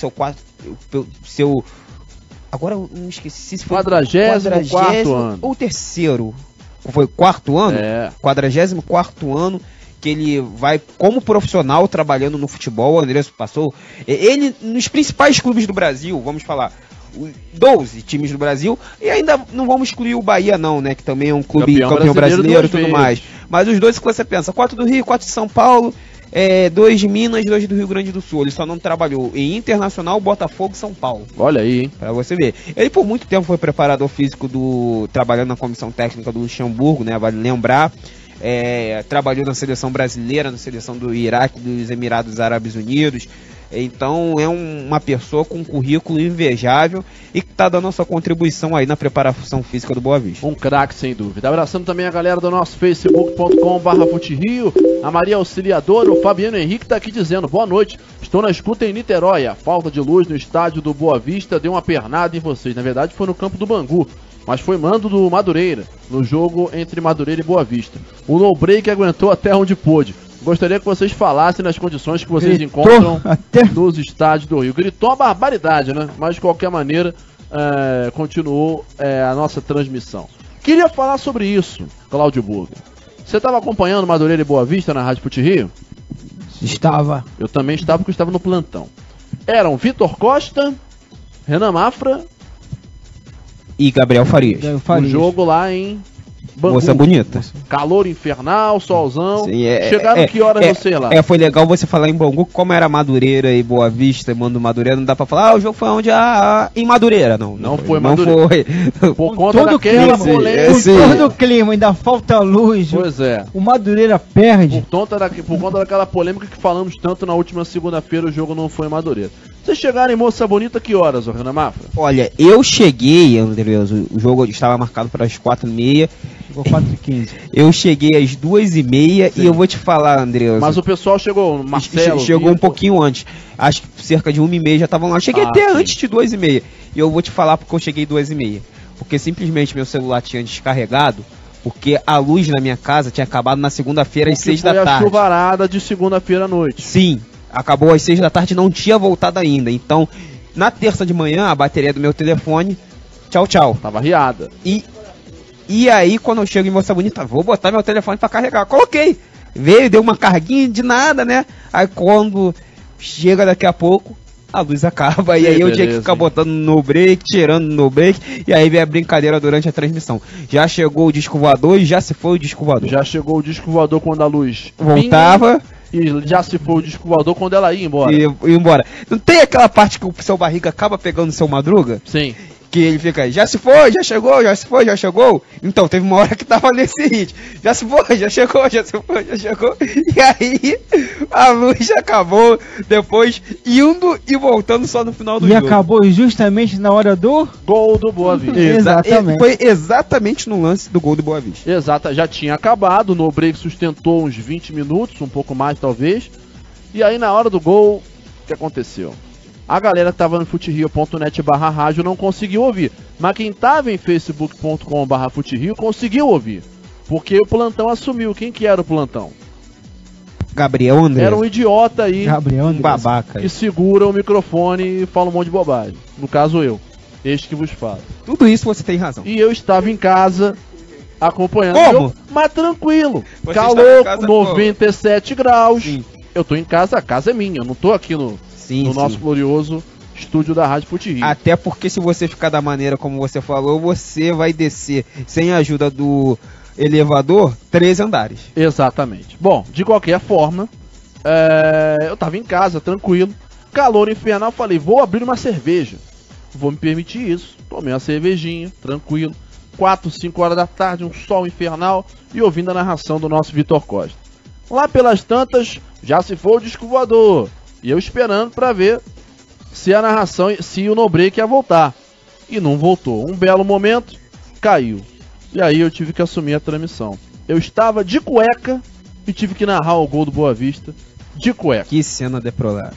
seu agora eu não esqueci se foi 44º ano. Ou terceiro. Foi 4º ano? 44º ano que ele vai como profissional trabalhando no futebol. O André passou ele nos principais clubes do Brasil, vamos falar, 12 times do Brasil, e ainda não vamos excluir o Bahia não, né, que também é um clube campeão brasileiro e tudo mais, mas os 2 que você pensa, 4 do Rio, 4 de São Paulo, 2 de Minas, 2 do Rio Grande do Sul. Ele só não trabalhou em Internacional, Botafogo e São Paulo. Olha aí, hein? Pra você ver. Ele por muito tempo foi preparador físico trabalhando na comissão técnica do Luxemburgo, né, vale lembrar. Trabalhou na seleção brasileira, na seleção do Iraque, dos Emirados Árabes Unidos. Então é uma pessoa com um currículo invejável e que está dando a sua contribuição aí na preparação física do Boa Vista. Um craque, sem dúvida. Abraçando também a galera do nosso facebook.com/FuteRio, a Maria Auxiliadora, o Fabiano Henrique está aqui dizendo: boa noite, estou na escuta em Niterói. A falta de luz no estádio do Boa Vista deu uma pernada em vocês. Na verdade foi no campo do Bangu, mas foi mando do Madureira, no jogo entre Madureira e Boa Vista. O no break aguentou até onde pôde. Gostaria que vocês falassem nas condições que vocês encontram nos estádios do Rio. Gritou uma barbaridade, né? Mas de qualquer maneira, continuou a nossa transmissão. Queria falar sobre isso, Cláudio Burger. Você estava acompanhando Madureira e Boa Vista na Rádio FuteRio? Estava. Eu também estava, porque eu estava no plantão. Eram Vitor Costa, Renan Mafra e Gabriel Farias. O jogo lá em Bangu. Moça bonita. Calor infernal, solzão. Sim, chegaram que horas você lá? Foi legal você falar em Bangu, como era Madureira e Boa Vista, mano, Madureira, não dá pra falar, o jogo foi onde? Em Madureira. Não foi Madureira. Por conta daquela polêmica. Com todo o clima, ainda falta luz. Pois é. O Madureira perde. Por conta daquela polêmica que falamos tanto na última segunda-feira, o jogo não foi em Madureira. Vocês chegaram em Moça Bonita que horas, Renan Mafra? Olha, eu cheguei, Andreas, o jogo estava marcado para as 4h30. Chegou 4h15. Eu cheguei às 2h30 e eu vou te falar, Andreas. Mas o pessoal chegou, Marcelo... Chegou um pouquinho antes. Acho que cerca de 1h30 já estavam lá. Cheguei até antes de 2h30. E eu vou te falar porque eu cheguei 2h30. Porque simplesmente meu celular tinha descarregado. Porque a luz na minha casa tinha acabado na segunda-feira às 6 da tarde. Foi a chuvarada de segunda-feira à noite. Sim. Acabou às 6 da tarde e não tinha voltado ainda. Então, na terça de manhã, a bateria do meu telefone, tchau. Tava riada. E aí, quando eu chego em Moça Bonita, vou botar meu telefone pra carregar. Coloquei. Veio, deu uma carguinha de nada, né? Aí quando chega daqui a pouco, a luz acaba. E aí eu tinha que ficar botando no break, tirando no break. E aí veio a brincadeira durante a transmissão. Já chegou o disco voador e já se foi o disco voador. Já chegou o disco voador quando a luz voltava. E já se foi o disco voador quando ela ia embora. Ia embora. Não tem aquela parte que o seu barriga acaba pegando o seu Madruga? Sim. Que ele fica, já se foi, já chegou, já se foi, já chegou. Então, teve uma hora que tava nesse ritmo. Já se foi, já chegou, já se foi, já chegou. E aí, a luz já acabou, depois indo e voltando só no final do jogo. E acabou justamente na hora do... Gol do Boa Vista. Exatamente. Foi exatamente no lance do gol do Boa Vista. Exato, já tinha acabado, o no-break sustentou uns 20 minutos, um pouco mais talvez. E aí, na hora do gol, o que aconteceu? A galera que tava no futerio.net/rádio não conseguiu ouvir. Mas quem tava em facebook.com/futerio conseguiu ouvir. Porque o plantão assumiu. Quem que era o plantão? Gabriel André. Era um idiota aí. Gabriel André. Babaca. Que segura o microfone e fala um monte de bobagem. No caso eu. Este que vos falo. Tudo isso você tem razão. E eu estava em casa acompanhando. Como? Mas tranquilo. Você calor, 97 graus. Sim. Eu tô em casa, a casa é minha. Eu não tô aqui no nosso glorioso estúdio da Rádio FuteRio. Até porque se você ficar da maneira como você falou, você vai descer sem a ajuda do elevador 3 andares. Exatamente. Bom, de qualquer forma, eu tava em casa, tranquilo. Calor infernal, falei, vou abrir uma cerveja. Vou me permitir isso. Tomei uma cervejinha, tranquilo. 4, 5 horas da tarde, um sol infernal e ouvindo a narração do nosso Vitor Costa. Lá pelas tantas, já se foi o disco voador. E eu esperando pra ver se a narração, se o no-break ia voltar. E não voltou. Um belo momento, caiu. E aí eu tive que assumir a transmissão. Eu estava de cueca e tive que narrar o gol do Boa Vista de cueca. Que cena deplorável.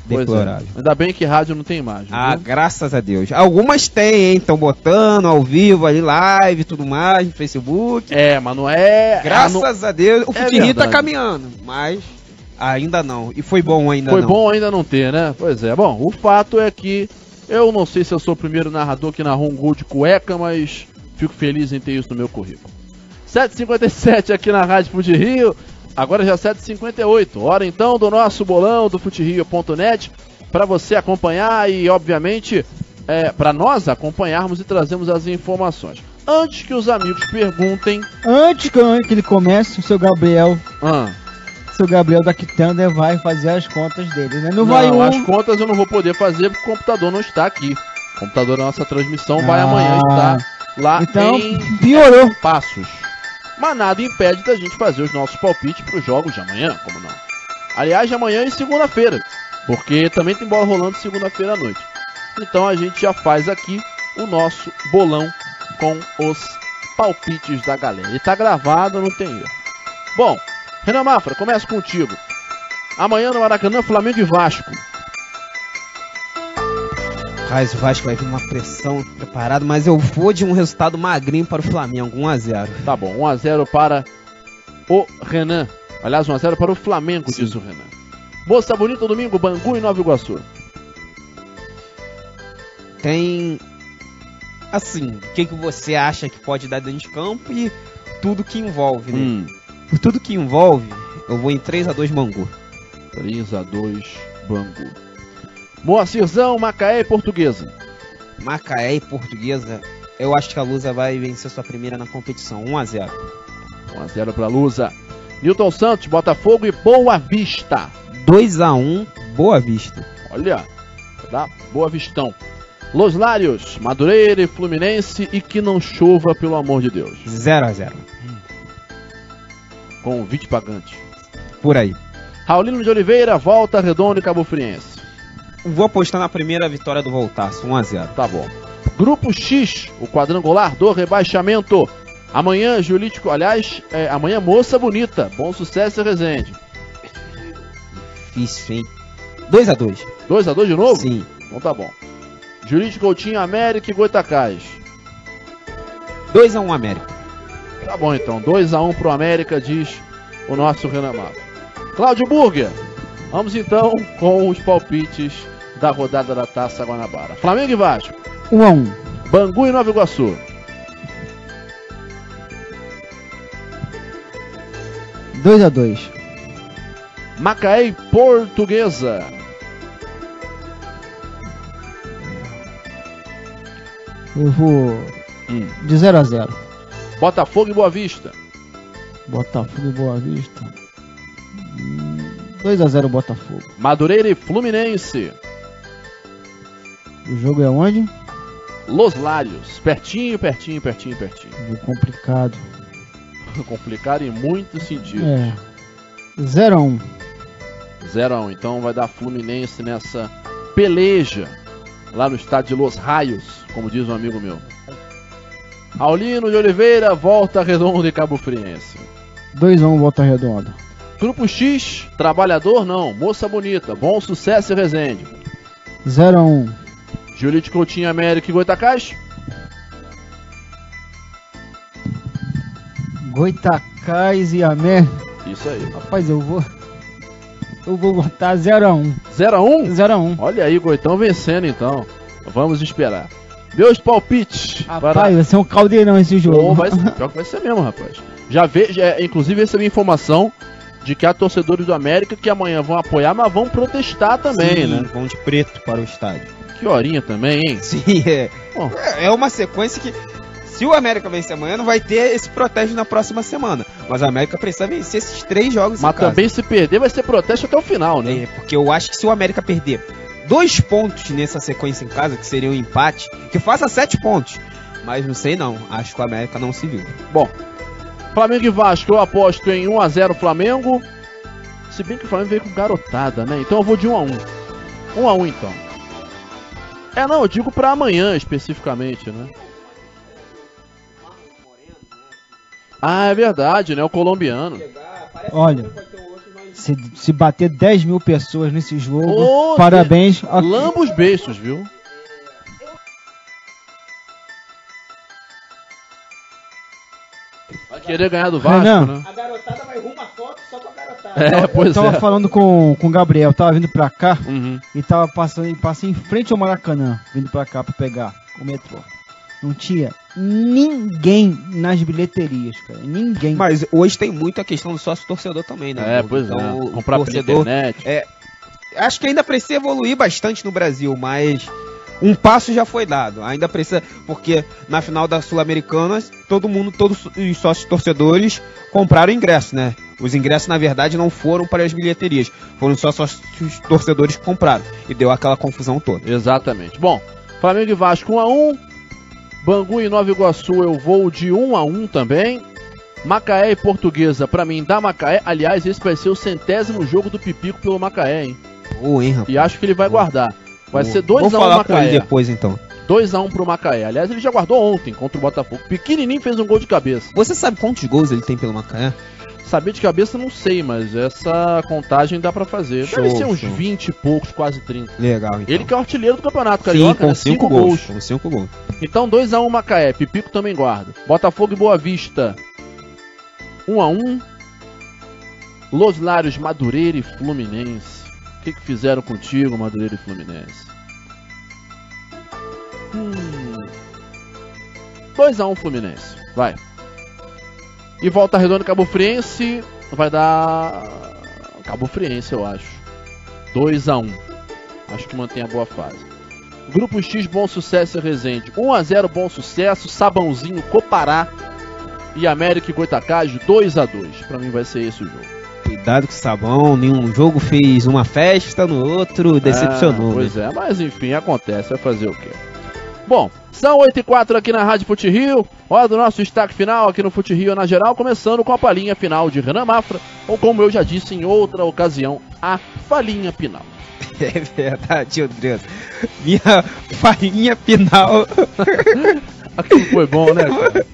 Ainda bem que rádio não tem imagem. Ah, viu? Graças a Deus. Algumas tem, hein? Estão botando ao vivo ali, live e tudo mais, no Facebook. Mas não é... Graças a Deus. O FuteRio tá caminhando, mas... Ainda não. E foi bom ainda não. Foi bom ainda não ter, né? Pois é. Bom, o fato é que eu não sei se eu sou o primeiro narrador que narrou um gol de cueca, mas fico feliz em ter isso no meu currículo. 7h57 aqui na Rádio FuteRio. Agora já 7h58. Hora então do nosso bolão do futerio.net para você acompanhar e, obviamente, para nós acompanharmos e trazermos as informações. Antes que os amigos perguntem... Antes que ele comece, o seu Gabriel... Seu Gabriel da Quitanda vai fazer as contas dele, né? As contas eu não vou poder fazer porque o computador não está aqui. O computador da nossa transmissão vai amanhã estar lá em piorou. Passos. Mas nada impede da gente fazer os nossos palpites para os jogos de amanhã, como não. Aliás, de amanhã e segunda-feira. Porque também tem bola rolando segunda-feira à noite. Então a gente já faz aqui o nosso bolão com os palpites da galera. E tá gravado, não tem erro. Bom, Renan Mafra, começa contigo. Amanhã no Maracanã, Flamengo e Vasco. Raiz, o Vasco vai vir uma pressão preparada, mas eu vou de um resultado magrinho para o Flamengo, 1-0. Tá bom, 1-0 para o Renan. Aliás, 1-0 para o Flamengo, sim, diz o Renan. Moça Bonita, domingo, Bangu e Nova Iguaçu. Tem, assim, o que você acha que pode dar dentro de campo e tudo que envolve, né? Por tudo que envolve, eu vou em 3-2 Bangu. 3-2 Bangu. Moacirzão, Macaé e Portuguesa. Macaé e Portuguesa, eu acho que a Lusa vai vencer sua primeira na competição, 1-0. 1-0 para a Lusa. Newton Santos, Botafogo e Boa Vista. 2-1, Boa Vista. Olha, dá Boa Vistão. Los Lários, Madureira e Fluminense e que não chova, pelo amor de Deus. 0-0. Convite pagante. Por aí. Raulino de Oliveira, Volta Redonda e Cabo Friense. Vou apostar na primeira vitória do Voltaço, 1-0. Tá bom. Grupo X, o quadrangular do rebaixamento. Amanhã, Julítico, aliás, amanhã Moça Bonita. Bom Sucesso e Resende. Difícil, hein? 2-2. 2-2 de novo? Sim. Então tá bom. Julítico, Coutinho, América e Goitacás. 2-1 América. Tá bom então, 2-1 pro América, diz o nosso Renan Mato. Cláudio Burger, vamos então com os palpites da rodada da Taça Guanabara. Flamengo e Vasco. 1-1. Bangu e Nova Iguaçu. 2-2. Macaé e Portuguesa. Eu vou de 0-0. Botafogo e Boa Vista. Botafogo e Boa Vista. 2-0 Botafogo. Madureira e Fluminense. O jogo é onde? Los Lários. Pertinho. Jogo complicado. Complicado em muitos sentidos. 0-1. 0-1. Então vai dar Fluminense nessa peleja lá no estádio de Los Raios, como diz um amigo meu. Raulino de Oliveira, Volta Redonda e Cabo Friense. 2-1 Volta Redonda. Grupo X, Trabalhador não, Moça Bonita, Bom Sucesso e Resende. 0-1. Julite Coutinho, América e Goitacás. Goitacás e América. Isso aí. Rapaz, eu vou botar 0-1. 0-1? 0-1. Olha aí, Goitão vencendo então. Vamos esperar. Meus palpites. Rapaz, vai ser um caldeirão esse jogo. Pior que vai ser mesmo, rapaz. Inclusive recebi informação de que há torcedores do América que amanhã vão apoiar, mas vão protestar também, né? Vão de preto para o estádio. Que horinha também, hein? Sim, é uma sequência que, se o América vencer amanhã, não vai ter esse protesto na próxima semana. Mas o América precisa vencer esses 3 jogos. Mas também se perder vai ser protesto até o final, né? Porque eu acho que se o América perder 2 pontos nessa sequência em casa, que seria um empate, que faça 7 pontos. Mas não sei não, acho que o América não se viu. Bom, Flamengo e Vasco, eu aposto em 1-0 Flamengo. Se bem que o Flamengo veio com garotada, né? Então eu vou de 1-1. 1-1 então. Não, eu digo pra amanhã especificamente, né? Ah, é verdade, né? O colombiano. Olha, se bater 10 mil pessoas nesse jogo, parabéns. Lamba os beiços, viu? Vai querer ganhar do Vasco, Renan, né? A garotada vai rumo a foto só com a garotada. Eu tava falando com o Gabriel, tava vindo pra cá e tava passei em frente ao Maracanã, vindo pra cá pra pegar o metrô. Não tinha ninguém nas bilheterias, cara. Ninguém. Mas hoje tem muito a questão do sócio-torcedor também, né? Pois então, é. Comprar pela internet. Acho que ainda precisa evoluir bastante no Brasil, mas um passo já foi dado. Ainda precisa, porque na final da Sul-Americana, todos os sócios-torcedores compraram ingresso, né? Os ingressos, na verdade, não foram para as bilheterias. Foram só sócios-torcedores que compraram. E deu aquela confusão toda. Exatamente. Bom, Flamengo e Vasco 1-1. Bangu e Nova Iguaçu eu vou de 1-1 também. Macaé e Portuguesa, pra mim, dá Macaé. Aliás, esse vai ser o 100º jogo do Pipico pelo Macaé, hein? Boa, hein, rapaz? E acho que ele vai guardar. Vai ser 2x1 Vou falar com Macaé. ele depois, então. 2x1 pro Macaé. Aliás, ele já guardou ontem contra o Botafogo. Pequenininho fez um gol de cabeça. Você sabe quantos gols ele tem pelo Macaé? Saber de cabeça não sei, mas essa contagem dá pra fazer. Deve ser uns 20 e poucos, quase 30. Legal, então. Ele que é o artilheiro do Campeonato Carioca, com né? 5 gols. Com 5 gols. Então 2x1 Macaé, Pipico também guarda. Botafogo e Boa Vista, 1x1. Los Lários, Madureira e Fluminense. O que fizeram contigo, Madureira e Fluminense? 2x1 Fluminense, vai. E Volta Redonda e Cabo Friense, vai dar Cabo Friense, eu acho. 2x1. Acho que mantém a boa fase. Grupo X, Bom Sucesso e Resende. 1x0 Bom Sucesso, Sabãozinho, Copará e América e Goitacás, 2x2. Pra mim vai ser esse o jogo. Cuidado com o Sabão, nenhum jogo fez uma festa, no outro decepcionou. Pois é, mas enfim, acontece, vai fazer o quê? Bom, são 8h04 aqui na Rádio Fute Rio, hora do nosso destaque final aqui no Fute Rio na geral, começando com a palhinha final de Renan Mafra, ou como eu já disse em outra ocasião, a falinha final. É verdade, André. Minha falinha final. Aquilo foi bom, né, cara?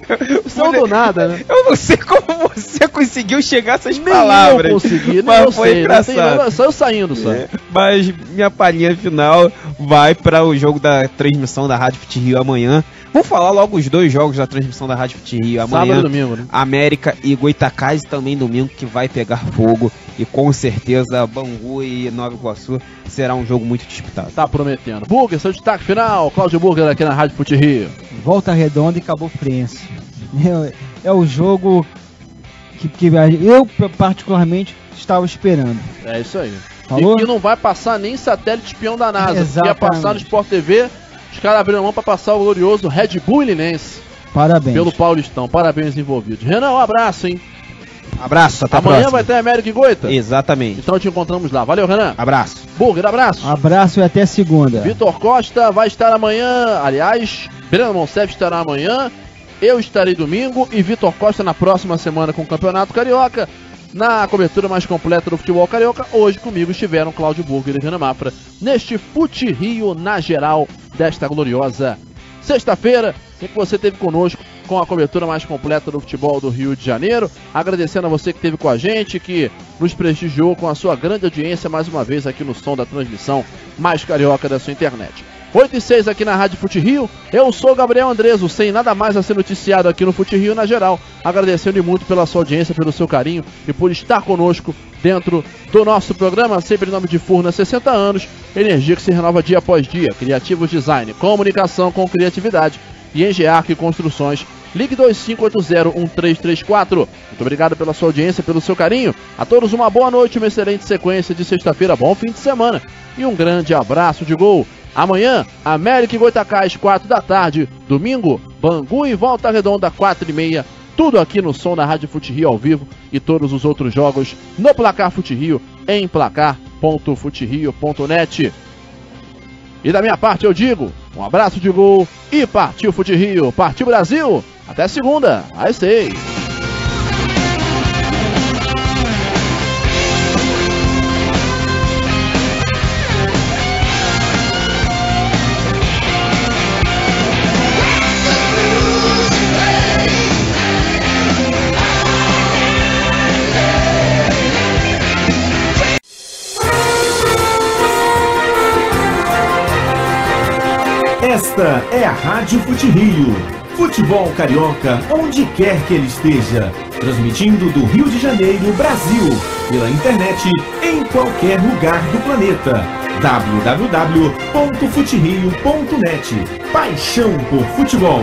São do nada, né? Eu não sei como você conseguiu chegar a essas palavras. Eu consegui, mas eu foi sei, engraçado. Saiu saindo, sabe? Mas minha palhinha final vai para o jogo da transmissão da Rádio Fute Rio amanhã. Vamos falar logo os dois jogos da transmissão da Rádio Fute Rio amanhã. Sábado e domingo, né? América e Goitacás, e também domingo, que vai pegar fogo. E com certeza Bangu e Nova Iguaçu será um jogo muito disputado. Tá prometendo. Burger, seu destaque final. Cláudio Burger aqui na Rádio Fute Rio. Volta Redonda e Cabo Friense. É o jogo que eu particularmente estava esperando. É isso aí. Falou? E que não vai passar nem satélite espião da NASA. Exatamente. Ia passar no Sport TV, os caras abriram mão pra passar o glorioso Red Bull Linense. Parabéns. Pelo Paulistão. Parabéns envolvidos. Renan, um abraço, hein? Abraço, até amanhã a próxima. Vai ter América e Goita? Exatamente. Então te encontramos lá. Valeu, Renan. Abraço. Burger, abraço. Abraço e até segunda. Vitor Costa vai estar amanhã. Aliás, Breno Monsef estará amanhã. Eu estarei domingo. E Vitor Costa na próxima semana com o Campeonato Carioca. Na cobertura mais completa do futebol carioca, hoje comigo estiveram Cláudio Burger e Renan Mafra neste Fute Rio na geral desta gloriosa sexta-feira, em que você esteve conosco com a cobertura mais completa do futebol do Rio de Janeiro. Agradecendo a você que esteve com a gente, que nos prestigiou com a sua grande audiência mais uma vez aqui no som da transmissão mais carioca da sua internet. 8h06 aqui na Rádio Fute Rio, eu sou Gabriel Andreso, sem nada mais a ser noticiado aqui no Fute Rio na geral, agradecendo muito pela sua audiência, pelo seu carinho e por estar conosco dentro do nosso programa, sempre em nome de Furnas 60 anos, energia que se renova dia após dia, criativos design, comunicação com criatividade e Engearc Construções. Ligue 2580-1334. Muito obrigado pela sua audiência, pelo seu carinho. A todos uma boa noite, uma excelente sequência de sexta-feira, bom fim de semana e um grande abraço de gol. Amanhã, América e Goitacás, 4 da tarde. Domingo, Bangu e Volta Redonda, 4h30. Tudo aqui no som da Rádio Fute Rio ao vivo e todos os outros jogos no Placar Fute Rio, em placar.futerio.net. E da minha parte eu digo, um abraço de gol e partiu Fute Rio, partiu Brasil. Até segunda, às 6. Esta é a Rádio Fute Rio. Futebol carioca, onde quer que ele esteja. Transmitindo do Rio de Janeiro, Brasil. Pela internet, em qualquer lugar do planeta. www.futerio.net. Paixão por futebol.